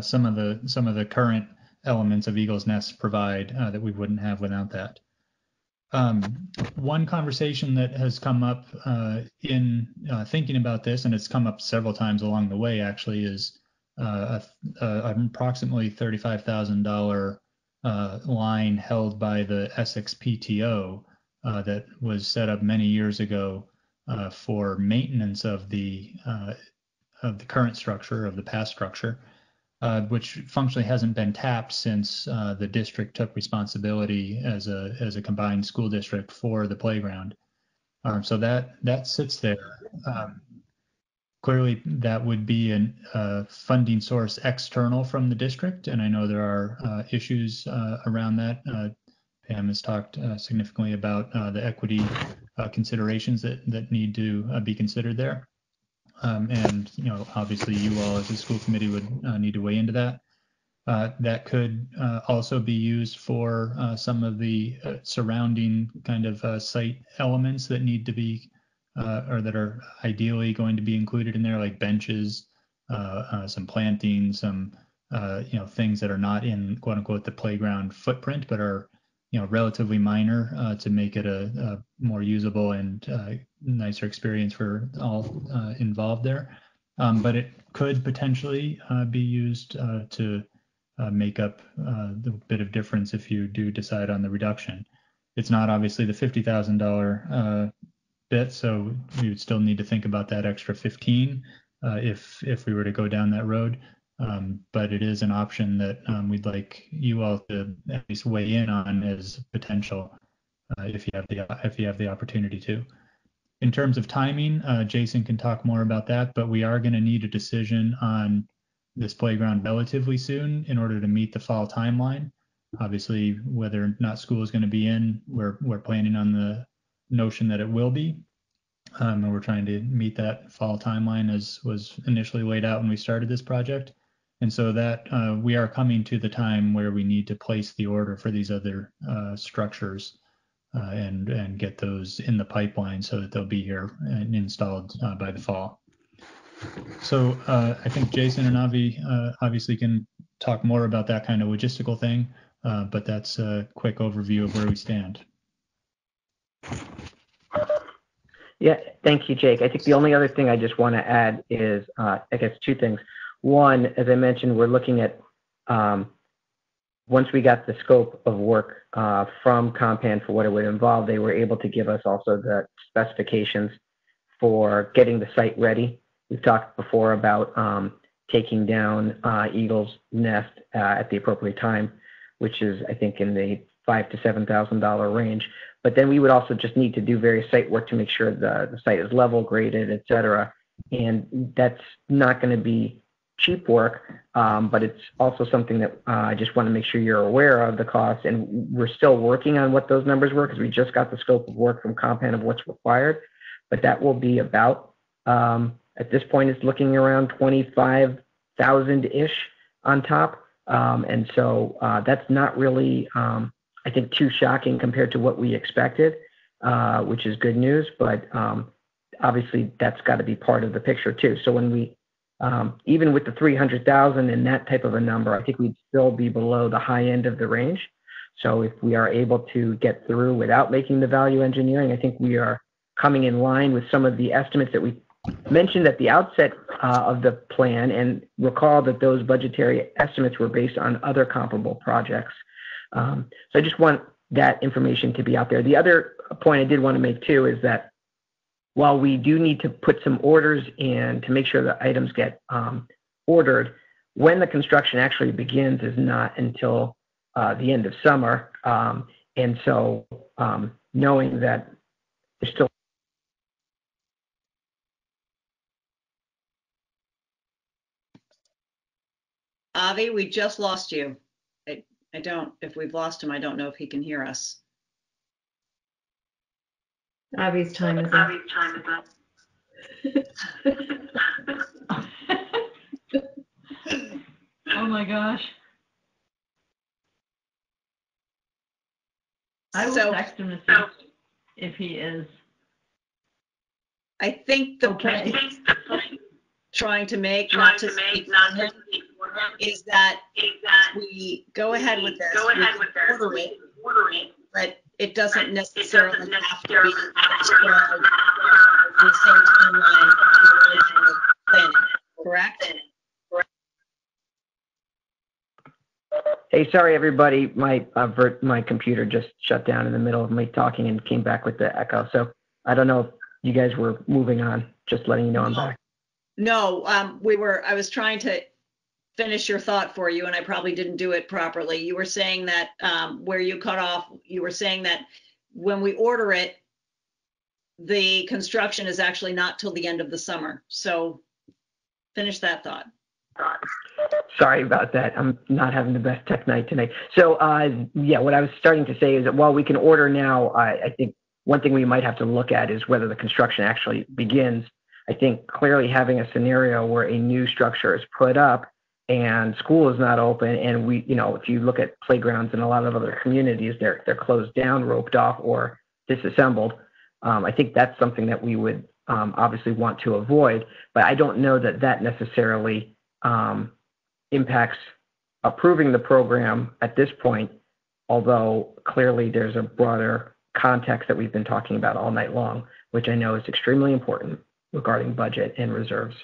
some of the current elements of Eagle's Nest provide that we wouldn't have without that. One conversation that has come up in thinking about this, and it's come up several times along the way actually, is approximately $35,000 line held by the Essex PTO that was set up many years ago for maintenance of the current structure, of the past structure, which functionally hasn't been tapped since the district took responsibility as a combined school district for the playground. So that sits there. Clearly, that would be a funding source external from the district, and I know there are issues around that. Pam has talked significantly about the equity considerations that need to be considered there. And obviously you all as a school committee would need to weigh into that. That could also be used for some of the surrounding kind of site elements that need to be or that are ideally going to be included in there, like benches, some plantings, some things that are not in quote unquote the playground footprint, but are relatively minor to make it a more usable and nicer experience for all involved there. But it could potentially be used to make up the bit of difference if you do decide on the reduction. It's not obviously the $50,000 bit, so we would still need to think about that extra 15 if we were to go down that road. But it is an option that we'd like you all to at least weigh in on as potential if you have the opportunity to. In terms of timing, Jason can talk more about that, but we are going to need a decision on this playground relatively soon in order to meet the fall timeline. Obviously, whether or not school is going to be in, we're planning on the notion that it will be. And we're trying to meet that fall timeline as was initially laid out when we started this project. And so that we are coming to the time where we need to place the order for these other structures and get those in the pipeline so that they'll be here and installed by the fall. So I think Jason and Avi obviously can talk more about that kind of logistical thing, but that's a quick overview of where we stand. Yeah, thank you, Jake. I think the only other thing I just want to add is, I guess, two things. One, as I mentioned, we're looking at, once we got the scope of work from Compan for what it would involve, they were able to give us also the specifications for getting the site ready. We've talked before about taking down Eagle's Nest at the appropriate time, which is, I think, in the $5,000 to $7,000 range. But then we would also just need to do various site work to make sure the site is level graded, et cetera. And that's not going to be cheap work, but it's also something that I just want to make sure you're aware of the costs. And we're still working on what those numbers were because we just got the scope of work from Compan of what's required. But that will be about, at this point, it's looking around 25,000-ish on top. And so that's not really, I think, too shocking compared to what we expected, which is good news. But obviously that's got to be part of the picture too. So when we, even with the 300,000 and that type of a number, I think we'd still be below the high end of the range. So if we are able to get through without making the value engineering, I think we are coming in line with some of the estimates that we mentioned at the outset of the plan, and recall that those budgetary estimates were based on other comparable projects. So I just want that information to be out there. The other point I did want to make too is that while we do need to put some orders in to make sure that items get ordered, when the construction actually begins is not until the end of summer. And so knowing that there's still Avi, we just lost you. I don't, if we've lost him, I don't know if he can hear us. Avi's time is up. Oh my gosh. I will text him to see if he is. I think the okay. point trying to make, not to speak for him, is that we go ahead with this, order it, but it doesn't necessarily have to be described in the same timeline that the original planning, correct? Hey, sorry everybody, my computer just shut down in the middle of me talking and came back with the echo. So I don't know if you guys were moving on, just letting you know I'm back. No, I was trying to finish your thought for you and I probably didn't do it properly. You were saying that where you cut off, you were saying that when we order it, the construction is actually not till the end of the summer. So finish that thought. Sorry about that. I'm not having the best tech night tonight. So yeah, what I was starting to say is that while we can order now, I think one thing we might have to look at is whether the construction actually begins. I think clearly having a scenario where a new structure is put up and school is not open, and we, you know, if you look at playgrounds in a lot of other communities, they're closed down, roped off, or disassembled. I think that's something that we would obviously want to avoid, but I don't know that that necessarily impacts approving the program at this point, although clearly there's a broader context that we've been talking about all night long, which I know is extremely important regarding budget and reserves.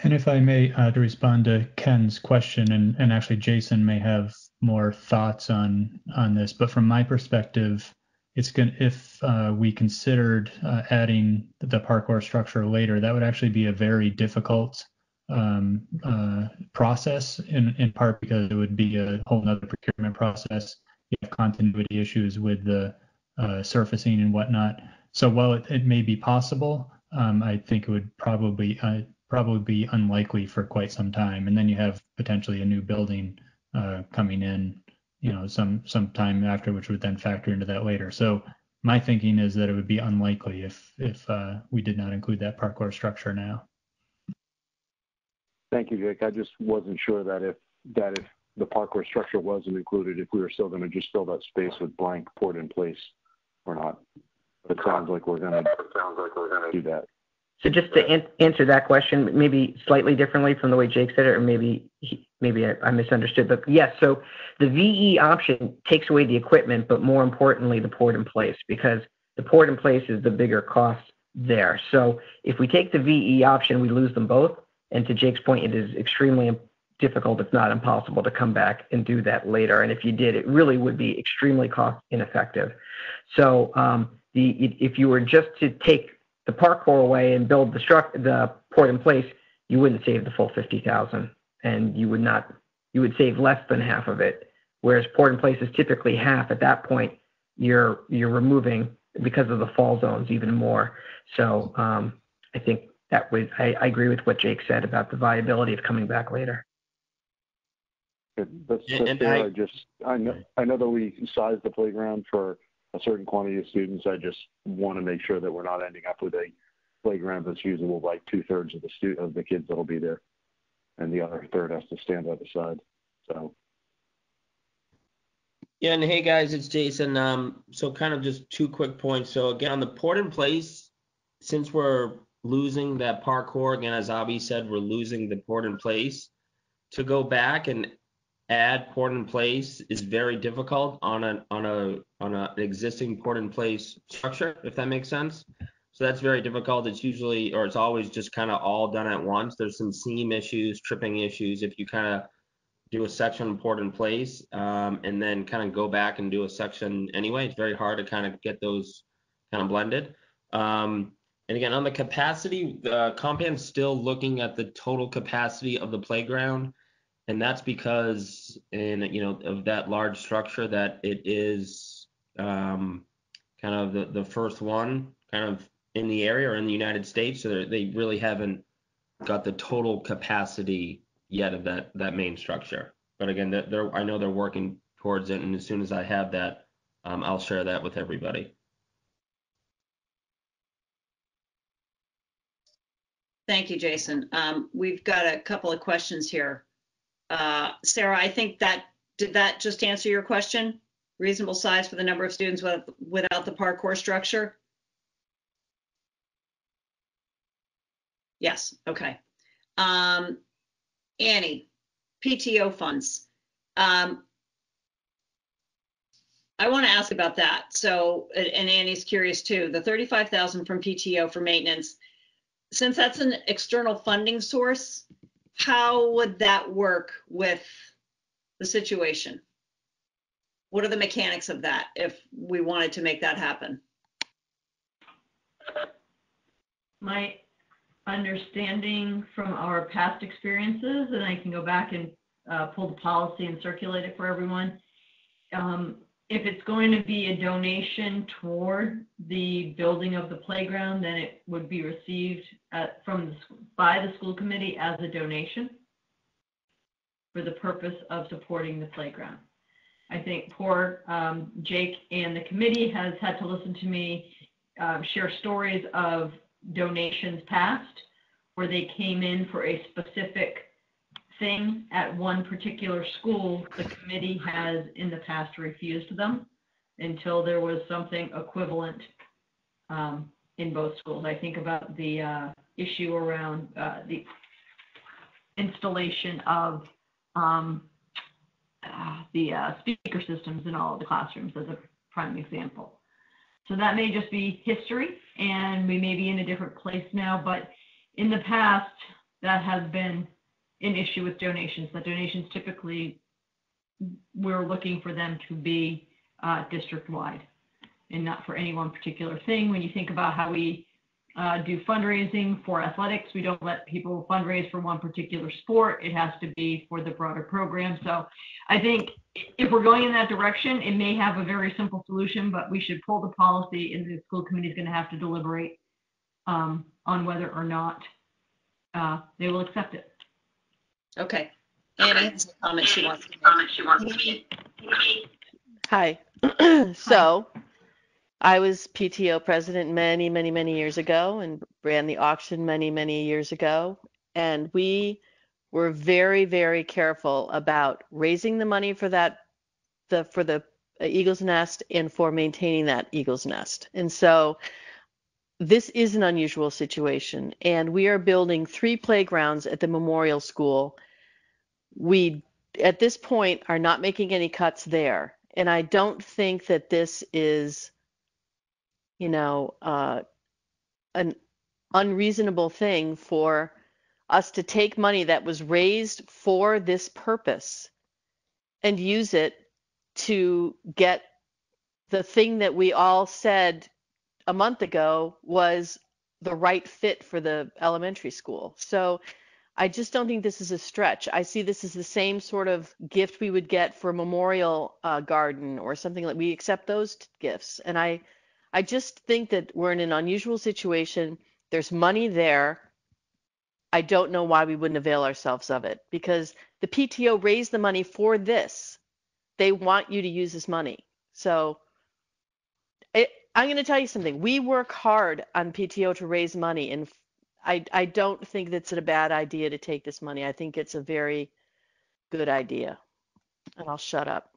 And if I may, to respond to Ken's question, and actually Jason may have more thoughts on this, but from my perspective, it's going if we considered adding the parkour structure later, that would actually be a very difficult process, in part because it would be a whole nother procurement process. You have continuity issues with the surfacing and whatnot. So while it may be possible, I think it would probably be unlikely for quite some time. And then you have potentially a new building coming in, you know, some time after, which would then factor into that later. So my thinking is that it would be unlikely if we did not include that parkour structure now. Thank you, Jake. I just wasn't sure that if the parkour structure wasn't included, if we were still going to just fill that space with blank poured in place or not. But it sounds like we're going to do that. So just to answer that question, maybe slightly differently from the way Jake said it, or maybe I misunderstood. But yes, so the VE option takes away the equipment, but more importantly, the poured in place, because the poured in place is the bigger cost there. So if we take the VE option, we lose them both. And to Jake's point, it is extremely difficult, if not impossible, to come back and do that later. And if you did, it really would be extremely cost ineffective. So if you were just to take the parkour away and build the port in place, you wouldn't save the full 50,000, and you would save less than half of it. Whereas port in place is typically half. At that point, you're removing, because of the fall zones, even more. So I think that I agree with what Jake said about the viability of coming back later. That's fair. I know that we sized the playground for a certain quantity of students. I just want to make sure that we're not ending up with a playground that's usable by 2/3 of the kids that'll be there, and the other third has to stand by the side. So Yeah, and hey guys, it's Jason. So kind of just two quick points. So again, on the port in place, since we're losing that parkour, again, as Abby said, we're losing the port in place. To go back and add port in place is very difficult on an existing port in place structure, if that makes sense. So that's very difficult. It's usually, or it's always just kind of all done at once. There's some seam issues, tripping issues. If you kind of do a section port in place and then kind of go back and do a section anyway, it's very hard to kind of get those kind of blended. And again, on the capacity, the Compam's still looking at the total capacity of the playground. And that's because of that large structure that it is kind of the first one kind of in the area or in the United States. So they really haven't got the total capacity yet of that main structure. But again, I know they're working towards it. And as soon as I have that, I'll share that with everybody. Thank you, Jason. We've got a couple of questions here. Sarah, I think did that just answer your question? Reasonable size for the number of students without the parkour structure? Yes, okay. Annie, PTO funds. I want to ask about that. So, and Annie's curious too, the $35,000 from PTO for maintenance, since that's an external funding source, how would that work with the situation? What are the mechanics of that if we wanted to make that happen? My understanding from our past experiences, and I can go back and pull the policy and circulate it for everyone. If it's going to be a donation toward the building of the playground, then it would be received by the school committee as a donation for the purpose of supporting the playground. I think poor Jake and the committee has had to listen to me share stories of donations past where they came in for a specific thing at one particular school. The committee has in the past refused them until there was something equivalent in both schools. I think about the issue around the installation of the speaker systems in all of the classrooms as a prime example. So that may just be history, and we may be in a different place now, but in the past, that has been an issue with donations. The donations typically, we're looking for them to be district-wide and not for any one particular thing. When you think about how we do fundraising for athletics, we don't let people fundraise for one particular sport. It has to be for the broader program. So I think if we're going in that direction, it may have a very simple solution, but we should pull the policy, and the school committee is going to have to deliberate on whether or not they will accept it. Okay. Annie has a comment she wants to make. Hi. So I was PTO president many, many, many years ago and ran the auction many, many years ago. And we were very, very careful about raising the money for for the Eagle's Nest and for maintaining that Eagle's Nest. And so this is an unusual situation. And we are building 3 playgrounds at the Memorial School. We, at this point, are not making any cuts there. And I don't think that this is, an unreasonable thing for us to take money that was raised for this purpose and use it to get the thing that we all said a month ago was the right fit for the elementary school. So I just don't think this is a stretch. I see this as the same sort of gift we would get for a memorial garden or something like we accept those gifts. And I just think that we're in an unusual situation. There's money there. I don't know why we wouldn't avail ourselves of it because the PTO raised the money for this. They want you to use this money. So I'm going to tell you something. We work hard on PTO to raise money, and I don't think that's a bad idea to take this money. I think it's a very good idea. And I'll shut up.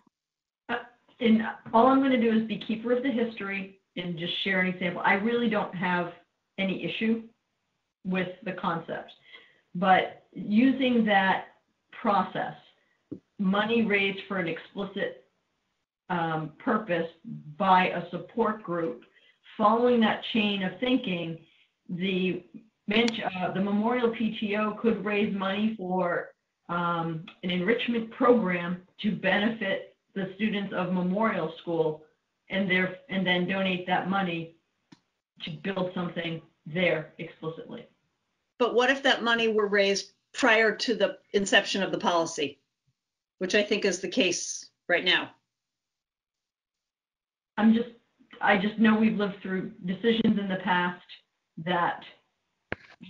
And all I'm going to do is be keeper of the history and just share an example. I really don't have any issue with the concept, but using that process, money raised for an explicit purpose by a support group, following that chain of thinking, the Memorial PTO could raise money for an enrichment program to benefit the students of Memorial School, and then donate that money to build something there explicitly. But what if that money were raised prior to the inception of the policy, which I think is the case right now? I just know we've lived through decisions in the past that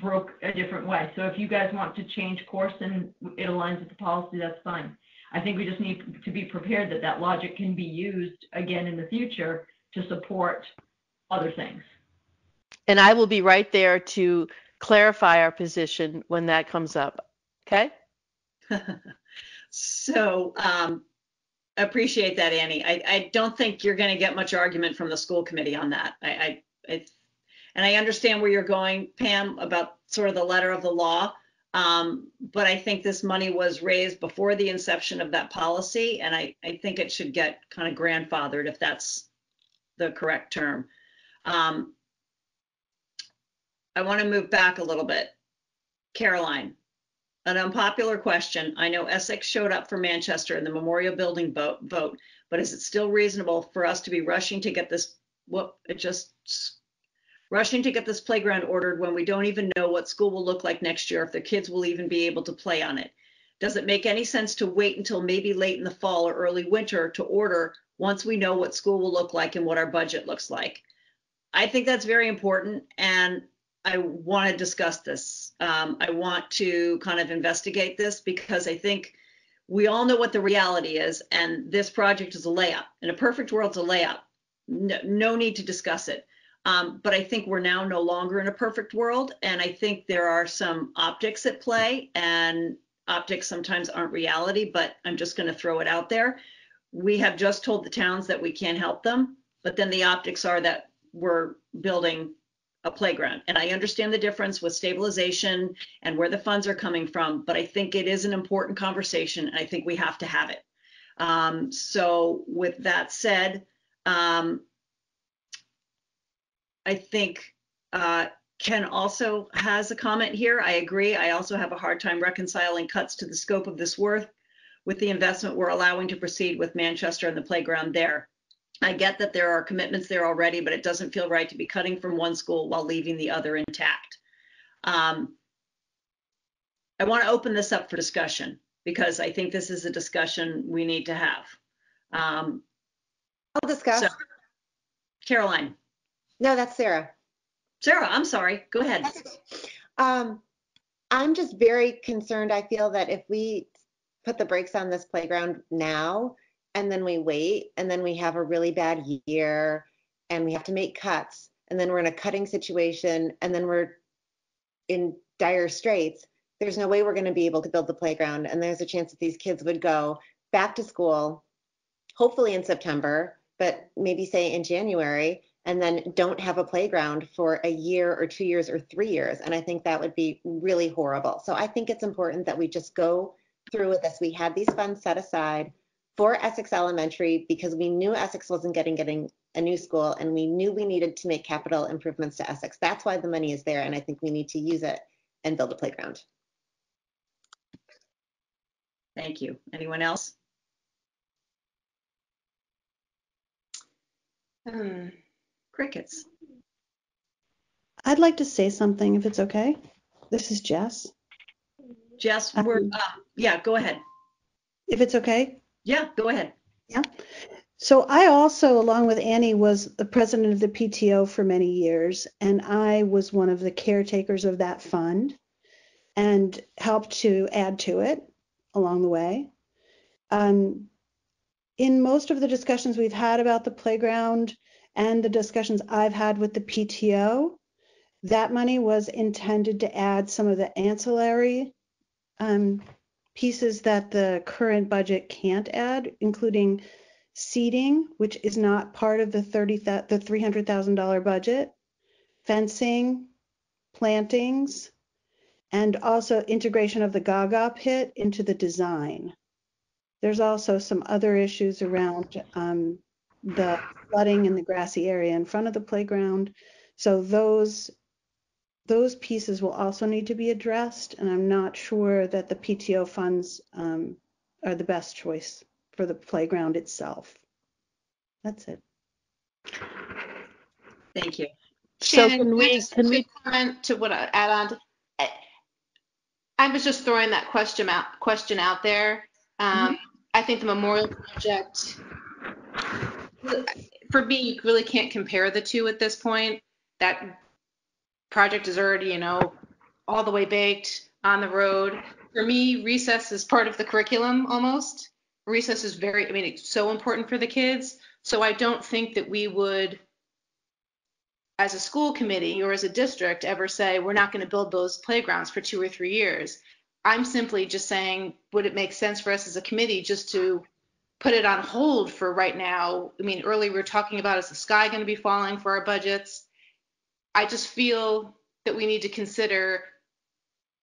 broke a different way. So if you guys want to change course and it aligns with the policy, that's fine. I think we just need to be prepared that that logic can be used again in the future to support other things. And I will be right there to clarify our position when that comes up. Okay? So appreciate that, Annie. I don't think you're going to get much argument from the school committee on that. And I understand where you're going, Pam, about sort of the letter of the law. But I think this money was raised before the inception of that policy, and I think it should get kind of grandfathered, if that's the correct term. I want to move back a little bit. Caroline, an unpopular question. I know Essex showed up for Manchester in the Memorial Building vote, but is it still reasonable for us to be rushing to get this playground ordered when we don't even know what school will look like next year, if the kids will even be able to play on it? Does it make any sense to wait until maybe late in the fall or early winter to order once we know what school will look like and what our budget looks like? I think that's very important, and I want to discuss this. I want to kind of investigate this because I think we all know what the reality is, and this project is a layup. In a perfect world, it's a layup. No need to discuss it. But I think we're now no longer in a perfect world, and I think there are some optics at play, and optics sometimes aren't reality, but I'm just going to throw it out there. We have just told the towns that we can't help them, but then the optics are that we're building a playground. And I understand the difference with stabilization and where the funds are coming from, but I think it is an important conversation, and I think we have to have it. So with that said, I think Ken also has a comment here. I agree. I also have a hard time reconciling cuts to the scope of this work with the investment we're allowing to proceed with Manchester and the playground there. I get that there are commitments there already, but it doesn't feel right to be cutting from one school while leaving the other intact. I want to open this up for discussion because I think this is a discussion we need to have. I'll discuss. So, Caroline. No, that's Sarah. Sarah, I'm sorry. Go ahead. I'm just very concerned. I feel that if we put the brakes on this playground now, and then we wait, and then we have a really bad year, and we have to make cuts, and then we're in a cutting situation, and then we're in dire straits, there's no way we're going to be able to build the playground. And there's a chance that these kids would go back to school, hopefully in September, but maybe say in January, and then don't have a playground for a year or 2 years or 3 years. And I think that would be really horrible. So I think it's important that we just go through with this. We had these funds set aside for Essex Elementary because we knew Essex wasn't getting a new school, and we knew we needed to make capital improvements to Essex. That's why the money is there, and I think we need to use it and build a playground. Thank you. Anyone else? Crickets. I'd like to say something if it's okay. This is Jess. Jess, yeah, go ahead. If it's okay? Yeah, go ahead. Yeah. So I also, along with Annie, was the president of the PTO for many years, and I was one of the caretakers of that fund and helped to add to it along the way. In most of the discussions we've had about the playground and the discussions I've had with the PTO, that money was intended to add some of the ancillary pieces that the current budget can't add, including seating, which is not part of the $300,000 budget, fencing, plantings, and also integration of the Gaga pit into the design. There's also some other issues around the flooding in the grassy area in front of the playground. So those pieces will also need to be addressed, and I'm not sure that the PTO funds are the best choice for the playground itself. That's it. Thank you. Shannon, So can we comment to what I add on? I was just throwing that question out there. I think the memorial project, for me, you really can't compare the two at this point. That project is already, all the way baked on the road. For me, recess is part of the curriculum almost. Recess is it's so important for the kids. So I don't think that we would, as a school committee or as a district, ever say we're not going to build those playgrounds for 2 or 3 years. I'm simply just saying, would it make sense for us as a committee just to put it on hold for right now? Earlier we were talking about, is the sky going to be falling for our budgets? I just feel that we need to consider,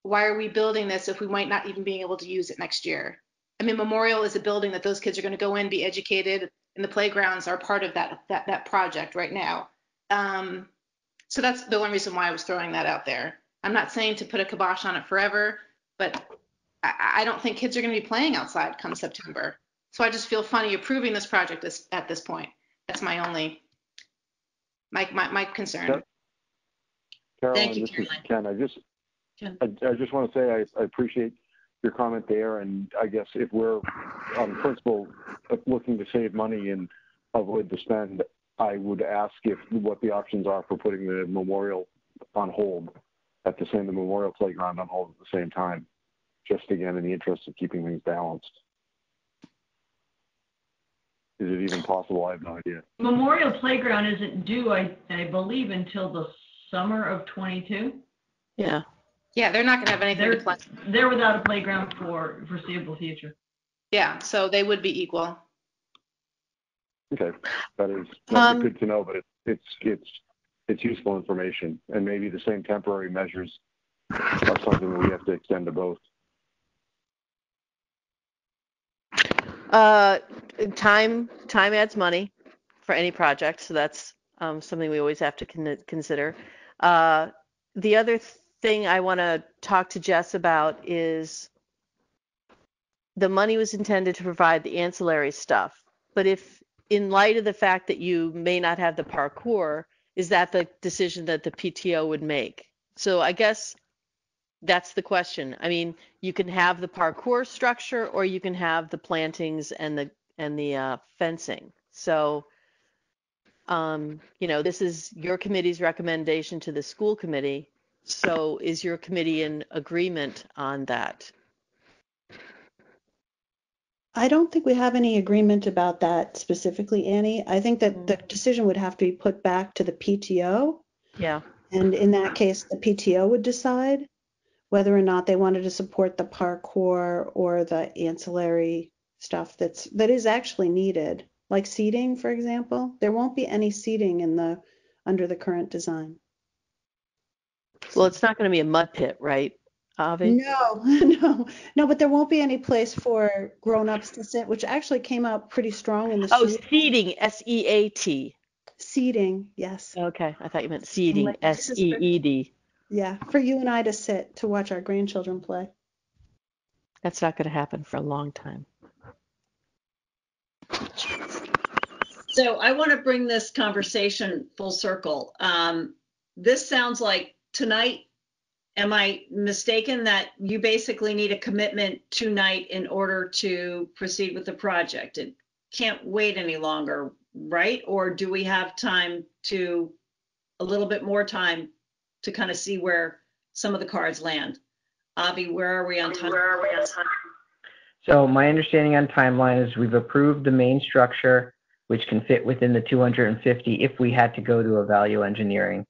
why are we building this if we might not even be able to use it next year? Memorial is a building that those kids are going to go in, be educated, and the playgrounds are part of that project right now. So that's the only reason why I was throwing that out there. I'm not saying to put a kibosh on it forever, but I don't think kids are going to be playing outside come September. So I just feel funny approving this project at this point. That's my only my concern. Caroline, Thank you, this is Caroline. Ken. I just want to say I appreciate your comment there, and I guess if we're on principle looking to save money and avoid the spend, I would ask what the options are for putting the memorial on hold the memorial playground on hold at the same time, just again in the interest of keeping things balanced. Is it even possible? I have no idea. Memorial Playground isn't due, I believe, until the summer of 22. Yeah, they're not going to have anything to play. They're without a playground for foreseeable future. Yeah, so they would be equal. Okay, that's good to know, but it's useful information, and maybe the same temporary measures are something that we have to extend to both. Time adds money for any project, so that's something we always have to consider. The other thing I want to talk to Jess about is the money was intended to provide the ancillary stuff, but if in light of the fact that you may not have the parkour, is that the decision that the PTO would make? So I guess that's the question. You can have the parkour structure, or you can have the plantings and the fencing. So, this is your committee's recommendation to the school committee. So is your committee in agreement on that? I don't think we have any agreement about that specifically, Annie. I think that the decision would have to be put back to the PTO. Yeah. And in that case, the PTO would decide whether or not they wanted to support the parkour or the ancillary stuff that is actually needed, like seating, for example. There won't be any seating under the current design. Well, it's not going to be a mud pit, right, Avi? No, but there won't be any place for grown-ups to sit, which actually came out pretty strong in the seating, S-E-A-T. Seating, yes. Okay, I thought you meant seeding, S-E-E-D. Yeah, for you and I to sit to watch our grandchildren play. That's not going to happen for a long time. So I want to bring this conversation full circle. This sounds like tonight, am I mistaken that you basically need a commitment tonight in order to proceed with the project? It can't wait any longer, right? Or do we have a little bit more time to kind of see where some of the cards land? Avi, where are we on time? So my understanding on timeline is we've approved the main structure, which can fit within the 250 if we had to go to a value engineering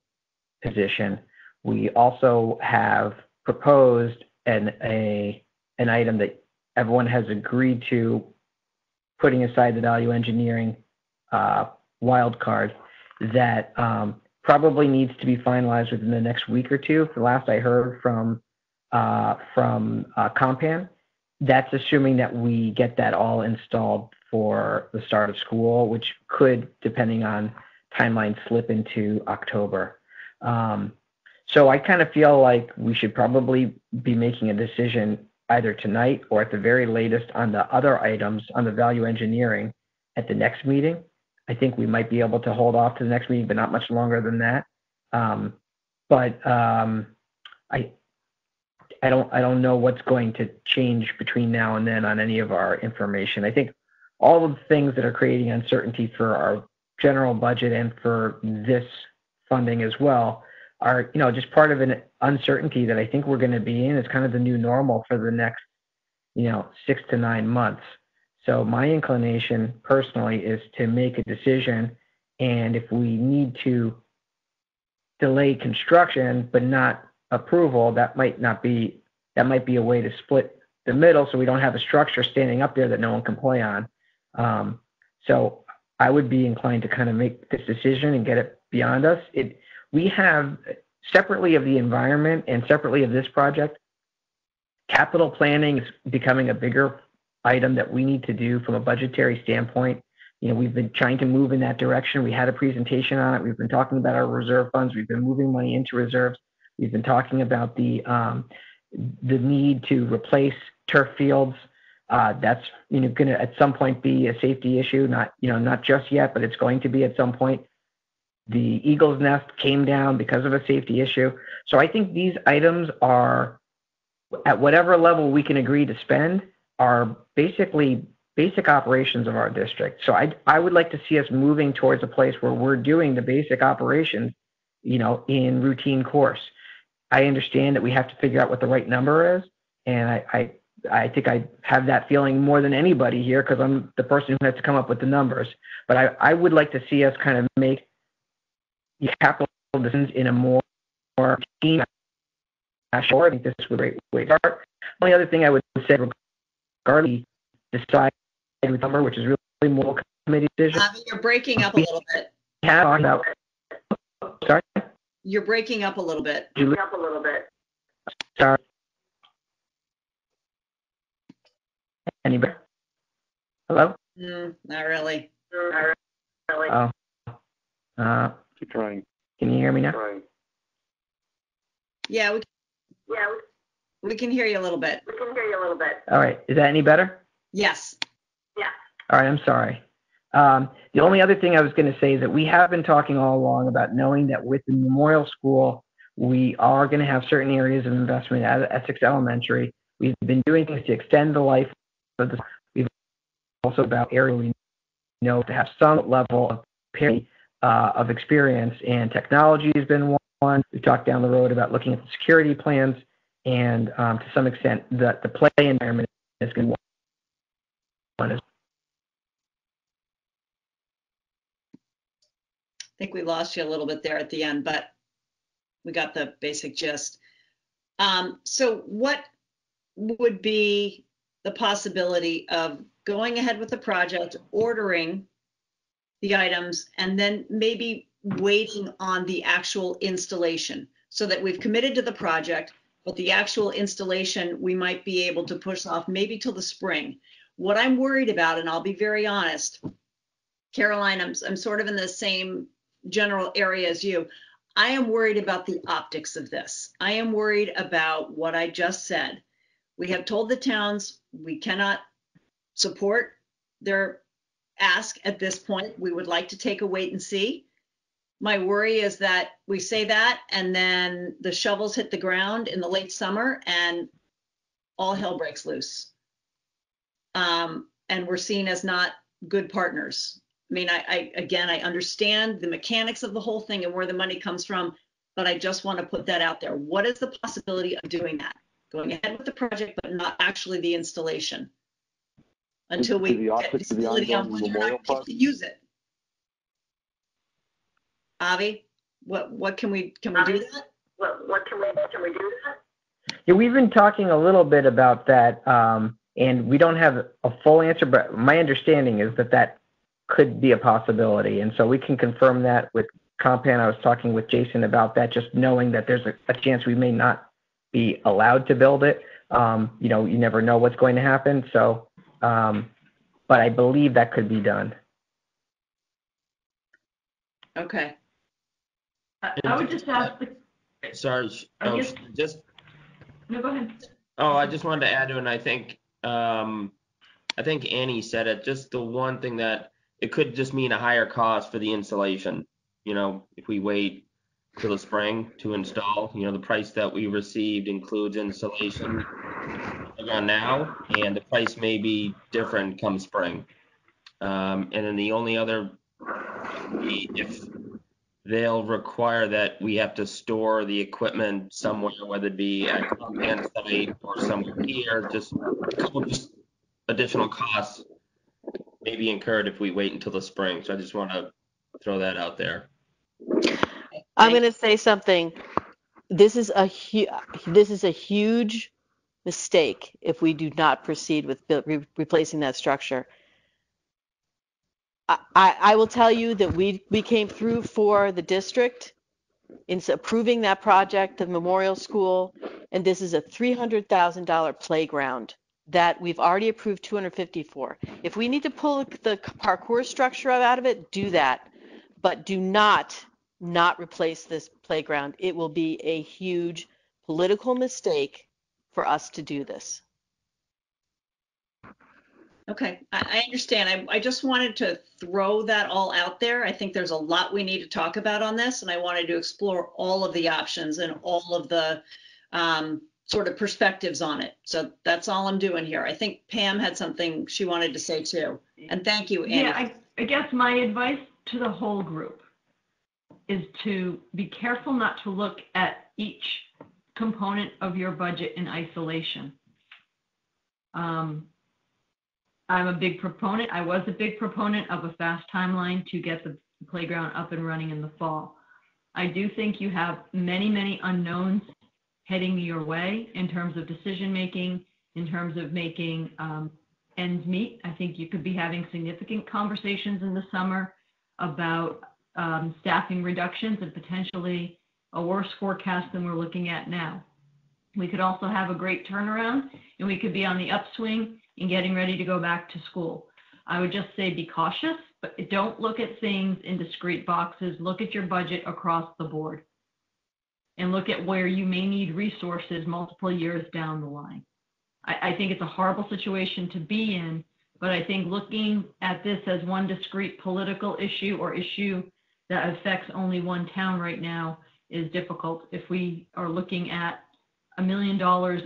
position. We also have proposed an item that everyone has agreed to putting aside the value engineering wild card, that probably needs to be finalized within the next week or two. The last I heard from Compan, that's assuming that we get that all installed for the start of school, which could, depending on timeline, slip into October. So I kind of feel like we should probably be making a decision either tonight or at the very latest on the other items on the value engineering at the next meeting. I think we might be able to hold off to the next meeting, but not much longer than that. I don't know what's going to change between now and then on any of our information. I think all of the things that are creating uncertainty for our general budget and for this funding as well are, just part of an uncertainty that I think we're going to be in. It's kind of the new normal for the next, 6 to 9 months. So my inclination personally is to make a decision, and if we need to delay construction but not approval, that might be a way to split the middle so we don't have a structure standing up there that no one can play on. So I would be inclined to kind of make this decision and get it beyond us. We have, separately of the environment and separately of this project, capital planning is becoming a bigger item that we need to do from a budgetary standpoint. We've been trying to move in that direction. We had a presentation on it. We've been talking about our reserve funds. We've been moving money into reserves. We've been talking about the need to replace turf fields. That's going to at some point be a safety issue. Not just yet, but it's going to be at some point. The Eagle's Nest came down because of a safety issue. So I think these items are, at whatever level we can agree to spend, are basically basic operations of our district. So I would like to see us moving towards a place where we're doing the basic operations, in routine course. I understand that we have to figure out what the right number is, and I think I have that feeling more than anybody here because I'm the person who has to come up with the numbers. But I would like to see us kind of make capital decisions in a more routine fashion. I think this is a great way to start. The only other thing I would say regarding decide with number, which is really more committee decision. You're breaking up a little bit. Sorry? You're breaking up a little bit. Sorry. Any better? Hello? Not really. Oh. Keep trying. Can you hear me now? Yeah, we can hear you a little bit. All right. Is that any better? Yes. All right. I'm sorry. The only other thing I was going to say is that we have been talking all along about knowing that with the Memorial School, we are going to have certain areas of investment at Essex Elementary. We've been doing things to extend the life of the. We've also about area we know to have some level of experience, and technology has been one. We've talked down the road about looking at the security plans, and to some extent the play environment is going to be one as. I think we lost you a little bit there at the end, but we got the basic gist. So what would be the possibility of going ahead with the project, ordering the items, and then maybe waiting on the actual installation so that we've committed to the project, but the actual installation we might be able to push off maybe till the spring? What I'm worried about, and I'll be very honest, Caroline, I'm sort of in the same general area as you. I am worried about the optics of this. I am worried about what I just said. We have told the towns we cannot support their ask at this point. We would like to take a wait and see. My worry is that we say that and then the shovels hit the ground in the late summer and all hell breaks loose. And we're seen as not good partners. I mean, I understand the mechanics of the whole thing and where the money comes from, but I just want to put that out there. What is the possibility of doing that? Going ahead with the project, but not actually the installation until we get visibility on whether or not we can use it. Avi, what can we do that? What can we do that? Yeah, we've been talking a little bit about that. And we don't have a full answer, but my understanding is that that could be a possibility. And so we can confirm that with Compan. I was talking with Jason about that, just knowing that there's a chance we may not be allowed to build it. You know, you never know what's going to happen. So, but I believe that could be done. Okay. I would just ask Sorry. No, go ahead. Oh, I just wanted to add to it, and I think Annie said it. Just the one thing that it could just mean a higher cost for the installation. You know, if we wait till the spring to install, you know, the price that we received includes installation on now, and the price may be different come spring. And then the only other, if they'll require that we have to store the equipment somewhere, whether it be at Compan site or somewhere here, just a couple just additional costs may be incurred if we wait until the spring. So I just want to throw that out there. I'm going to say something. This is a huge mistake if we do not proceed with replacing that structure. I will tell you that we came through for the district in approving that project, the memorial school, and this is a $300,000 playground that we've already approved $250,000 for. If we need to pull the parkour structure out of it, do that, but do not replace this playground. It will be a huge political mistake for us to do this. Okay, I understand. I just wanted to throw that all out there. I think there's a lot we need to talk about on this, and I wanted to explore all of the options and all of the sort of perspectives on it. So that's all I'm doing here. I think Pam had something she wanted to say too. And thank you, Annie. Yeah, I guess my advice to the whole group is to be careful not to look at each component of your budget in isolation. I'm a big proponent. I was a big proponent of a fast timeline to get the playground up and running in the fall. I do think you have many, many unknowns heading your way in terms of decision making, in terms of making ends meet. I think you could be having significant conversations in the summer about staffing reductions and potentially a worse forecast than we're looking at now. We could also have a great turnaround, and we could be on the upswing and getting ready to go back to school. I would just say be cautious, but don't look at things in discrete boxes. Look at your budget across the board and look at where you may need resources multiple years down the line. I think it's a horrible situation to be in, but I think looking at this as one discrete political issue or issue that affects only one town right now is difficult if we are looking at $1 million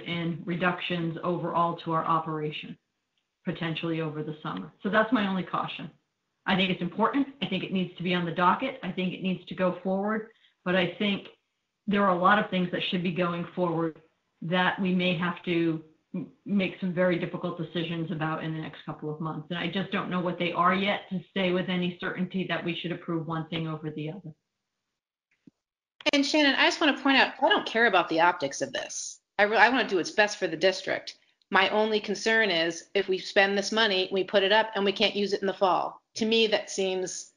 in reductions overall to our operation, potentially over the summer. So that's my only caution. I think it's important. I think it needs to be on the docket. I think it needs to go forward. But I think there are a lot of things that should be going forward that we may have to make some very difficult decisions about in the next couple of months. And I just don't know what they are yet to say with any certainty that we should approve one thing over the other. And Shannon, I just want to point out, I don't care about the optics of this. I want to do what's best for the district. My only concern is if we spend this money, we put it up and we can't use it in the fall. To me, that seems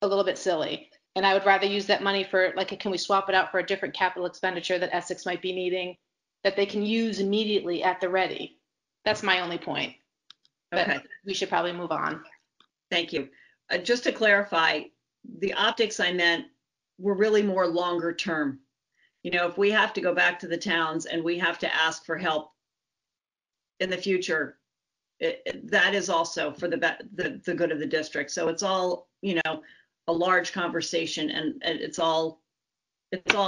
a little bit silly. And I would rather use that money for, like, can we swap it out for a different capital expenditure that Essex might be needing that they can use immediately at the ready? That's my only point. Okay. But we should probably move on. Thank you. Just to clarify, the optics I meant were really more longer term. You know, if we have to go back to the towns and we have to ask for help in the future, that is also for the good of the district. So it's all, you know, a large conversation, and it's all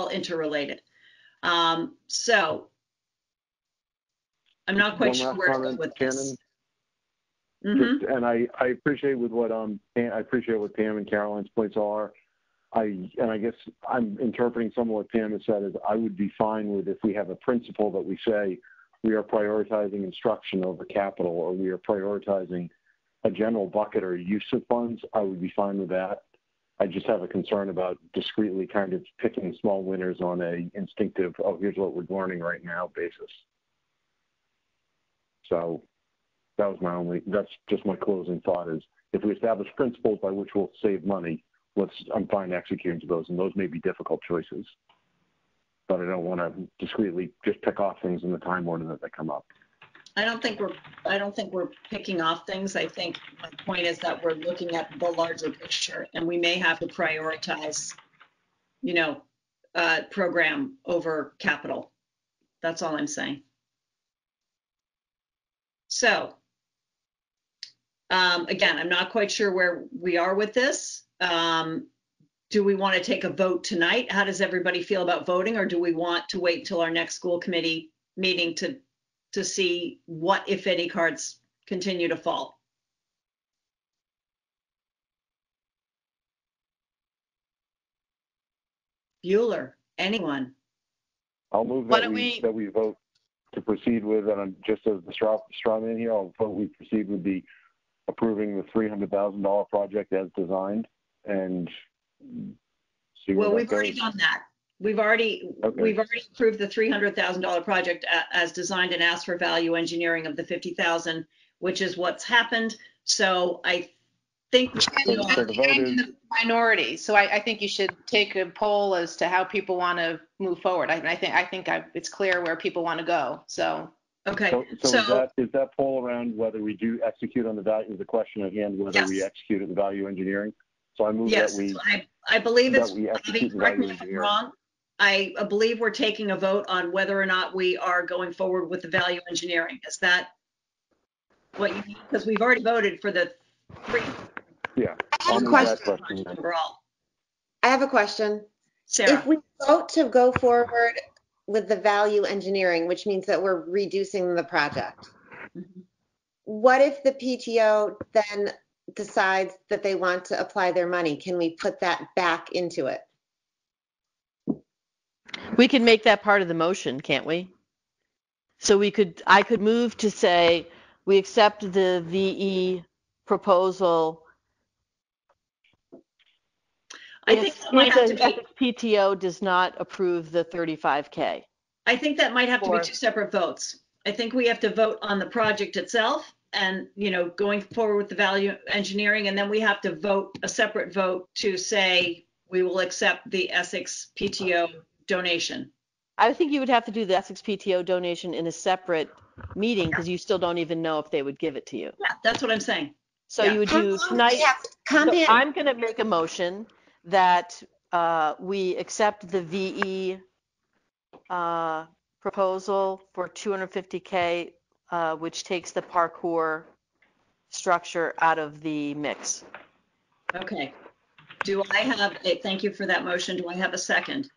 interrelated. So I'm not quite sure where to go with this. Mm-hmm. And I appreciate what Pam and Caroline's points are. I guess I'm interpreting some of what Pam has said as I would be fine with if we have a principle that we say we are prioritizing instruction over capital, or we are prioritizing a general bucket or use of funds. I would be fine with that. I just have a concern about discreetly kind of picking small winners on a instinctive, oh, here's what we're learning right now basis. So that's just my closing thought is if we establish principles by which we'll save money, I'm fine executing to those, and those may be difficult choices. But I don't want to discreetly just pick off things in the time order that come up. I don't think we're picking off things. I think my point is that we're looking at the larger picture, and we may have to prioritize, program over capital. That's all I'm saying. So, again, I'm not quite sure where we are with this. Do we want to take a vote tonight? How does everybody feel about voting, or do we want to wait till our next school committee meeting to see what, if any, cards continue to fall? Bueller, anyone? I'll move that we vote to proceed with, and just as the straw man here, I'll vote we proceed with the approving the $300,000 project as designed, and see where that we've goes. Already done that. We've already approved the $300,000 project as designed and asked for value engineering of the $50,000, which is what's happened. So I think I'm in the minority, so I think you should take a poll as to how people want to move forward. I think it's clear where people want to go. So okay. So is that poll around whether we do execute on the value? Is the question at hand whether we execute at the value engineering? So I move that we. I believe it's. Correct me if I'm wrong. I believe we're taking a vote on whether or not we are going forward with the value engineering. Is that what you mean? Because we've already voted for the three. Yeah. I have a question. I have a question. Sarah. If we vote to go forward with the value engineering, which means that we're reducing the project, what if the PTO then decides that they want to apply their money? Can we put that back into it? We can make that part of the motion, can't we? So I could move to say we accept the VE proposal. I think that might have to be, PTO does not approve the 35K. I think that might have to be two separate votes. I think we have to vote on the project itself and, going forward with the value engineering, and then we have to vote a separate vote to say we will accept the Essex PTO donation. I think you would have to do the Essex PTO donation in a separate meeting because you still don't even know if they would give it to you. Yeah, that's what I'm saying. So you would do tonight. So I'm going to make a motion that we accept the VE proposal for $250K, which takes the parkour structure out of the mix. Okay. Do I have thank you for that motion. Do I have a second?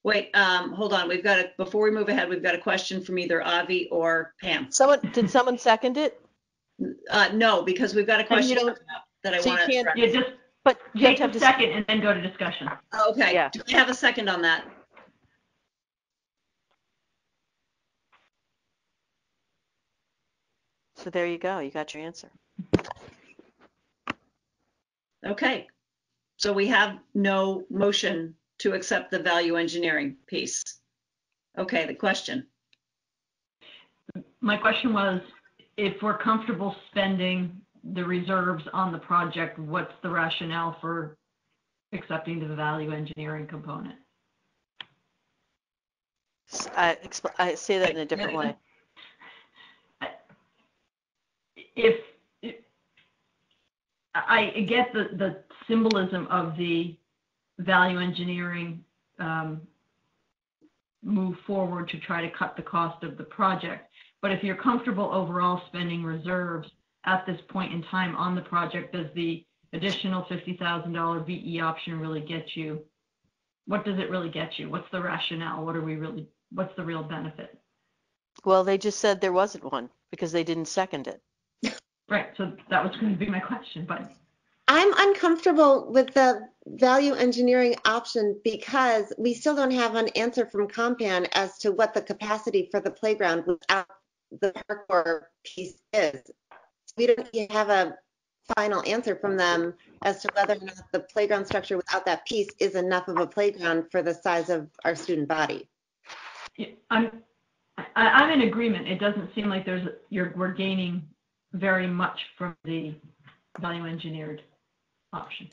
Wait, hold on. Before we move ahead, we've got a question from either Avi or Pam. Did someone second it? No, because we've got a question that I want to. But you have a second and then go to discussion. Okay. Yeah. Do I have a second on that? So there you go. You got your answer. Okay. So we have no motion to accept the value engineering piece. Okay, the question. My question was, if we're comfortable spending the reserves on the project, what's the rationale for accepting the value engineering component? I say that in a different way. If I get the symbolism of the value engineering move forward to try to cut the cost of the project, but if you're comfortable overall spending reserves at this point in time on the project, does the additional $50,000 VE option really get you? What does it really get you? What's the rationale? What's the real benefit? Well, they just said there wasn't one because they didn't second it. Right, so that was going to be my question, but. I'm uncomfortable with the value engineering option because we still don't have an answer from Compan as to what the capacity for the playground without the parkour piece is. We don't have a final answer from them as to whether or not the playground structure without that piece is enough of a playground for the size of our student body. I'm in agreement. It doesn't seem like we're gaining very much from the value engineered option.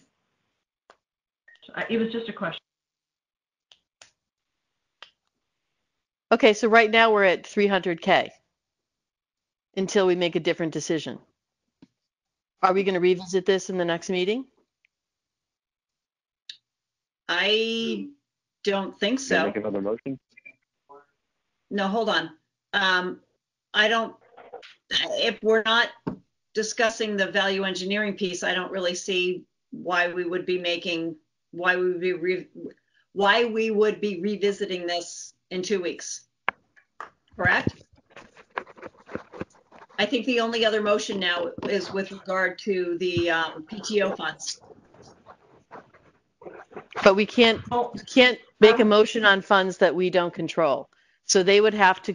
So it was just a question. Okay, so right now we're at 300K until we make a different decision. Are we going to revisit this in the next meeting? I don't think so. Make another motion? No, hold on. If we're not discussing the value engineering piece, I don't really see why we would be revisiting this in 2 weeks. Correct? I think the only other motion now is with regard to the PTO funds. But we can't make a motion on funds that we don't control. So we would have to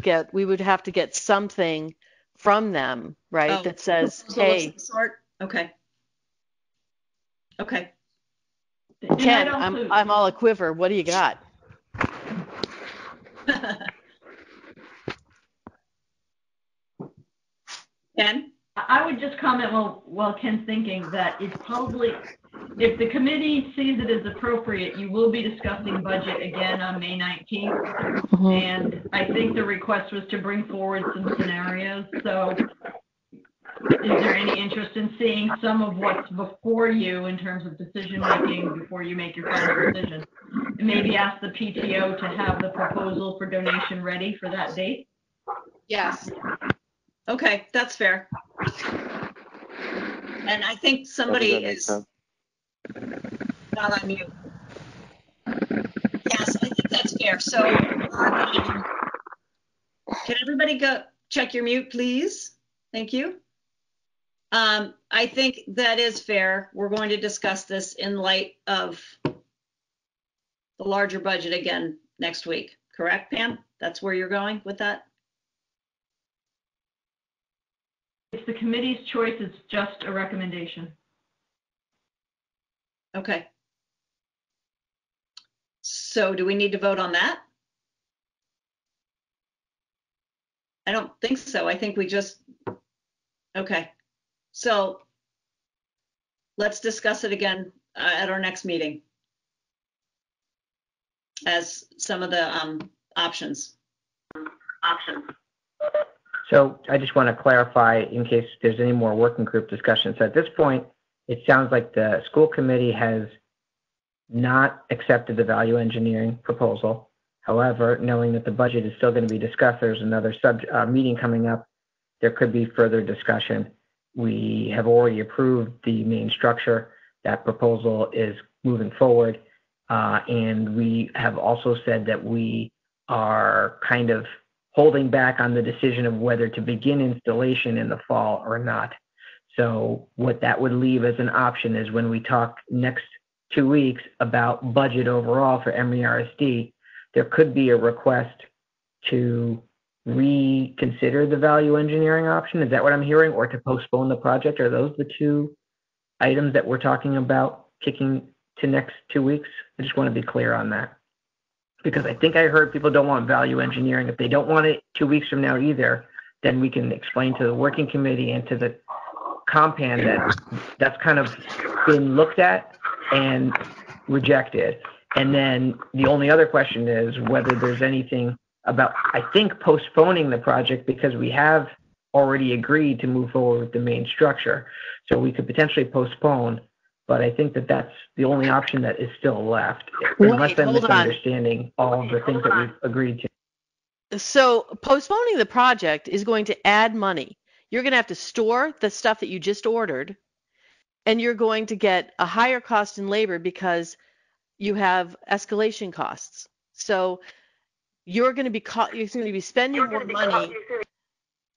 get something from them, right? That says, hey. Okay. Okay. Ken, I'm all a quiver. What do you got? Ken? I would just comment while Ken's thinking that it's probably, if the committee sees it as appropriate, you will be discussing budget again on May 19th. Mm-hmm. And I think the request was to bring forward some scenarios. So is there any interest in seeing some of what's before you in terms of decision making before you make your final decision? And maybe ask the PTO to have the proposal for donation ready for that date? Yes. Okay, that's fair. And I think somebody is not on mute. Yes, I think that's fair. So can everybody go check your mute, please? Thank you. I think that is fair. We're going to discuss this in light of the larger budget again next week. Correct, Pam? That's where you're going with that? It's the committee's choice. It's just a recommendation. Okay. So do we need to vote on that? I don't think so. I think we just, okay. So let's discuss it again at our next meeting as some of the options. So I just want to clarify in case there's any more working group discussion. So at this point, it sounds like the school committee has not accepted the value engineering proposal. However, knowing that the budget is still going to be discussed, there's another meeting coming up. There could be further discussion. We have already approved the main structure. That proposal is moving forward. And we have also said that we are kind of holding back on the decision of whether to begin installation in the fall or not. So what that would leave as an option is when we talk next 2 weeks about budget overall for MERSD, there could be a request to reconsider the value engineering option. Is that what I'm hearing? Or to postpone the project? Are those the two items that we're talking about kicking to next 2 weeks? I just want to be clear on that. Because I think I heard people don't want value engineering. If they don't want it 2 weeks from now either, then we can explain to the working committee and to the compan that that's kind of been looked at and rejected. And then the only other question is whether there's anything about, I think, postponing the project because we have already agreed to move forward with the main structure. So we could potentially postpone, but I think that that's the only option that is still left, unless I'm misunderstanding all of the things that we've agreed to. So postponing the project is going to add money. You're going to have to store the stuff that you just ordered, and you're going to get a higher cost in labor because you have escalation costs. So you're going to be spending more money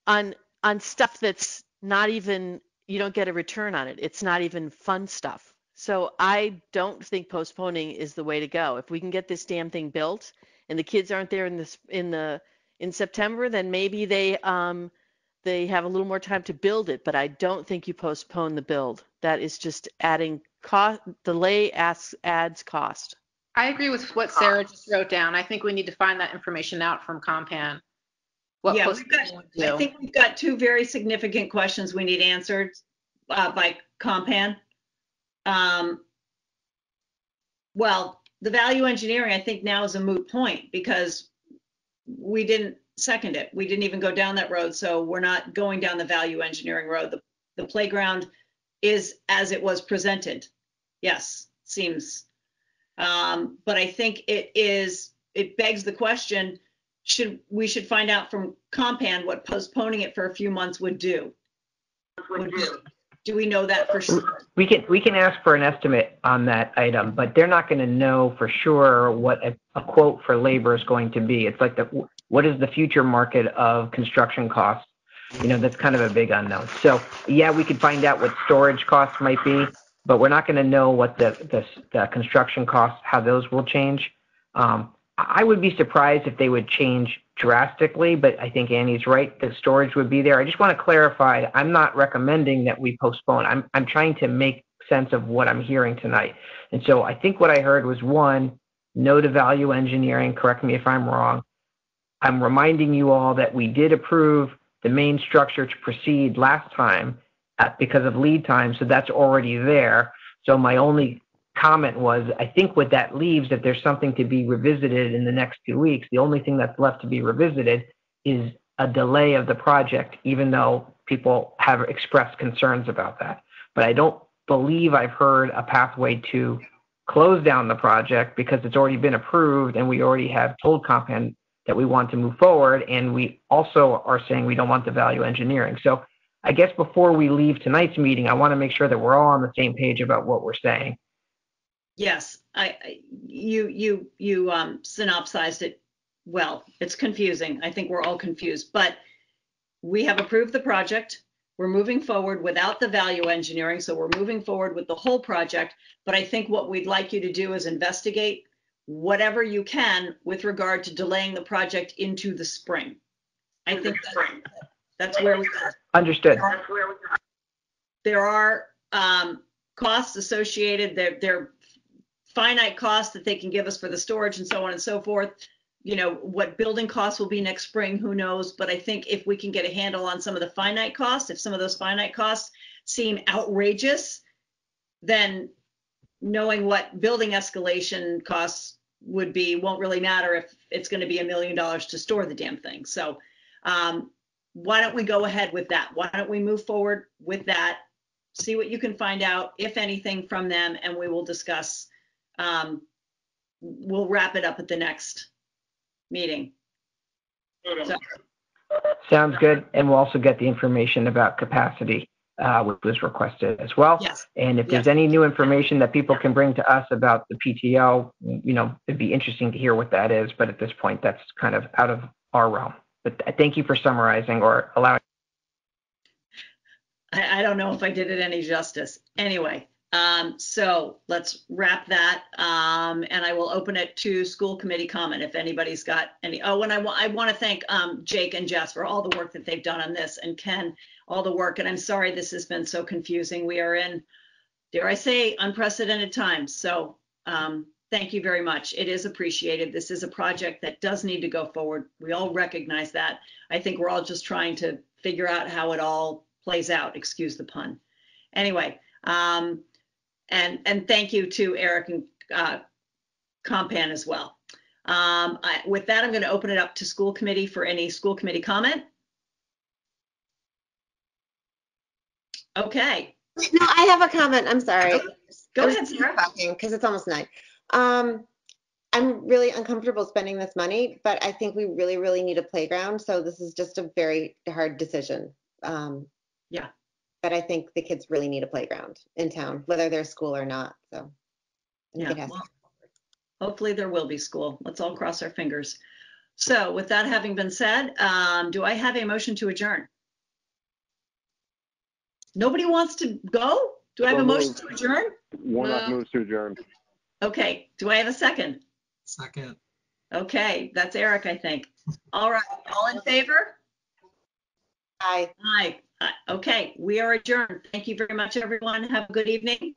on stuff that's not even, you don't get a return on it. It's not even fun stuff. So I don't think postponing is the way to go. If we can get this damn thing built and the kids aren't there in September, then maybe they have a little more time to build it, but I don't think you postpone the build. That is just adding cost. Delay adds cost. I agree with what Sarah just wrote down. I think we need to find that information out from Compan. what Yeah, postponing would do. I think we've got two very significant questions we need answered by Compan. Well, the value engineering, I think now is a moot point because we didn't second it. We didn't even go down that road. So we're not going down the value engineering road. The playground is as it was presented. Yes, seems. But I think it begs the question, we should find out from Compan what postponing it for a few months would do. Do we know that for sure? We can ask for an estimate on that item, but they're not going to know for sure what a quote for labor is going to be. It's like what is the future market of construction costs? You know, that's kind of a big unknown. So yeah, we could find out what storage costs might be, but we're not going to know what the construction costs, how those will change. I would be surprised if they would change drastically, but I think Annie's right. The storage would be there. I just want to clarify, I'm not recommending that we postpone. I'm trying to make sense of what I'm hearing tonight. And so I think what I heard was, one, no to value engineering. Correct me if I'm wrong. I'm reminding you all that we did approve the main structure to proceed last time because of lead time, so that's already there. So my only comment was, I think what that leaves, if there's something to be revisited in the next 2 weeks, the only thing that's left to be revisited is a delay of the project, even though people have expressed concerns about that. But I don't believe I've heard a pathway to close down the project because it's already been approved and we already have told Compan that we want to move forward, and we also are saying we don't want the value engineering. So I guess before we leave tonight's meeting, I want to make sure that we're all on the same page about what we're saying. Yes, you synopsized it well. It's confusing. I think we're all confused, but we have approved the project. We're moving forward without the value engineering, so we're moving forward with the whole project. But I think what we'd like you to do is investigate whatever you can with regard to delaying the project into the spring. I think that's where we are. Understood. There are costs associated. There finite costs that they can give us for the storage and so on and so forth. You know, what building costs will be next spring, who knows? But I think if we can get a handle on some of the finite costs, if some of those finite costs seem outrageous, then knowing what building escalation costs would be won't really matter if it's going to be $1 million to store the damn thing. So why don't we go ahead with that? Why don't we move forward with that? See what you can find out, if anything, from them, and we will discuss. We'll wrap it up at the next meeting. So. Sounds good. And we'll also get the information about capacity, which was requested as well. Yes. And if there's any new information that people can bring to us about the PTO, you know, it'd be interesting to hear what that is. But at this point, that's kind of out of our realm. But thank you for summarizing or allowing. I don't know if I did it any justice. Anyway, so let's wrap that. And I will open it to school committee comment if anybody's got any. Oh, and I want to thank Jake and Jess for all the work that they've done on this, and Ken, all the work. And I'm sorry this has been so confusing. We are in, dare I say, unprecedented times. So thank you very much. It is appreciated. This is a project that does need to go forward. We all recognize that. I think we're all just trying to figure out how it all plays out. Excuse the pun. Anyway, and thank you to Eric and Compan as well. With that, I'm going to open it up to school committee for any school committee comment. Okay. No, I have a comment. I'm sorry. Go ahead, Sarah. Because it's almost 9. I'm really uncomfortable spending this money, but I think we really, really need a playground. So this is just a very hard decision. Yeah. But I think the kids really need a playground in town, whether they're school or not. So yeah, well, hopefully there will be school. Let's all cross our fingers. So with that having been said, do I have a motion to adjourn? Nobody wants to go? Do I have a motion to adjourn? Warnock moves to adjourn. Okay. Do I have a second? Second. Okay. That's Eric, I think. All right. All in favor? Aye. Aye. Okay. We are adjourned. Thank you very much, everyone. Have a good evening.